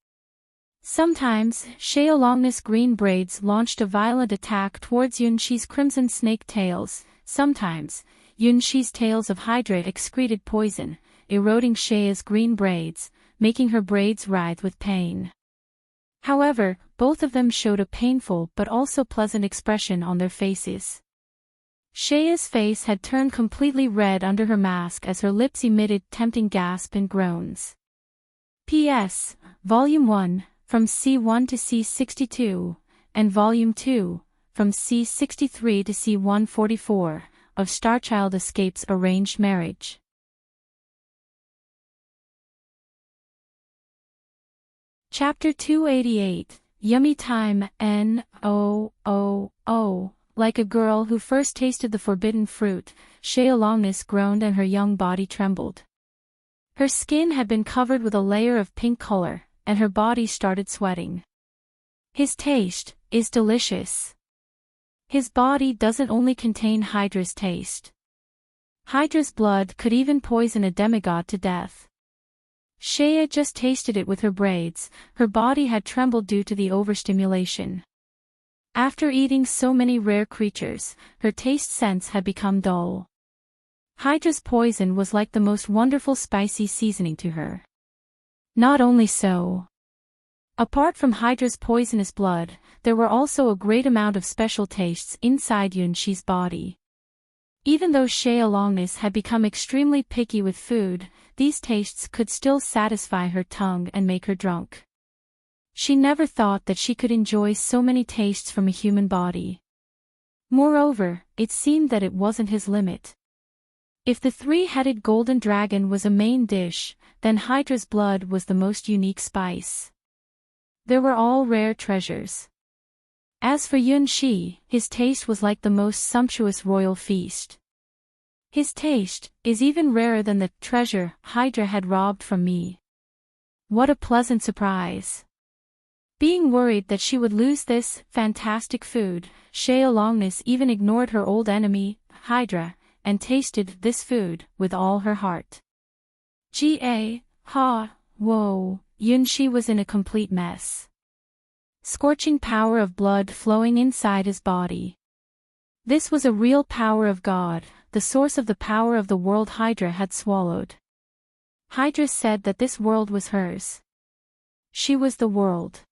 Sometimes, Sheolongness' green braids launched a violent attack towards Yunshi's crimson snake tails. Sometimes, Yunshi's tails of Hydra excreted poison, eroding Shea's green braids, making her braids writhe with pain. However, both of them showed a painful but also pleasant expression on their faces. Shea's face had turned completely red under her mask as her lips emitted tempting gasps and groans. P.S. Volume 1, from C1 to C62, and Volume 2, from C63 to C144, of Starchild Escapes Arranged Marriage. Chapter 288, Yummy Time. N-O-O-O, Like a girl who first tasted the forbidden fruit, Shealongness groaned and her young body trembled. Her skin had been covered with a layer of pink color, and her body started sweating. His taste is delicious. His body doesn't only contain Hydra's taste. Hydra's blood could even poison a demigod to death. Shea just tasted it with her braids, her body had trembled due to the overstimulation. After eating so many rare creatures, her taste sense had become dull. Hydra's poison was like the most wonderful spicy seasoning to her. Not only so. Apart from Hydra's poisonous blood, there were also a great amount of special tastes inside Yunshi's body. Even though Shealongness had become extremely picky with food, these tastes could still satisfy her tongue and make her drunk. She never thought that she could enjoy so many tastes from a human body. Moreover, it seemed that it wasn't his limit. If the three-headed golden dragon was a main dish, then Hydra's blood was the most unique spice. They were all rare treasures. As for Yunshi, his taste was like the most sumptuous royal feast. His taste is even rarer than the treasure Hydra had robbed from me. What a pleasant surprise. Being worried that she would lose this fantastic food, Shealongness even ignored her old enemy, Hydra, and tasted this food with all her heart. Whoa, Yunshi was in a complete mess. Scorching power of blood flowing inside his body. This was a real power of God, the source of the power of the world Hydra had swallowed. Hydra said that this world was hers. She was the world.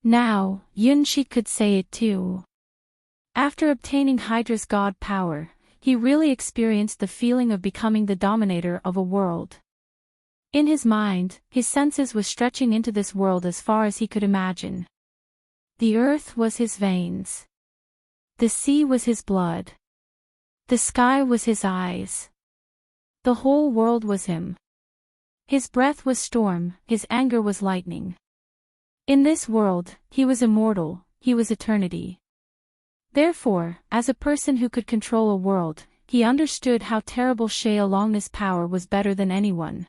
Now, Yunshi could say it too. After obtaining Hydra's god power, he really experienced the feeling of becoming the dominator of a world. In his mind, his senses was stretching into this world as far as he could imagine. The earth was his veins. The sea was his blood. The sky was his eyes. The whole world was him. His breath was storm, his anger was lightning. In this world, he was immortal, he was eternity. Therefore, as a person who could control a world, he understood how terrible Shealongness' power was better than anyone.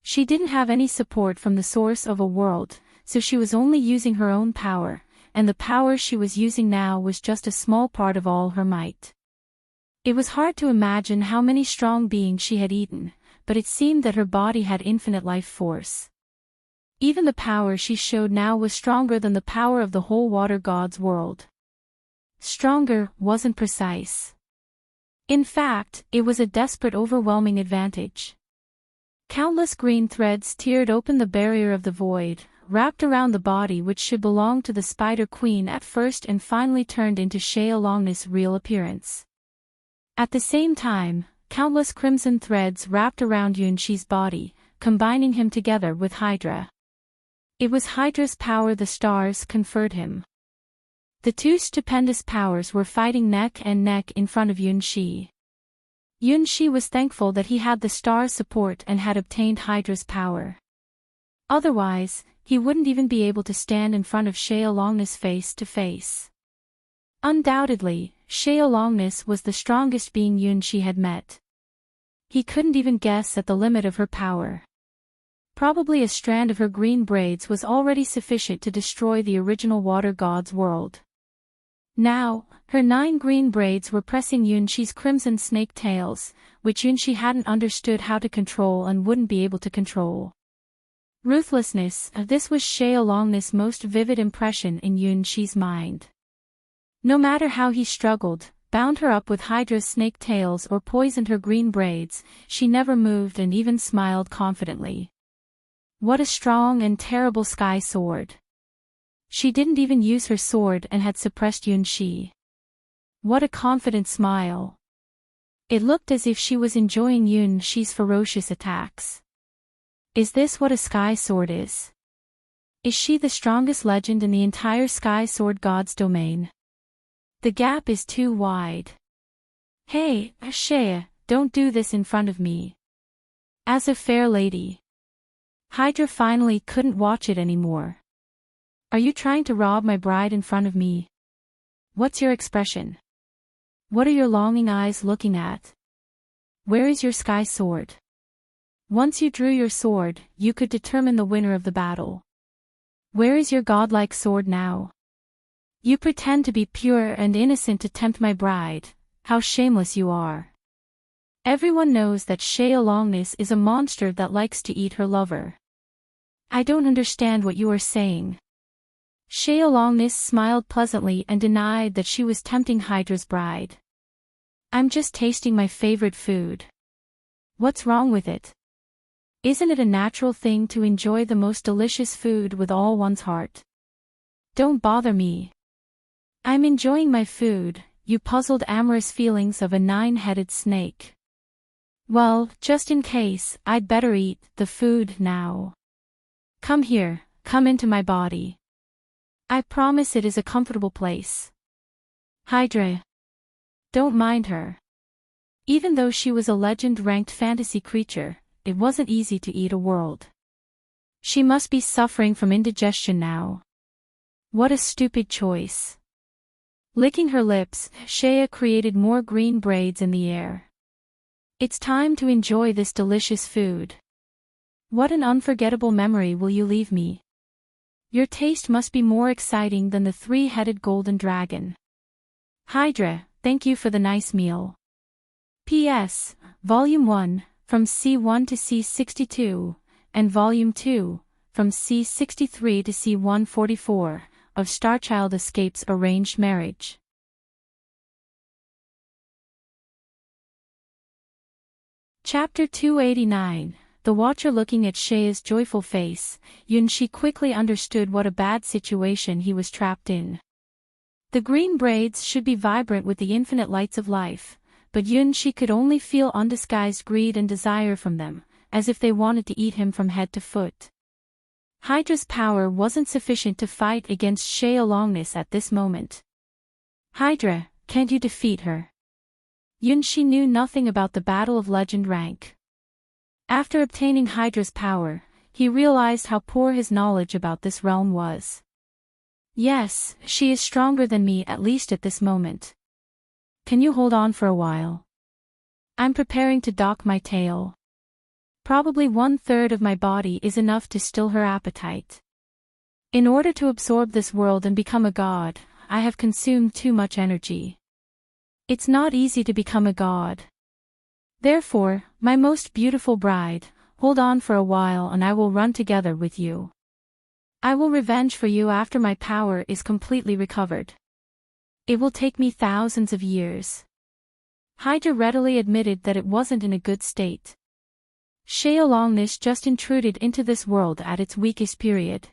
She didn't have any support from the source of a world, so she was only using her own power, and the power she was using now was just a small part of all her might. It was hard to imagine how many strong beings she had eaten, but it seemed that her body had infinite life force. Even the power she showed now was stronger than the power of the whole water god's world. Stronger wasn't precise. In fact, it was a desperate overwhelming advantage. Countless green threads teared open the barrier of the void, wrapped around the body which should belong to the Spider Queen at first and finally turned into Shealongness' real appearance. At the same time, countless crimson threads wrapped around Yunshi's body, combining him together with Hydra. It was Hydra's power the stars conferred him. The two stupendous powers were fighting neck and neck in front of Yunshi. Yunshi was thankful that he had the stars' support and had obtained Hydra's power. Otherwise, he wouldn't even be able to stand in front of Shealongness face to face. Undoubtedly, Shealongness was the strongest being Yunshi had met. He couldn't even guess at the limit of her power. Probably a strand of her green braids was already sufficient to destroy the original water god's world. Now, her 9 green braids were pressing Yunshi's crimson snake tails, which Yunshi hadn't understood how to control and wouldn't be able to control. Ruthlessness, this was Shealongness' most vivid impression in Yunshi's mind. No matter how he struggled, bound her up with Hydra's snake tails or poisoned her green braids, she never moved and even smiled confidently. What a strong and terrible sky sword. She didn't even use her sword and had suppressed Yunshi. What a confident smile. It looked as if she was enjoying Yunshi's ferocious attacks. Is this what a sky sword is? Is she the strongest legend in the entire sky sword god's domain? The gap is too wide. Hey, Shea, don't do this in front of me. As a fair lady. Hydra finally couldn't watch it anymore. Are you trying to rob my bride in front of me? What's your expression? What are your longing eyes looking at? Where is your sky sword? Once you drew your sword, you could determine the winner of the battle. Where is your godlike sword now? You pretend to be pure and innocent to tempt my bride. How shameless you are. Everyone knows that Shea Longness is a monster that likes to eat her lover. I don't understand what you are saying. Shea Longness smiled pleasantly and denied that she was tempting Hydra's bride. I'm just tasting my favorite food. What's wrong with it? Isn't it a natural thing to enjoy the most delicious food with all one's heart? Don't bother me. I'm enjoying my food, you puzzled amorous feelings of a nine-headed snake. Well, just in case, I'd better eat the food now. Come here, come into my body. I promise it is a comfortable place. Hydra. Don't mind her. Even though she was a legend-ranked fantasy creature, it wasn't easy to eat a world. She must be suffering from indigestion now. What a stupid choice. Licking her lips, Shea created more green braids in the air. It's time to enjoy this delicious food. What an unforgettable memory will you leave me? Your taste must be more exciting than the three-headed golden dragon. Hydra, thank you for the nice meal. P.S. Volume 1, from C1 to C62, and Volume 2, from C63 to C144, of Starchild Escapes Arranged Marriage. Chapter 289. The Watcher. Looking at Shea's joyful face, Yunshi quickly understood what a bad situation he was trapped in. The green braids should be vibrant with the infinite lights of life, but Yunshi could only feel undisguised greed and desire from them, as if they wanted to eat him from head to foot. Hydra's power wasn't sufficient to fight against Shea Longness at this moment. Hydra, can't you defeat her? Yunshi knew nothing about the Battle of Legend rank. After obtaining Hydra's power, he realized how poor his knowledge about this realm was. Yes, she is stronger than me, at least at this moment. Can you hold on for a while? I'm preparing to dock my tail. Probably 1/3 of my body is enough to still her appetite. In order to absorb this world and become a god, I have consumed too much energy. It's not easy to become a god. Therefore, my most beautiful bride, hold on for a while and I will run together with you. I will revenge for you after my power is completely recovered. It will take me thousands of years. Hydra readily admitted that it wasn't in a good state. Shea Longness just intruded into this world at its weakest period.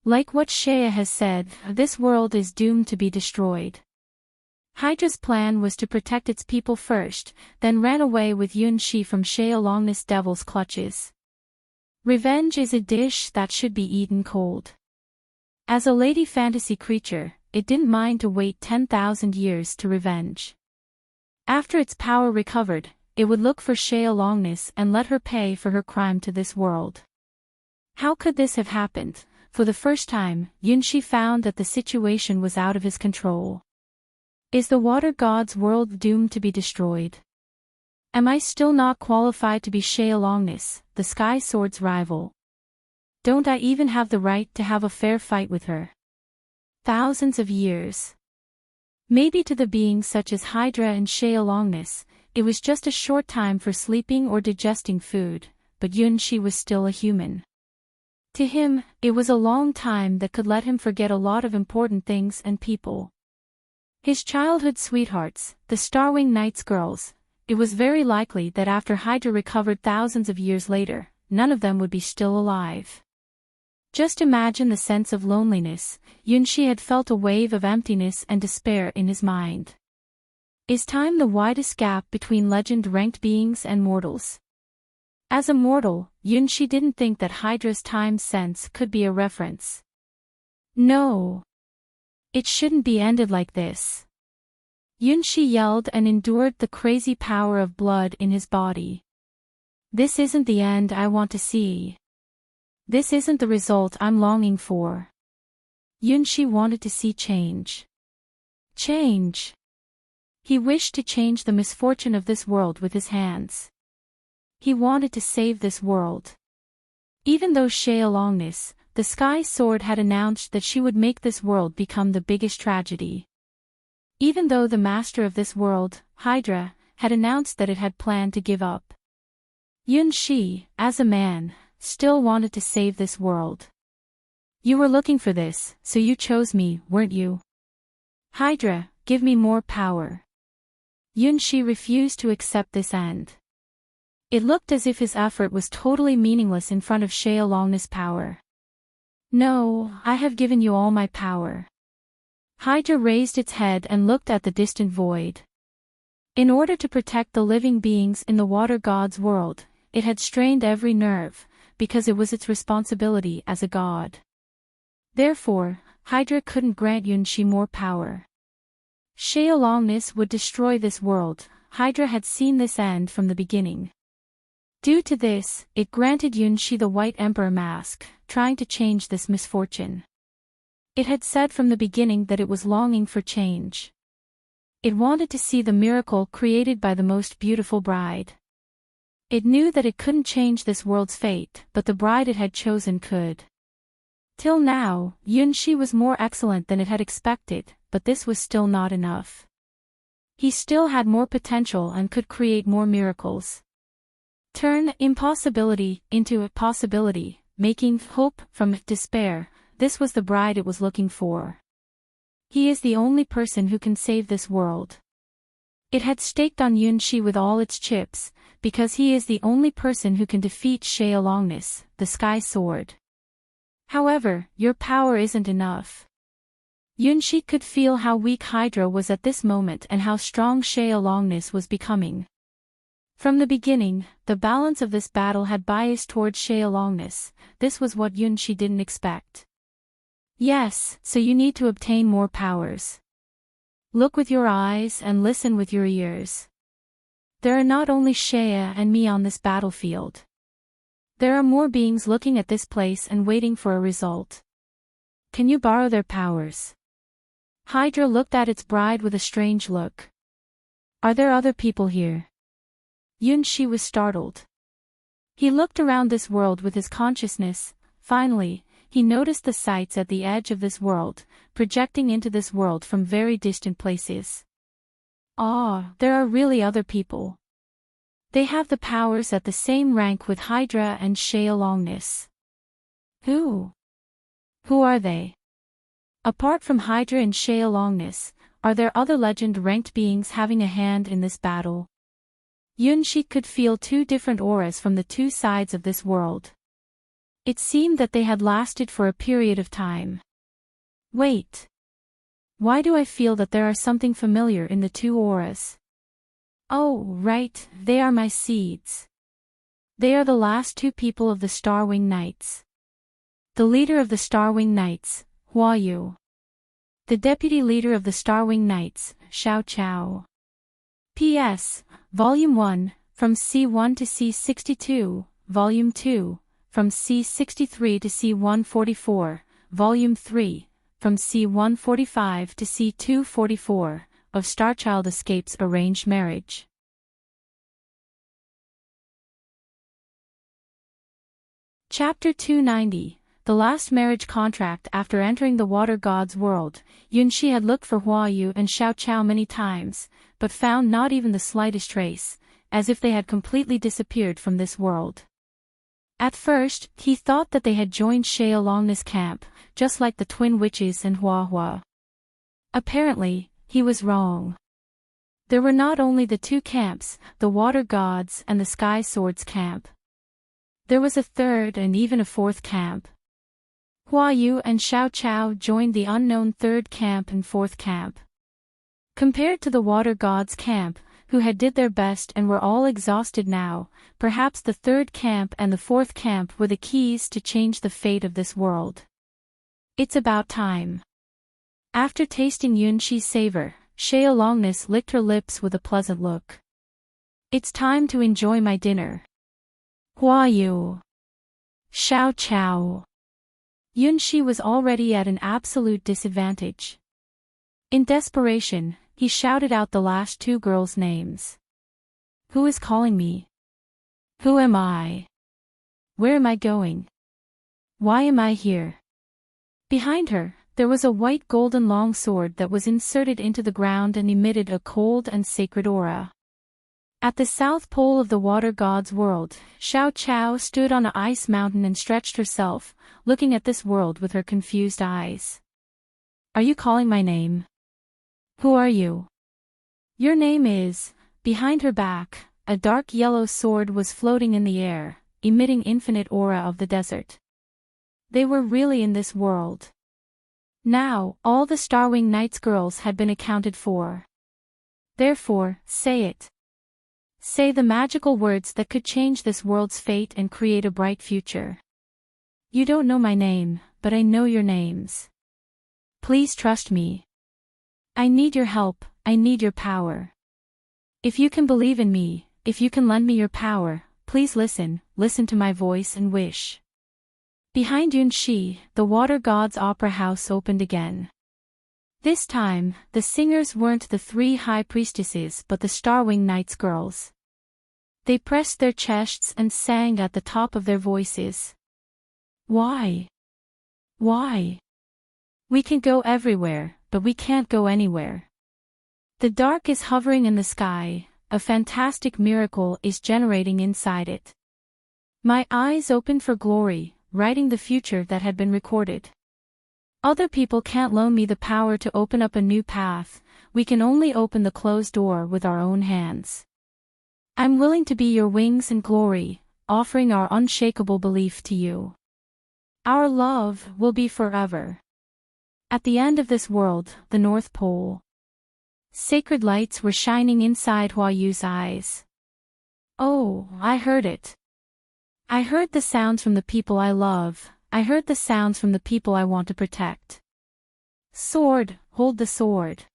Like what Shea has said, this world is doomed to be destroyed. Hydra's plan was to protect its people first, then ran away with Yunshi from Shea Longness' devil's clutches. Revenge is a dish that should be eaten cold. As a lady fantasy creature, it didn't mind to wait 10,000 years to revenge. After its power recovered, it would look for Shea Longness and let her pay for her crime to this world. How could this have happened? For the first time, Yunshi found that the situation was out of his control. Is the water god's world doomed to be destroyed? Am I still not qualified to be Shea Longness, the Sky Sword's rival? Don't I even have the right to have a fair fight with her? Thousands of years. Maybe to the beings such as Hydra and Shea Longness, it was just a short time for sleeping or digesting food, but Yunshi was still a human. To him, it was a long time that could let him forget a lot of important things and people. His childhood sweethearts, the Starwing Knights girls, it was very likely that after Hydra recovered thousands of years later, none of them would be still alive. Just imagine the sense of loneliness. Yunshi had felt a wave of emptiness and despair in his mind. Is time the widest gap between legend-ranked beings and mortals? As a mortal, Yunshi didn't think that Hydra's time sense could be a reference. No. It shouldn't be ended like this. Yunshi yelled and endured the crazy power of blood in his body. This isn't the end I want to see. This isn't the result I'm longing for. Yunshi wanted to see change. Change. He wished to change the misfortune of this world with his hands. He wanted to save this world. Even though Sheolongness, the Sky Sword, had announced that she would make this world become the biggest tragedy. Even though the master of this world, Hydra, had announced that it had planned to give up. Yunshi, as a man, still wanted to save this world. You were looking for this, so you chose me, weren't you? Hydra, give me more power. Yunshi refused to accept this end. It looked as if his effort was totally meaningless in front of Sheolongness' power. No, I have given you all my power. Hydra raised its head and looked at the distant void. In order to protect the living beings in the water god's world, it had strained every nerve, because it was its responsibility as a god. Therefore, Hydra couldn't grant Yunshi more power. Sheolongness would destroy this world. Hydra had seen this end from the beginning. Due to this, it granted Yunshi the White Emperor mask, trying to change this misfortune. It had said from the beginning that it was longing for change. It wanted to see the miracle created by the most beautiful bride. It knew that it couldn't change this world's fate, but the bride it had chosen could. Till now, Yunshi was more excellent than it had expected, but this was still not enough. He still had more potential and could create more miracles. Turn impossibility into a possibility, making hope from despair. This was the bride it was looking for. He is the only person who can save this world. It had staked on Yunshi with all its chips, because he is the only person who can defeat Sheolongness, the Sky Sword. However, your power isn't enough. Yunshi could feel how weak Hydra was at this moment and how strong Sheolongness was becoming. From the beginning, the balance of this battle had biased towards Sheolongness. This was what Yunshi didn't expect. Yes, so you need to obtain more powers. Look with your eyes and listen with your ears. There are not only Shea and me on this battlefield. There are more beings looking at this place and waiting for a result. Can you borrow their powers? Hydra looked at its bride with a strange look. Are there other people here? Yunshi was startled. He looked around this world with his consciousness. Finally, he noticed the sights at the edge of this world, projecting into this world from very distant places. Ah, there are really other people. They have the powers at the same rank with Hydra and Sheolongness. Who? Who are they? Apart from Hydra and Sheolongness, are there other legend-ranked beings having a hand in this battle? Yunshi could feel two different auras from the two sides of this world. It seemed that they had lasted for a period of time. Wait. Why do I feel that there are something familiar in the two auras? Oh, right, they are my seeds. They are the last two people of the Starwing Knights. The leader of the Starwing Knights, Hua Yu. The deputy leader of the Starwing Knights, Xiao Chao. P.S. Volume 1, from C1 to C62, Volume 2, from C63 to C144, Volume 3, from C145 to C244, of Starchild Escapes Arranged Marriage. Chapter 290, The Last Marriage Contract. After entering the Water God's world, Yunshi had looked for Hua Yu and Xiao Chao many times, but found not even the slightest trace, as if they had completely disappeared from this world. At first, he thought that they had joined Sheolongness' camp, just like the twin witches and Hua Hua. Apparently, he was wrong. There were not only the two camps, the Water Gods and the Sky Sword's camp. There was a third and even a fourth camp. Hua Yu and Xiao Chao joined the unknown third camp and fourth camp. Compared to the Water Gods' camp, who had did their best and were all exhausted now, perhaps the third camp and the fourth camp were the keys to change the fate of this world. It's about time. After tasting Yunshi's savor, Sheolongness licked her lips with a pleasant look. It's time to enjoy my dinner. Hua Yu. Xiao Chao. Yunshi was already at an absolute disadvantage. In desperation, he shouted out the last two girls' names. Who is calling me? Who am I? Where am I going? Why am I here? Behind her, there was a white golden long sword that was inserted into the ground and emitted a cold and sacred aura. At the south pole of the water god's world, Xiao Chao stood on an ice mountain and stretched herself, looking at this world with her confused eyes. Are you calling my name? Who are you? Your name is... Behind her back, a dark yellow sword was floating in the air, emitting infinite aura of the desert. They were really in this world. Now, all the Starwing Knights girls had been accounted for. Therefore, say it. Say the magical words that could change this world's fate and create a bright future. You don't know my name, but I know your names. Please trust me. I need your help, I need your power. If you can believe in me, if you can lend me your power, please listen to my voice and wish. Behind Yunxi, the water god's opera house opened again. This time, the singers weren't the three high priestesses but the Starwing Knights girls. They pressed their chests and sang at the top of their voices. Why? Why? We can go everywhere, but we can't go anywhere. The dark is hovering in the sky, a fantastic miracle is generating inside it. My eyes opened for glory, writing the future that had been recorded. Other people can't loan me the power to open up a new path, we can only open the closed door with our own hands. I'm willing to be your wings and glory, offering our unshakable belief to you. Our love will be forever. At the end of this world, the North Pole. Sacred lights were shining inside Hua Yu's eyes. Oh, I heard it. I heard the sounds from the people I love, I heard the sounds from the people I want to protect. Sword, hold the sword.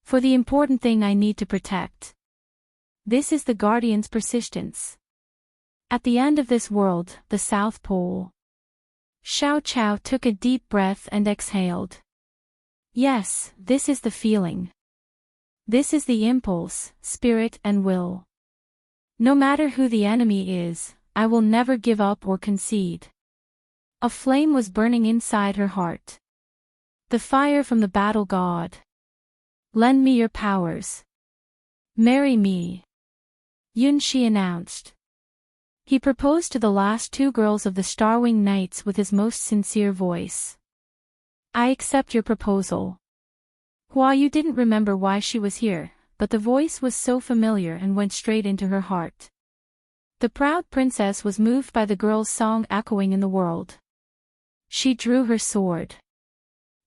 For the important thing I need to protect. This is the Guardian's persistence. At the end of this world, the South Pole. Xiao Chao took a deep breath and exhaled. Yes, this is the feeling. This is the impulse, spirit and will. No matter who the enemy is, I will never give up or concede. A flame was burning inside her heart. The fire from the battle god. Lend me your powers. Marry me. Yunxi announced. He proposed to the last two girls of the Starwing Knights with his most sincere voice. I accept your proposal. Hua Yu didn't remember why she was here, but the voice was so familiar and went straight into her heart. The proud princess was moved by the girl's song echoing in the world. She drew her sword.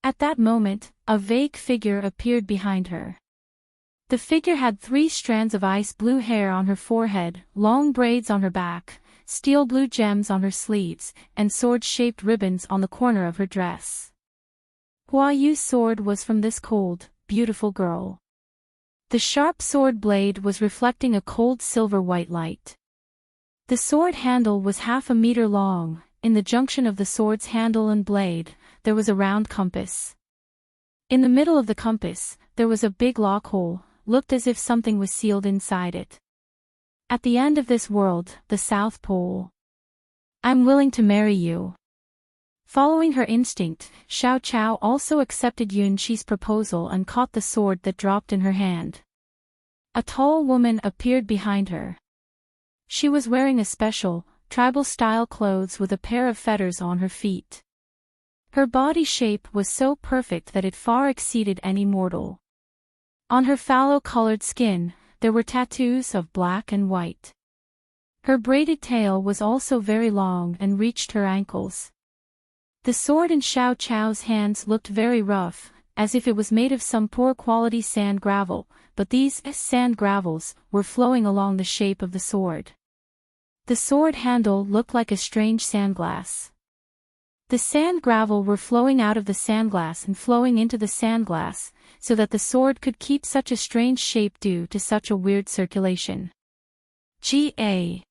At that moment, a vague figure appeared behind her. The figure had 3 strands of ice blue hair on her forehead, long braids on her back, steel blue gems on her sleeves, and sword-shaped ribbons on the corner of her dress. Hua Yu's sword was from this cold, beautiful girl. The sharp sword blade was reflecting a cold silver-white light. The sword handle was 1/2 meter long. In the junction of the sword's handle and blade, there was a round compass. In the middle of the compass, there was a big lock hole, looked as if something was sealed inside it. At the end of this world, the South Pole. I'm willing to marry you. Following her instinct, Xiao Chao also accepted Yunxi's proposal and caught the sword that dropped in her hand. A tall woman appeared behind her. She was wearing a special, tribal-style clothes with a pair of fetters on her feet. Her body shape was so perfect that it far exceeded any mortal. On her fallow-colored skin, there were tattoos of black and white. Her braided tail was also very long and reached her ankles. The sword in Xiao Chao's hands looked very rough, as if it was made of some poor-quality sand gravel, but these sand gravels were flowing along the shape of the sword. The sword handle looked like a strange sandglass. The sand gravel were flowing out of the sandglass and flowing into the sandglass, so that the sword could keep such a strange shape due to such a weird circulation. Ga.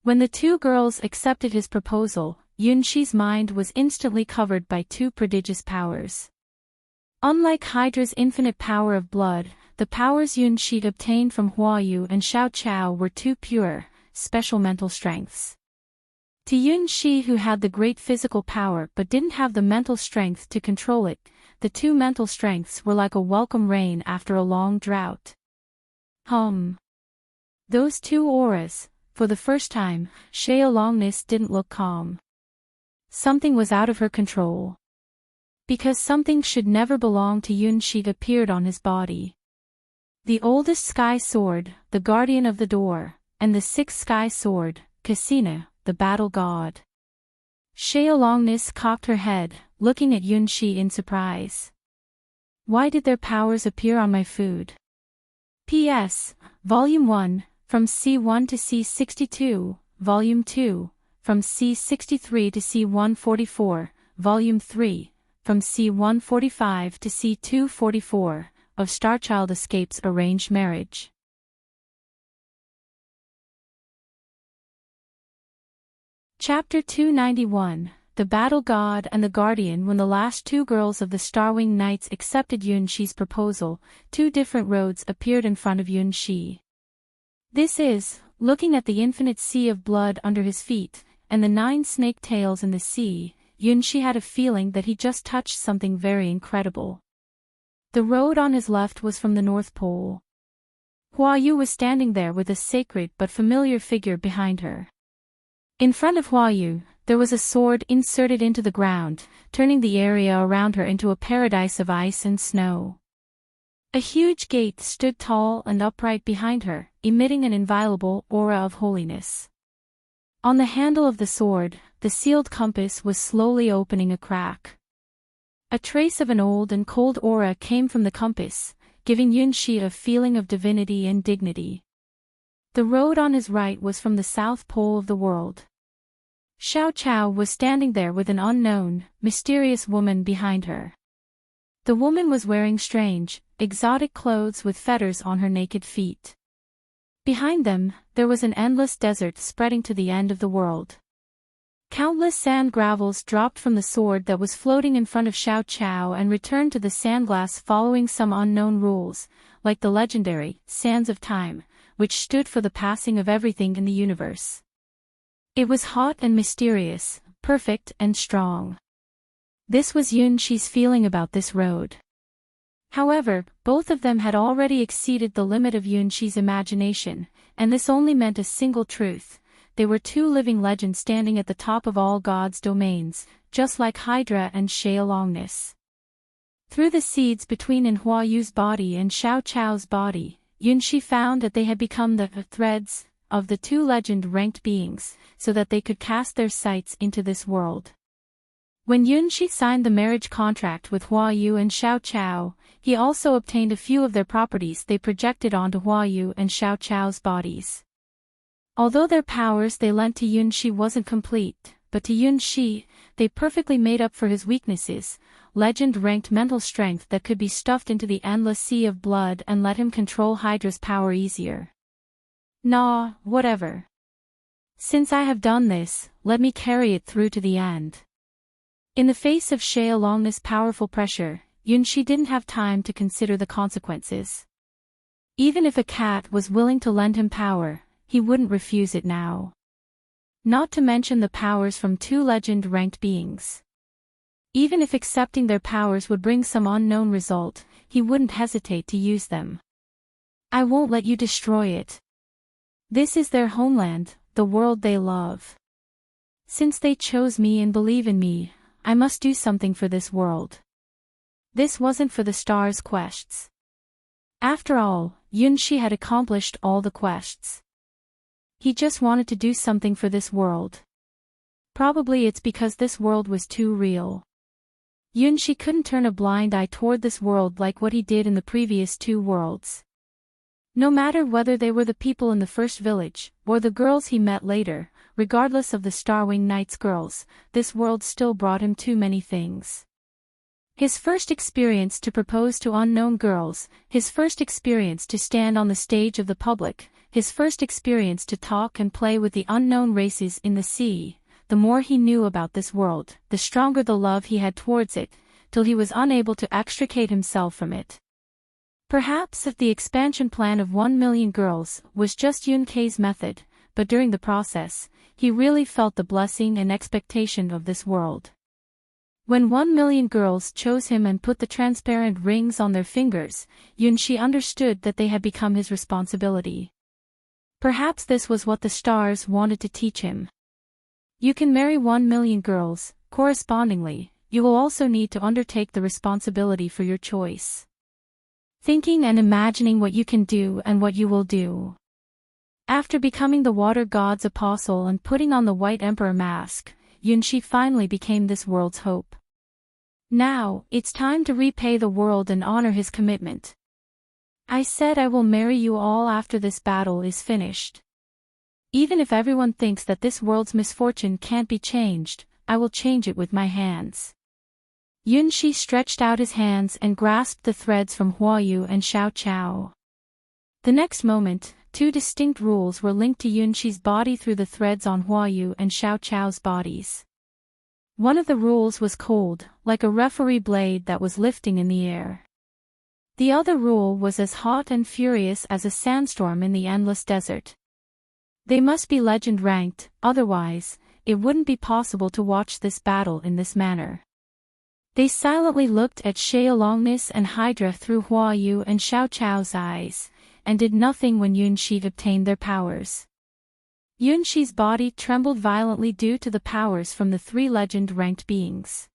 When the 2 girls accepted his proposal, Yunxi's mind was instantly covered by 2 prodigious powers. Unlike Hydra's infinite power of blood, the powers Yunshi obtained from Huayu and Xiao Chao were two pure, special mental strengths. To Yunshi, who had the great physical power but didn't have the mental strength to control it, the two mental strengths were like a welcome rain after a long drought. Those two auras, for the first time, Xiaolongness didn't look calm. Something was out of her control. Because something should never belong to Yunshi appeared on his body. The oldest sky sword, the guardian of the door, and the sixth sky sword, Cassina, the battle god. Xiaolongness cocked her head, looking at Yunshi in surprise. Why did their powers appear on my food? P.S. Volume 1, from C1 to C62, Volume 2, from C63 to C144, Volume 3, from C145 to C244, of Starchild Escapes Arranged Marriage. Chapter 291, The Battle God and the Guardian. When the last two girls of the Starwing Knights accepted Yunshi's proposal, two different roads appeared in front of Yunshi. This is, looking at the infinite sea of blood under his feet, and the 9 snake tails in the sea, Yunshi had a feeling that he just touched something very incredible. The road on his left was from the North Pole. Huayu was standing there with a sacred but familiar figure behind her. In front of Huayu, there was a sword inserted into the ground, turning the area around her into a paradise of ice and snow. A huge gate stood tall and upright behind her, emitting an inviolable aura of holiness. On the handle of the sword, the sealed compass was slowly opening a crack. A trace of an old and cold aura came from the compass, giving Yunshi a feeling of divinity and dignity. The road on his right was from the South Pole of the world. Xiao Chao was standing there with an unknown, mysterious woman behind her. The woman was wearing strange, exotic clothes with fetters on her naked feet. Behind them, there was an endless desert spreading to the end of the world. Countless sand gravels dropped from the sword that was floating in front of Xiao Chao and returned to the sandglass following some unknown rules, like the legendary sands of time, which stood for the passing of everything in the universe. It was hot and mysterious, perfect and strong. This was Yunshi's feeling about this road. However, both of them had already exceeded the limit of Yunshi's imagination, and this only meant a single truth. They were two living legends standing at the top of all God's domains, just like Hydra and Xiaolongness. Through the seeds between in Huayu's body and Xiao Chao's body, Yunshi found that they had become the threads of the two legend-ranked beings, so that they could cast their sights into this world. When Yunshi signed the marriage contract with Huayu and Xiao Chao, he also obtained a few of their properties they projected onto Huayu and Xiao Chao's bodies. Although their powers they lent to Yunshi wasn't complete, but to Yunshi, they perfectly made up for his weaknesses, legend-ranked mental strength that could be stuffed into the endless sea of blood and let him control Hydra's power easier. Nah, whatever. Since I have done this, let me carry it through to the end. In the face of Xiaolongness' powerful pressure, Yunshi didn't have time to consider the consequences. Even if a cat was willing to lend him power, he wouldn't refuse it now. Not to mention the powers from two legend-ranked beings. Even if accepting their powers would bring some unknown result, he wouldn't hesitate to use them. I won't let you destroy it. This is their homeland, the world they love. Since they chose me and believe in me, I must do something for this world. This wasn't for the stars' quests. After all, Yunshi had accomplished all the quests. He just wanted to do something for this world. Probably it's because this world was too real. Yunshi couldn't turn a blind eye toward this world like what he did in the previous two worlds. No matter whether they were the people in the first village, or the girls he met later, regardless of the Starwing Knights girls, this world still brought him too many things. His first experience to propose to unknown girls, his first experience to stand on the stage of the public, his first experience to talk and play with the unknown races in the sea. The more he knew about this world, the stronger the love he had towards it, till he was unable to extricate himself from it. Perhaps if the expansion plan of 1 million girls was just Yun-Kei's method, but during the process, he really felt the blessing and expectation of this world. When 1 million girls chose him and put the transparent rings on their fingers, Yun-Shi understood that they had become his responsibility. Perhaps this was what the stars wanted to teach him. You can marry 1 million girls, correspondingly, you will also need to undertake the responsibility for your choice. Thinking and imagining what you can do and what you will do. After becoming the water god's apostle and putting on the white emperor mask, Yun-Shi finally became this world's hope. Now, it's time to repay the world and honor his commitment. I said I will marry you all after this battle is finished. Even if everyone thinks that this world's misfortune can't be changed, I will change it with my hands. Yun-Shi stretched out his hands and grasped the threads from Huayu and Xiao Chao. The next moment, two distinct rules were linked to Yun-Shi's body through the threads on Huayu and Xiao Chao's bodies. One of the rules was cold, like a referee blade that was lifting in the air. The other rule was as hot and furious as a sandstorm in the endless desert. They must be legend ranked, otherwise, it wouldn't be possible to watch this battle in this manner. They silently looked at Xealongness and Hydra through Huayu and Xiao Chao's eyes, and did nothing when Yun-Shi obtained their powers. Yun-Shi's body trembled violently due to the powers from the three legend-ranked beings.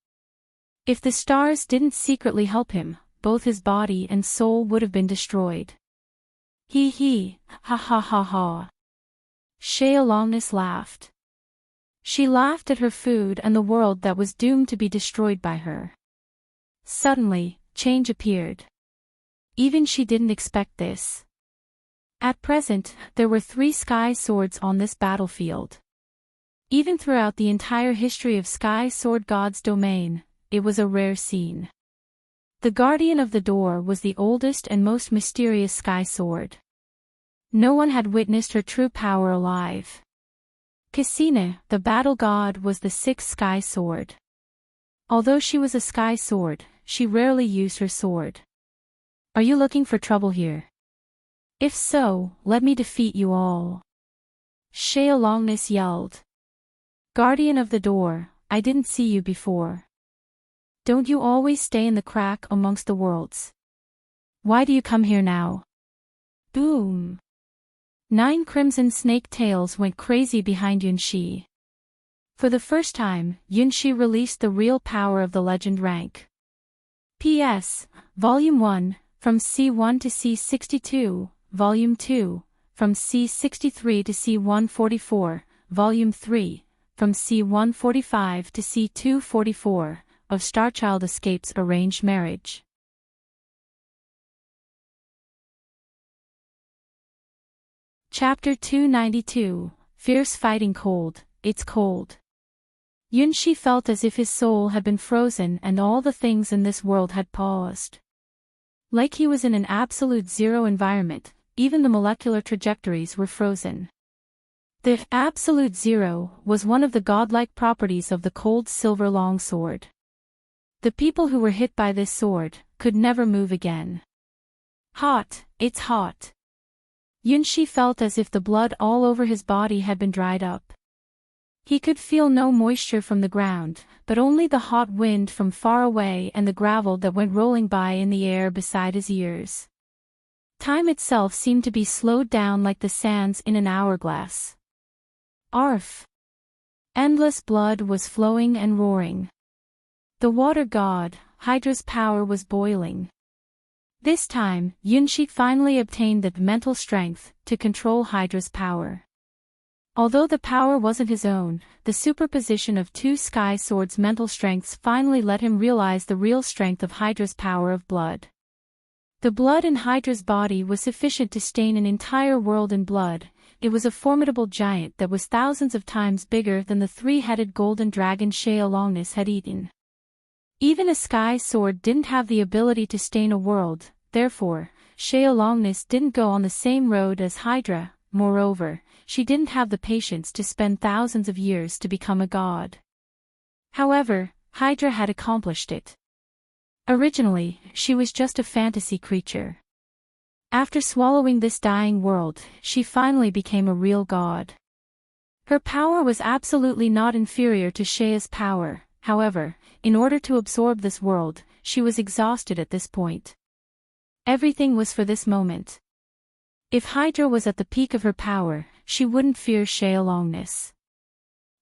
If the stars didn't secretly help him, both his body and soul would have been destroyed. He, ha ha ha ha. Xealongness laughed. She laughed at her food and the world that was doomed to be destroyed by her. Suddenly, change appeared. Even she didn't expect this. At present, there were 3 sky swords on this battlefield. Even throughout the entire history of Sky Sword God's domain, it was a rare scene. The Guardian of the Door was the oldest and most mysterious sky sword. No one had witnessed her true power alive. Cassina, the battle god, was the 6th sky sword. Although she was a sky sword, she rarely used her sword. Are you looking for trouble here? If so, let me defeat you all. Xealongness yelled. Guardian of the Door, I didn't see you before. Don't you always stay in the crack amongst the worlds? Why do you come here now? Boom! 9 crimson snake tails went crazy behind Yun-Shi. For the first time, Yun-Shi released the real power of the legend rank. P.S. Volume 1, from C1 to C62, Volume 2, from C63 to C144, Volume 3, from C145 to C244, of Starchild Escapes Arranged Marriage. Chapter 292, Fierce Fighting Cold, It's Cold. Yun-Shi felt as if his soul had been frozen and all the things in this world had paused. Like he was in an absolute zero environment, even the molecular trajectories were frozen. The absolute zero was one of the godlike properties of the cold silver longsword. The people who were hit by this sword could never move again. Hot, it's hot. Yun-Shi felt as if the blood all over his body had been dried up. He could feel no moisture from the ground, but only the hot wind from far away and the gravel that went rolling by in the air beside his ears. Time itself seemed to be slowed down like the sands in an hourglass. Arf! Endless blood was flowing and roaring. The water god, Hydra's power was boiling. This time, Yun-Shi finally obtained the mental strength to control Hydra's power. Although the power wasn't his own, the superposition of 2 sky swords' mental strengths finally let him realize the real strength of Hydra's power of blood. The blood in Hydra's body was sufficient to stain an entire world in blood. It was a formidable giant that was thousands of times bigger than the 3-headed golden dragon Xealongness had eaten. Even a sky sword didn't have the ability to stain a world, therefore, Xealongness didn't go on the same road as Hydra. Moreover, she didn't have the patience to spend thousands of years to become a god. However, Hydra had accomplished it. Originally, she was just a fantasy creature. After swallowing this dying world, she finally became a real god. Her power was absolutely not inferior to Shea's power, however, in order to absorb this world, she was exhausted at this point. Everything was for this moment. If Hydra was at the peak of her power, she wouldn't fear Shea aloneness.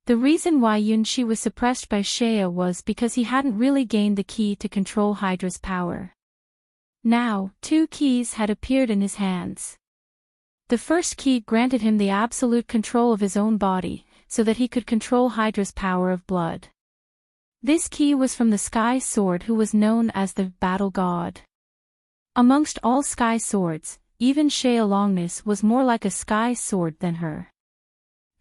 The reason why Yunshi was suppressed by Shea was because he hadn't really gained the key to control Hydra's power. Now, 2 keys had appeared in his hands. The first key granted him the absolute control of his own body, so that he could control Hydra's power of blood. This key was from the Sky Sword, who was known as the Battle God. Amongst all Sky Swords, even Shea Longness was more like a Sky Sword than her.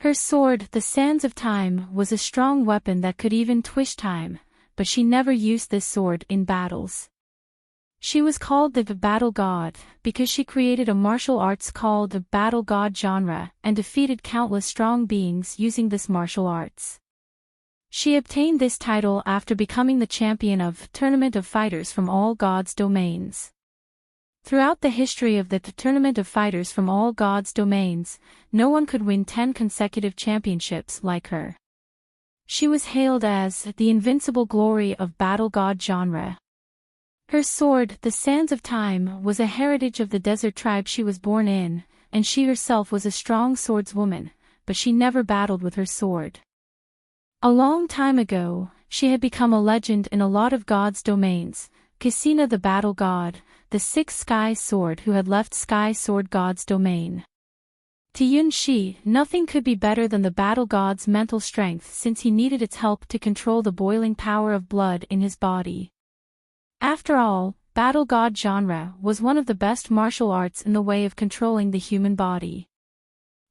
Her sword, the Sands of Time, was a strong weapon that could even twist time, but she never used this sword in battles. She was called the Battle God because she created a martial arts called the Battle God genre and defeated countless strong beings using this martial arts. She obtained this title after becoming the champion of Tournament of Fighters from All Gods Domains. Throughout the history of the Tournament of Fighters from All Gods Domains, no one could win 10 consecutive championships like her. She was hailed as the invincible glory of Battle God genre. Her sword, the Sands of Time, was a heritage of the desert tribe she was born in, and she herself was a strong swordswoman, but she never battled with her sword. A long time ago, she had become a legend in a lot of gods' domains, Cassina the Battle God, the 6th Sky Sword who had left Sky Sword God's domain. To Yunshi, nothing could be better than the Battle God's mental strength since he needed its help to control the boiling power of blood in his body. After all, Battle God genre was one of the best martial arts in the way of controlling the human body.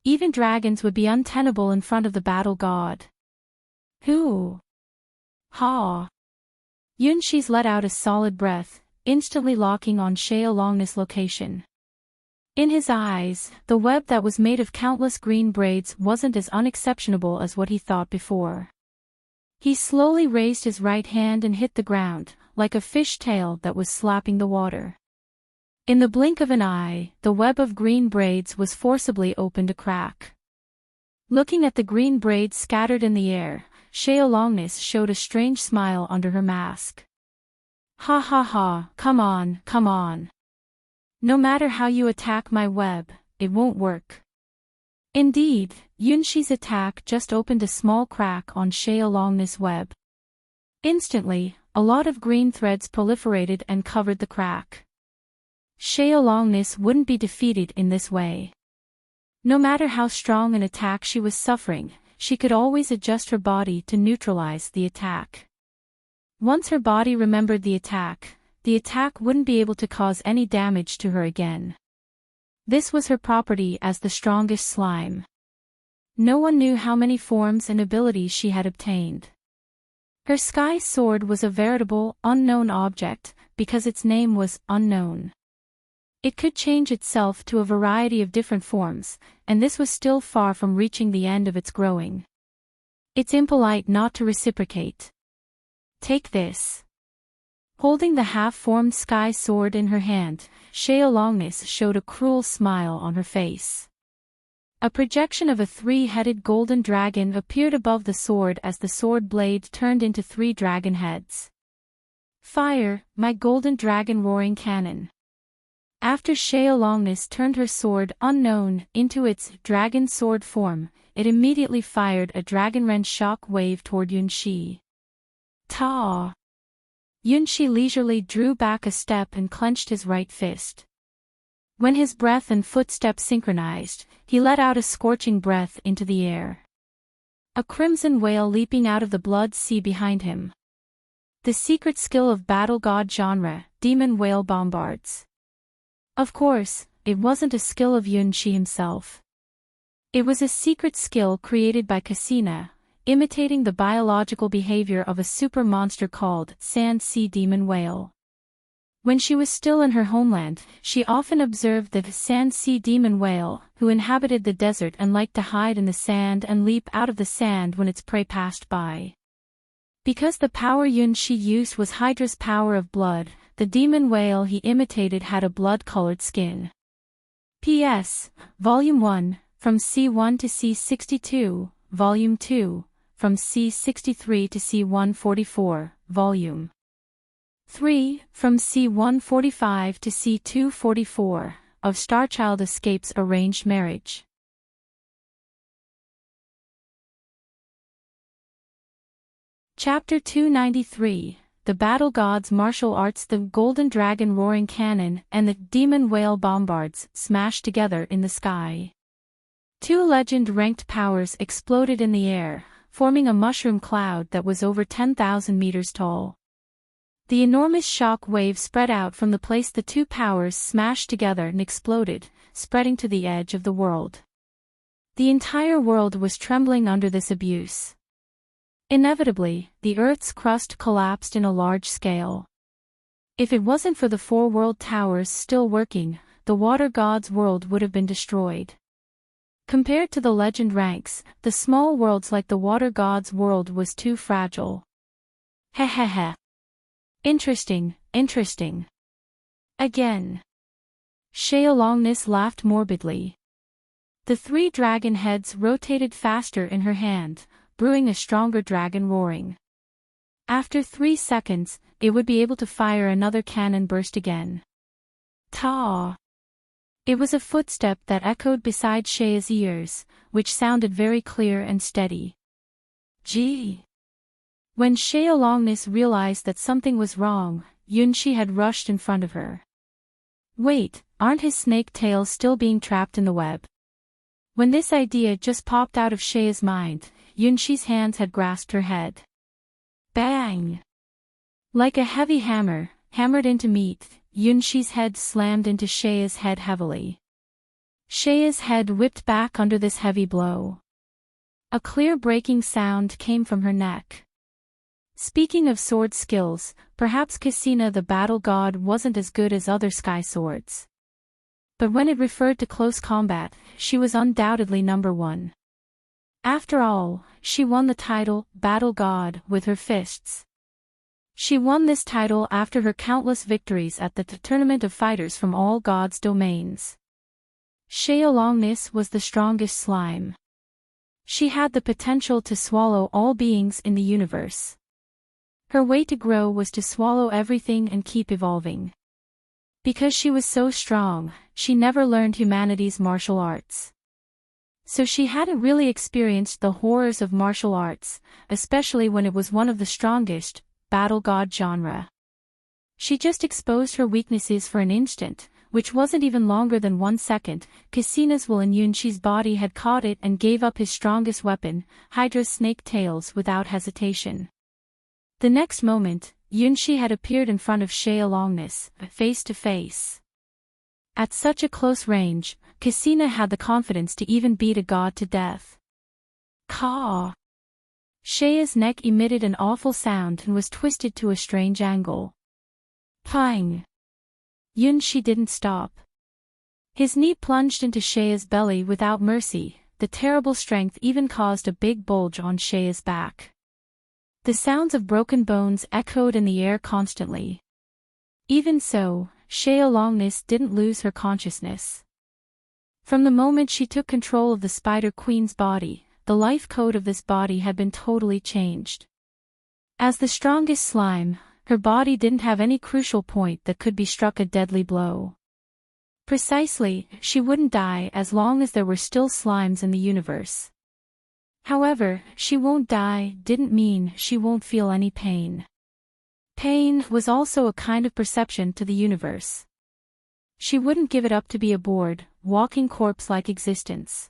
Even dragons would be untenable in front of the Battle God. Hoo! Ha! Yunshi's let out a solid breath, instantly locking on Shea Longness' location. In his eyes, the web that was made of countless green braids wasn't as unexceptionable as what he thought before. He slowly raised his right hand and hit the ground, like a fish tail that was slapping the water. In the blink of an eye, the web of green braids was forcibly opened a crack. Looking at the green braids scattered in the air, Shea Longness showed a strange smile under her mask. Ha ha ha, come on, come on. No matter how you attack my web, it won't work. Indeed, Yunshi's attack just opened a small crack on Shea Longness' web. Instantly, a lot of green threads proliferated and covered the crack. Shea Longness wouldn't be defeated in this way. No matter how strong an attack she was suffering, she could always adjust her body to neutralize the attack. Once her body remembered the attack wouldn't be able to cause any damage to her again. This was her property as the strongest slime. No one knew how many forms and abilities she had obtained. Her Sky Sword was a veritable, unknown object, because its name was Unknown. It could change itself to a variety of different forms, and this was still far from reaching the end of its growing. It's impolite not to reciprocate. Take this. Holding the half-formed Sky Sword in her hand, Shea Longness showed a cruel smile on her face. A projection of a 3-headed golden dragon appeared above the sword as the sword blade turned into 3 dragon heads. Fire, my golden dragon roaring cannon. After Shea Longness turned her sword Unknown into its dragon sword form, it immediately fired a dragon-wrench shock wave toward Yunshi. Ta! Yunshi leisurely drew back a step and clenched his right fist. When his breath and footsteps synchronized, he let out a scorching breath into the air. A crimson whale leaping out of the blood sea behind him. The secret skill of Battle God genre, Demon Whale Bombards. Of course, it wasn't a skill of Yunshi himself. It was a secret skill created by Cassina, imitating the biological behavior of a super monster called Sand Sea Demon Whale. When she was still in her homeland, she often observed the Sand Sea Demon Whale, who inhabited the desert and liked to hide in the sand and leap out of the sand when its prey passed by. Because the power Yunshi used was Hydra's power of blood, the demon whale he imitated had a blood-colored skin. P.S. Volume 1, from C1 to C62, Volume 2, from C63 to C144, Volume 3, from C145 to C244, of Starchild Escapes Arranged Marriage. Chapter 293, The Battle Gods Martial Arts. The Golden Dragon Roaring Cannon and the Demon Whale Bombards smashed together in the sky. Two legend-ranked powers exploded in the air, forming a mushroom cloud that was over 10,000 meters tall. The enormous shock wave spread out from the place the two powers smashed together and exploded, spreading to the edge of the world. The entire world was trembling under this abuse. Inevitably, the Earth's crust collapsed in a large scale. If it wasn't for the four world towers still working, the water god's world would have been destroyed. Compared to the legend ranks, the small worlds like the water god's world was too fragile. Hehehe. Interesting. Again. Sheolongness laughed morbidly. The three dragon heads rotated faster in her hand, brewing a stronger dragon roaring. After 3 seconds, it would be able to fire another cannon burst again. Ta! It was a footstep that echoed beside Shea's ears, which sounded very clear and steady. Gee! When Sheolongness realized that something was wrong, Yunshi had rushed in front of her. Wait, aren't his snake tails still being trapped in the web? When this idea just popped out of Shea's mind, Yunshi's hands had grasped her head. Bang! Like a heavy hammer, hammered into meat, Yunshi's head slammed into Shea's head heavily. Shea's head whipped back under this heavy blow. A clear breaking sound came from her neck. Speaking of sword skills, perhaps Cassina the battle god wasn't as good as other sky swords. But when it referred to close combat, she was undoubtedly number one. After all, she won the title, Battle God, with her fists. She won this title after her countless victories at the tournament of fighters from all gods' domains. Sheolongness was the strongest slime. She had the potential to swallow all beings in the universe. Her way to grow was to swallow everything and keep evolving. Because she was so strong, she never learned humanity's martial arts. So she hadn't really experienced the horrors of martial arts, especially when it was one of the strongest, battle god genre. She just exposed her weaknesses for an instant, which wasn't even longer than 1 second. Cassina's will in Yunshi's body had caught it and gave up his strongest weapon, Hydra's snake tails, without hesitation. The next moment, Yunshi had appeared in front of Sheolongness, face to face. At such a close range, Cassina had the confidence to even beat a god to death. Caw! Shea's neck emitted an awful sound and was twisted to a strange angle. Pang! Yunshi didn't stop. His knee plunged into Shea's belly without mercy. The terrible strength even caused a big bulge on Shea's back. The sounds of broken bones echoed in the air constantly. Even so, Sheolongness didn't lose her consciousness. From the moment she took control of the Spider Queen's body, the life code of this body had been totally changed. As the strongest slime, her body didn't have any crucial point that could be struck a deadly blow. Precisely, she wouldn't die as long as there were still slimes in the universe. However, she won't die didn't mean she won't feel any pain. Pain was also a kind of perception to the universe. She wouldn't give it up to be a bored, walking corpse-like existence.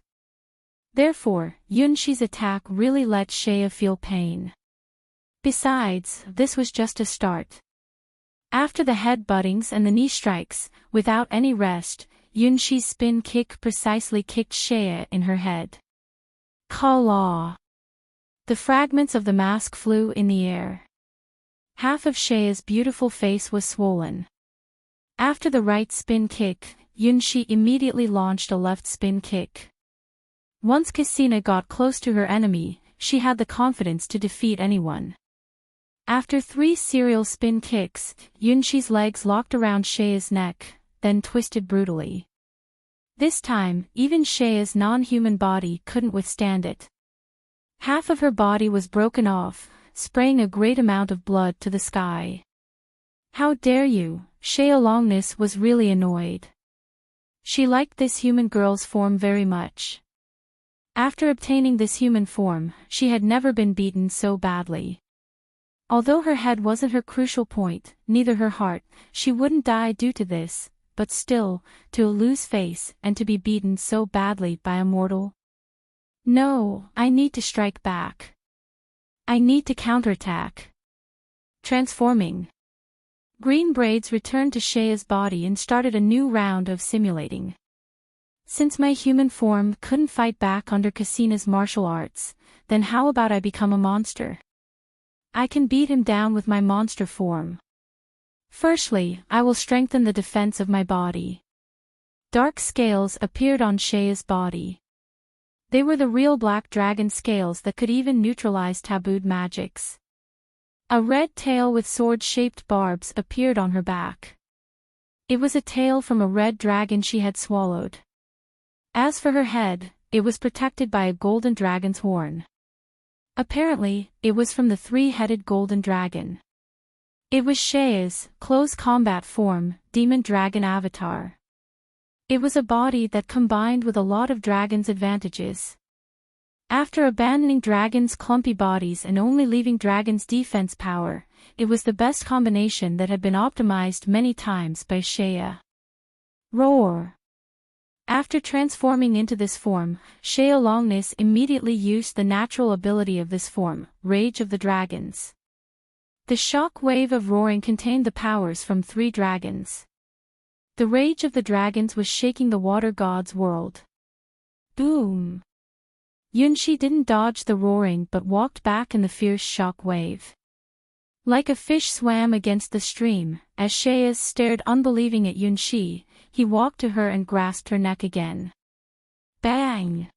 Therefore, Yunshi's attack really let Shea feel pain. Besides, this was just a start. After the head-buttings and the knee strikes, without any rest, Yunshi's spin kick precisely kicked Shea in her head. Kala! The fragments of the mask flew in the air. Half of Shea's beautiful face was swollen. After the right spin kick, Yunshi immediately launched a left spin kick. Once Cassina got close to her enemy, she had the confidence to defeat anyone. After 3 serial spin kicks, Yunxi's legs locked around Shea's neck, then twisted brutally. This time, even Shea's non-human body couldn't withstand it. Half of her body was broken off, spraying a great amount of blood to the sky. How dare you? Shea Longness was really annoyed. She liked this human girl's form very much. After obtaining this human form, she had never been beaten so badly. Although her head wasn't her crucial point, neither her heart, she wouldn't die due to this, but still, to lose face and to be beaten so badly by a mortal. No, I need to strike back. I need to counterattack. Transforming. Green braids returned to Shea's body and started a new round of simulating. Since my human form couldn't fight back under Casina's martial arts, then how about I become a monster? I can beat him down with my monster form. Firstly, I will strengthen the defense of my body. Dark scales appeared on Shea's body. They were the real black dragon scales that could even neutralize tabooed magics. A red tail with sword-shaped barbs appeared on her back. It was a tail from a red dragon she had swallowed. As for her head, it was protected by a golden dragon's horn. Apparently, it was from the 3-headed golden dragon. It was Shea's close combat form, demon dragon avatar. It was a body that combined with a lot of dragon's advantages. After abandoning dragons' clumpy bodies and only leaving dragons' defense power, it was the best combination that had been optimized many times by Shea. Roar! After transforming into this form, Shea Longness immediately used the natural ability of this form, Rage of the Dragons. The shock wave of roaring contained the powers from 3 dragons. The rage of the dragons was shaking the water god's world. Boom! Yunxi didn't dodge the roaring but walked back in the fierce shock wave. Like a fish swam against the stream, as Shea stared unbelieving at Yunxi, he walked to her and grasped her neck again. Bang!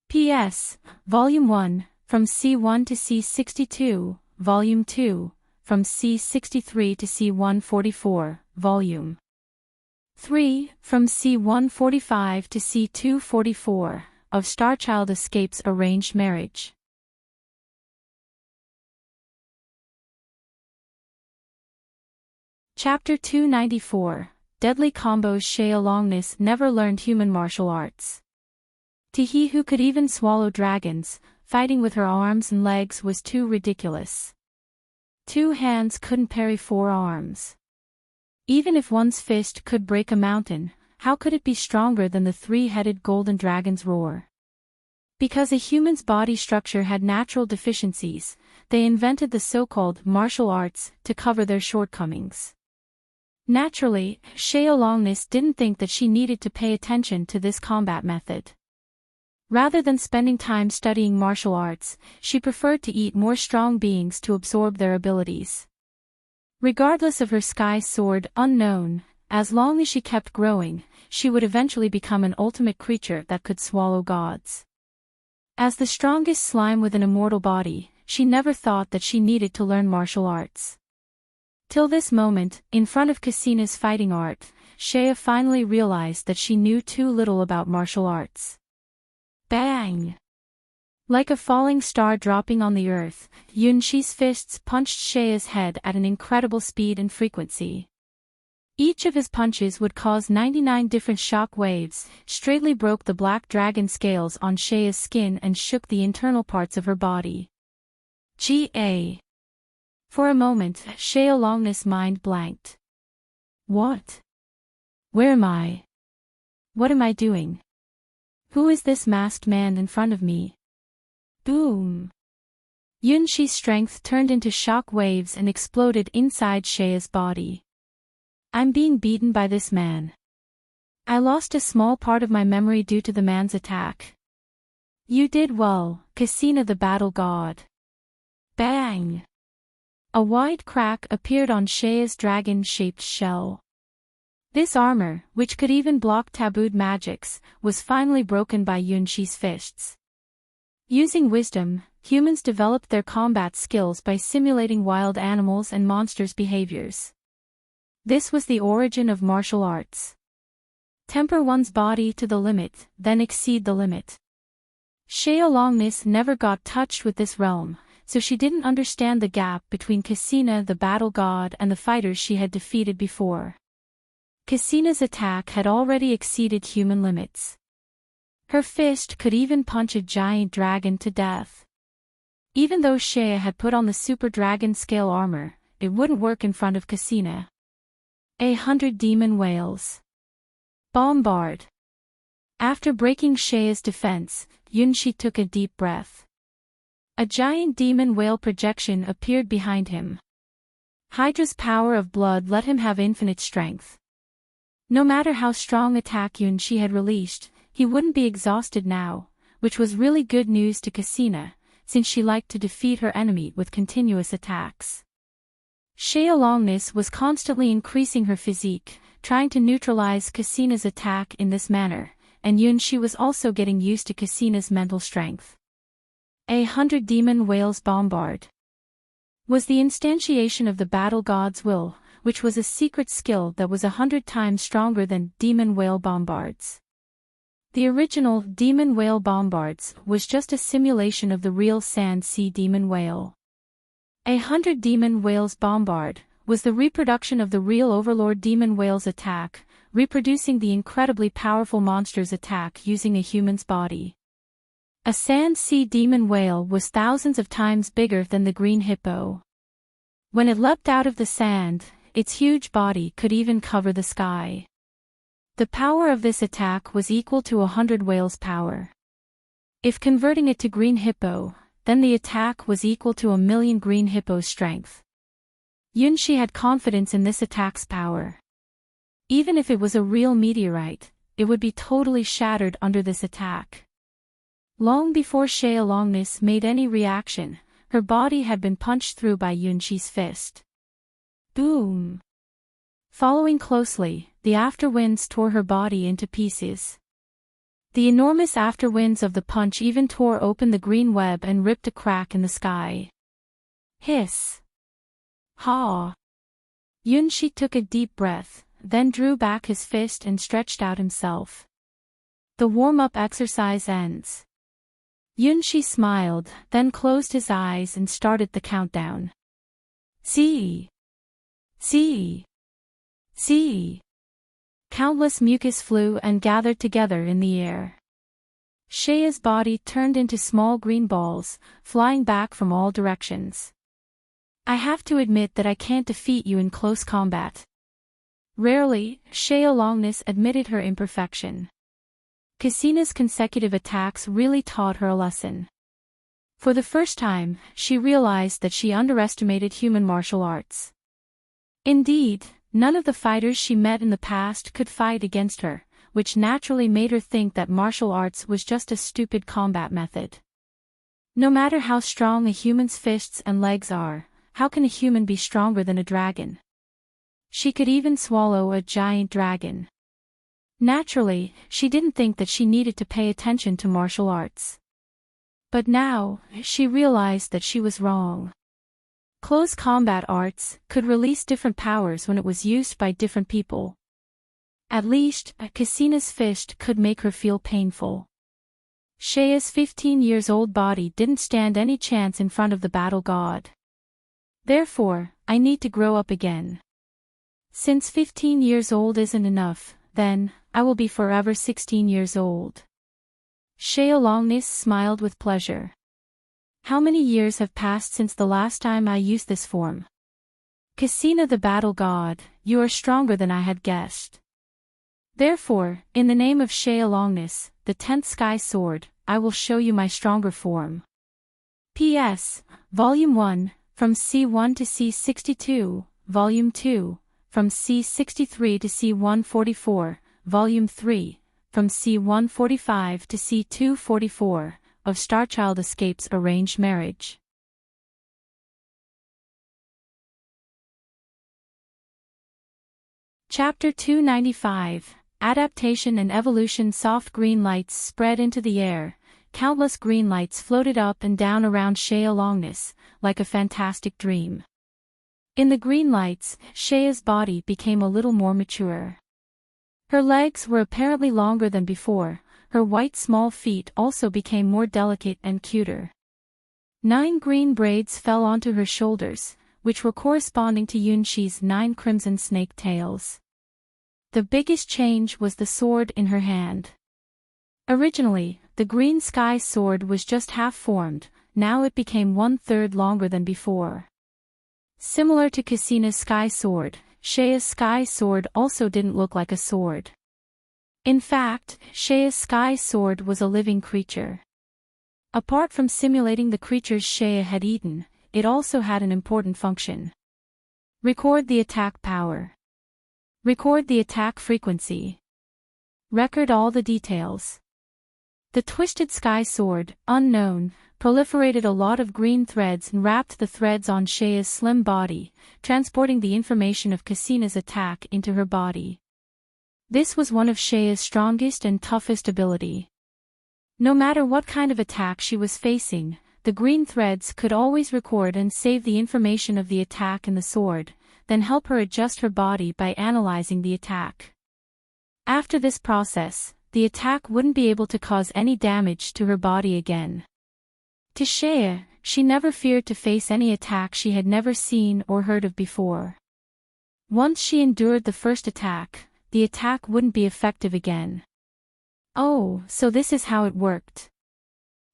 P.S. Volume 1, from C1 to C62, Volume 2, from C63 to C144, Volume 3, from C145 to C244, of Starchild Escapes Arranged Marriage. Chapter 294, Deadly Combos. Shea Longness never learned human martial arts. To he who could even swallow dragons, fighting with her arms and legs was too ridiculous. 2 hands couldn't parry 4 arms. Even if one's fist could break a mountain, how could it be stronger than the 3-headed golden dragon's roar? Because a human's body structure had natural deficiencies, they invented the so-called martial arts to cover their shortcomings. Naturally, Shea Longness didn't think that she needed to pay attention to this combat method. Rather than spending time studying martial arts, she preferred to eat more strong beings to absorb their abilities. Regardless of her sky sword unknown, as long as she kept growing, she would eventually become an ultimate creature that could swallow gods. As the strongest slime with an immortal body, she never thought that she needed to learn martial arts. Till this moment, in front of Casina's fighting art, Shea finally realized that she knew too little about martial arts. Bang! Like a falling star dropping on the earth, Yunxi's fists punched Shea's head at an incredible speed and frequency. Each of his punches would cause 99 different shock waves, straightly broke the black dragon scales on Shea's skin and shook the internal parts of her body. G.A. For a moment, Shea Longness' mind blanked. What? Where am I? What am I doing? Who is this masked man in front of me? Boom! Yunxi's strength turned into shock waves and exploded inside Shea's body. I'm being beaten by this man. I lost a small part of my memory due to the man's attack. You did well, Casina the battle god. Bang! A wide crack appeared on Shea's dragon-shaped shell. This armor, which could even block tabooed magics, was finally broken by Yunxi's fists. Using wisdom, humans developed their combat skills by simulating wild animals and monsters' behaviors. This was the origin of martial arts. Temper one's body to the limit, then exceed the limit. Xie never got touched with this realm, so she didn't understand the gap between Cassina the battle god and the fighters she had defeated before. Cassina's attack had already exceeded human limits. Her fist could even punch a giant dragon to death. Even though Xie had put on the super dragon scale armor, it wouldn't work in front of Cassina. 100 demon whales. Bombard. After breaking Xie's defense, Yunxi took a deep breath. A giant demon whale projection appeared behind him. Hydra's power of blood let him have infinite strength. No matter how strong attack Yunxi had released, he wouldn't be exhausted now, which was really good news to Cassina, since she liked to defeat her enemy with continuous attacks. Xie was constantly increasing her physique, trying to neutralize Cassina's attack in this manner, and Yunxi was also getting used to Cassina's mental strength. 100 demon whales bombard was the instantiation of the battle god's will, which was a secret skill that was 100 times stronger than demon whale bombards. The original demon whale bombards was just a simulation of the real sand sea demon whale. 100 demon whales bombard was the reproduction of the real overlord demon whale's attack, reproducing the incredibly powerful monster's attack using a human's body. A sand sea demon whale was thousands of times bigger than the green hippo. When it leapt out of the sand, its huge body could even cover the sky. The power of this attack was equal to 100 whales' power. If converting it to green hippo, then the attack was equal to 1,000,000 green hippo's strength. Yunxi had confidence in this attack's power. Even if it was a real meteorite, it would be totally shattered under this attack. Long before Xie made any reaction, her body had been punched through by Yunxi's fist. Boom! Following closely, the afterwinds tore her body into pieces. The enormous afterwinds of the punch even tore open the green web and ripped a crack in the sky. Hiss! Ha! Yunxi took a deep breath, then drew back his fist and stretched out himself. The warm-up exercise ends. Yunxi smiled, then closed his eyes and started the countdown. See! See! See! Countless mucus flew and gathered together in the air. Xie's body turned into small green balls, flying back from all directions. I have to admit that I can't defeat you in close combat. Rarely, Xie admitted her imperfection. Cassina's consecutive attacks really taught her a lesson. For the first time, she realized that she underestimated human martial arts. Indeed, none of the fighters she met in the past could fight against her, which naturally made her think that martial arts was just a stupid combat method. No matter how strong a human's fists and legs are, how can a human be stronger than a dragon? She could even swallow a giant dragon. Naturally, she didn't think that she needed to pay attention to martial arts. But now, she realized that she was wrong. Close combat arts could release different powers when it was used by different people. At least, Cassina's fist could make her feel painful. Xie's 15-year-old body didn't stand any chance in front of the battle god. Therefore, I need to grow up again. Since 15 years old isn't enough, then, I will be forever 16 years old. Xie smiled with pleasure. How many years have passed since the last time I used this form? Cassina the battle god, you are stronger than I had guessed. Therefore, in the name of Xie, the 10th sky sword, I will show you my stronger form. P.S. Volume 1, from C1 to C62, Volume 2, from C63 to C144, Volume 3, from C145 to C244, of Starchild Escapes Arranged Marriage. Chapter 295, Adaptation and Evolution. Soft green lights spread into the air, countless green lights floated up and down around Shea Longness, like a fantastic dream. In the green lights, Shea's body became a little more mature. Her legs were apparently longer than before, her white small feet also became more delicate and cuter. 9 green braids fell onto her shoulders, which were corresponding to Yunshi's 9 crimson snake tails. The biggest change was the sword in her hand. Originally, the green sky sword was just half-formed, now it became 1/3 longer than before. Similar to Cassina's sky sword, Shea's sky sword also didn't look like a sword. In fact, Shea's sky sword was a living creature. Apart from simulating the creatures Shea had eaten, it also had an important function. Record the attack power. Record the attack frequency. Record all the details. The twisted sky sword, unknown, proliferated a lot of green threads and wrapped the threads on Shea's slim body, transporting the information of Cassina's attack into her body. This was one of Shea's strongest and toughest ability. No matter what kind of attack she was facing, the green threads could always record and save the information of the attack in the sword, then help her adjust her body by analyzing the attack. After this process, the attack wouldn't be able to cause any damage to her body again. To Shea, she never feared to face any attack she had never seen or heard of before. Once she endured the first attack, the attack wouldn't be effective again. Oh, so this is how it worked.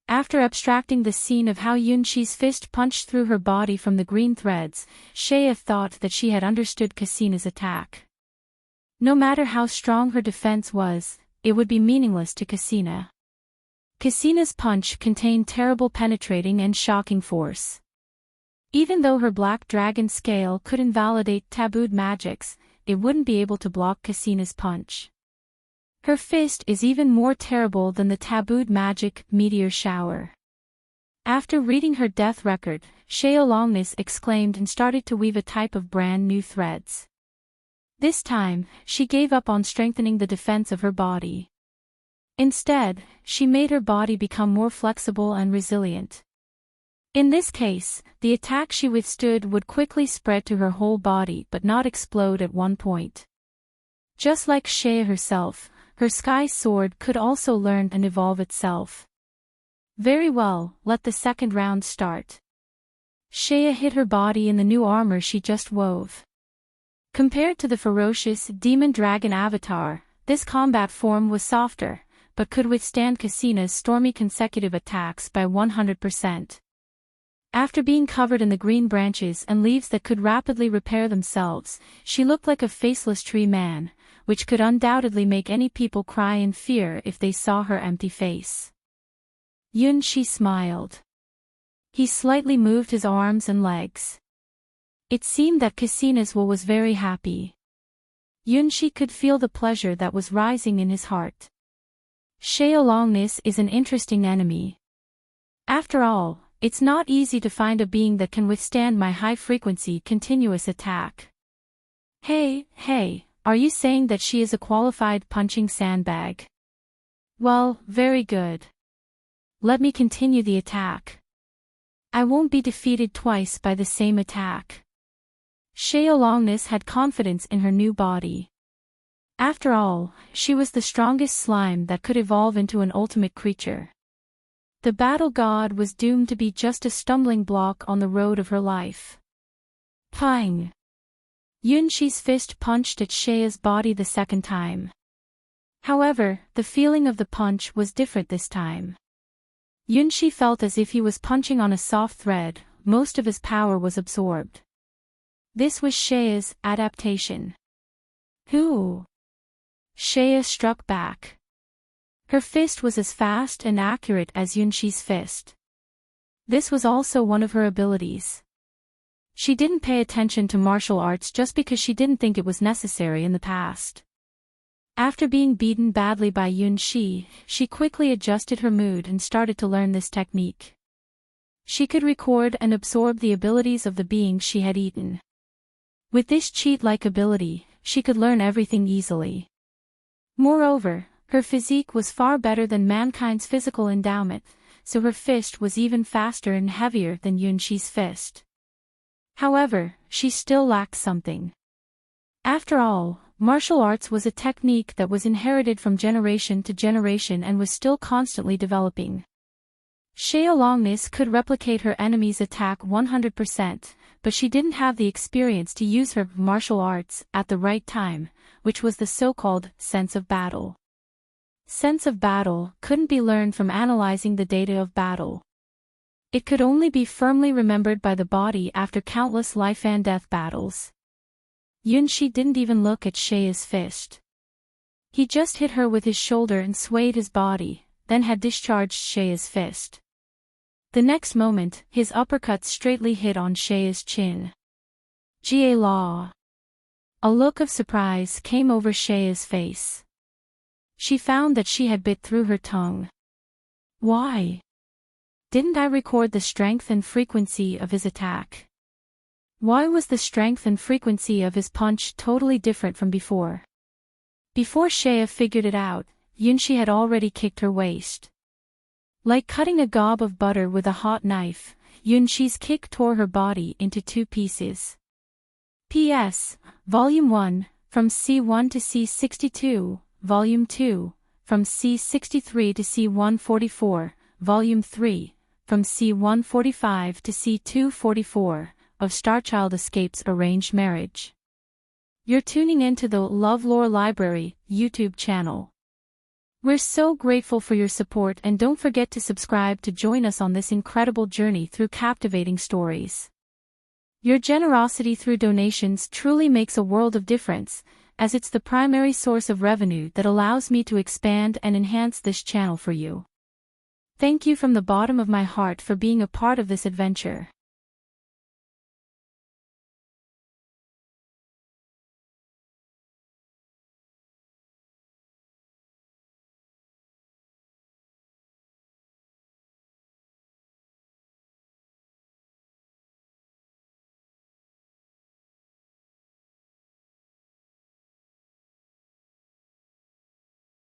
After abstracting the scene of how Yunshi's fist punched through her body from the green threads, Shea thought that she had understood Cassina's attack. No matter how strong her defense was, it would be meaningless to Cassina. Cassina's punch contained terrible penetrating and shocking force. Even though her black dragon scale could invalidate tabooed magics, it wouldn't be able to block Cassina's punch. Her fist is even more terrible than the tabooed magic meteor shower. After reading her death record, Shea Longness exclaimed and started to weave a type of brand new threads. This time, she gave up on strengthening the defense of her body. Instead, she made her body become more flexible and resilient. In this case, the attack she withstood would quickly spread to her whole body but not explode at one point. Just like Shea herself, her sky sword could also learn and evolve itself. Very well, let the second round start. Shea hit her body in the new armor she just wove. Compared to the ferocious demon dragon avatar, this combat form was softer, but could withstand Cassina's stormy consecutive attacks by 100%. After being covered in the green branches and leaves that could rapidly repair themselves, she looked like a faceless tree man, which could undoubtedly make any people cry in fear if they saw her empty face. Yunshi smiled. He slightly moved his arms and legs. It seemed that Cassina's will was very happy. Yunshi could feel the pleasure that was rising in his heart. Shea Longness is an interesting enemy. After all, it's not easy to find a being that can withstand my high-frequency continuous attack. Hey, are you saying that she is a qualified punching sandbag? Well, very good. Let me continue the attack. I won't be defeated twice by the same attack. Shea Longness had confidence in her new body. After all, she was the strongest slime that could evolve into an ultimate creature. The battle god was doomed to be just a stumbling block on the road of her life. Pang! Yunshi's fist punched at Shea's body the second time. However, the feeling of the punch was different this time. Yunshi felt as if he was punching on a soft thread, most of his power was absorbed. This was Shea's adaptation. Hoo! Shea struck back. Her fist was as fast and accurate as Yunshi's fist. This was also one of her abilities. She didn't pay attention to martial arts just because she didn't think it was necessary in the past. After being beaten badly by Yunshi, she quickly adjusted her mood and started to learn this technique. She could record and absorb the abilities of the beings she had eaten. With this cheat-like ability, she could learn everything easily. Moreover, Her physique was far better than mankind's physical endowment, so her fist was even faster and heavier than Yunxi's fist. However, she still lacked something. After all, martial arts was a technique that was inherited from generation to generation and was still constantly developing. Xie Longnis could replicate her enemy's attack 100%, but she didn't have the experience to use her martial arts at the right time, which was the so-called sense of battle. Sense of battle couldn't be learned from analyzing the data of battle. It could only be firmly remembered by the body after countless life and death battles. Yunxi didn't even look at Xie's fist. He just hit her with his shoulder and swayed his body, then had discharged Xie's fist. The next moment, his uppercut straightly hit on Xie's chin. Jie Law. A look of surprise came over Xie's face. She found that she had bit through her tongue. Why? Didn't I record the strength and frequency of his attack? Why was the strength and frequency of his punch totally different from before? Before Xie figured it out, Yunxi had already kicked her waist. Like cutting a gob of butter with a hot knife, Yunxi's kick tore her body into 2 pieces. P.S. Volume 1, from C1 to C62, Volume 2, from C63 to C144, Volume 3, from C145 to C244, of Starchild Escapes Arranged Marriage. You're tuning into the LoveLore Library YouTube channel. We're so grateful for your support, and don't forget to subscribe to join us on this incredible journey through captivating stories. Your generosity through donations truly makes a world of difference, as it's the primary source of revenue that allows me to expand and enhance this channel for you. Thank you from the bottom of my heart for being a part of this adventure.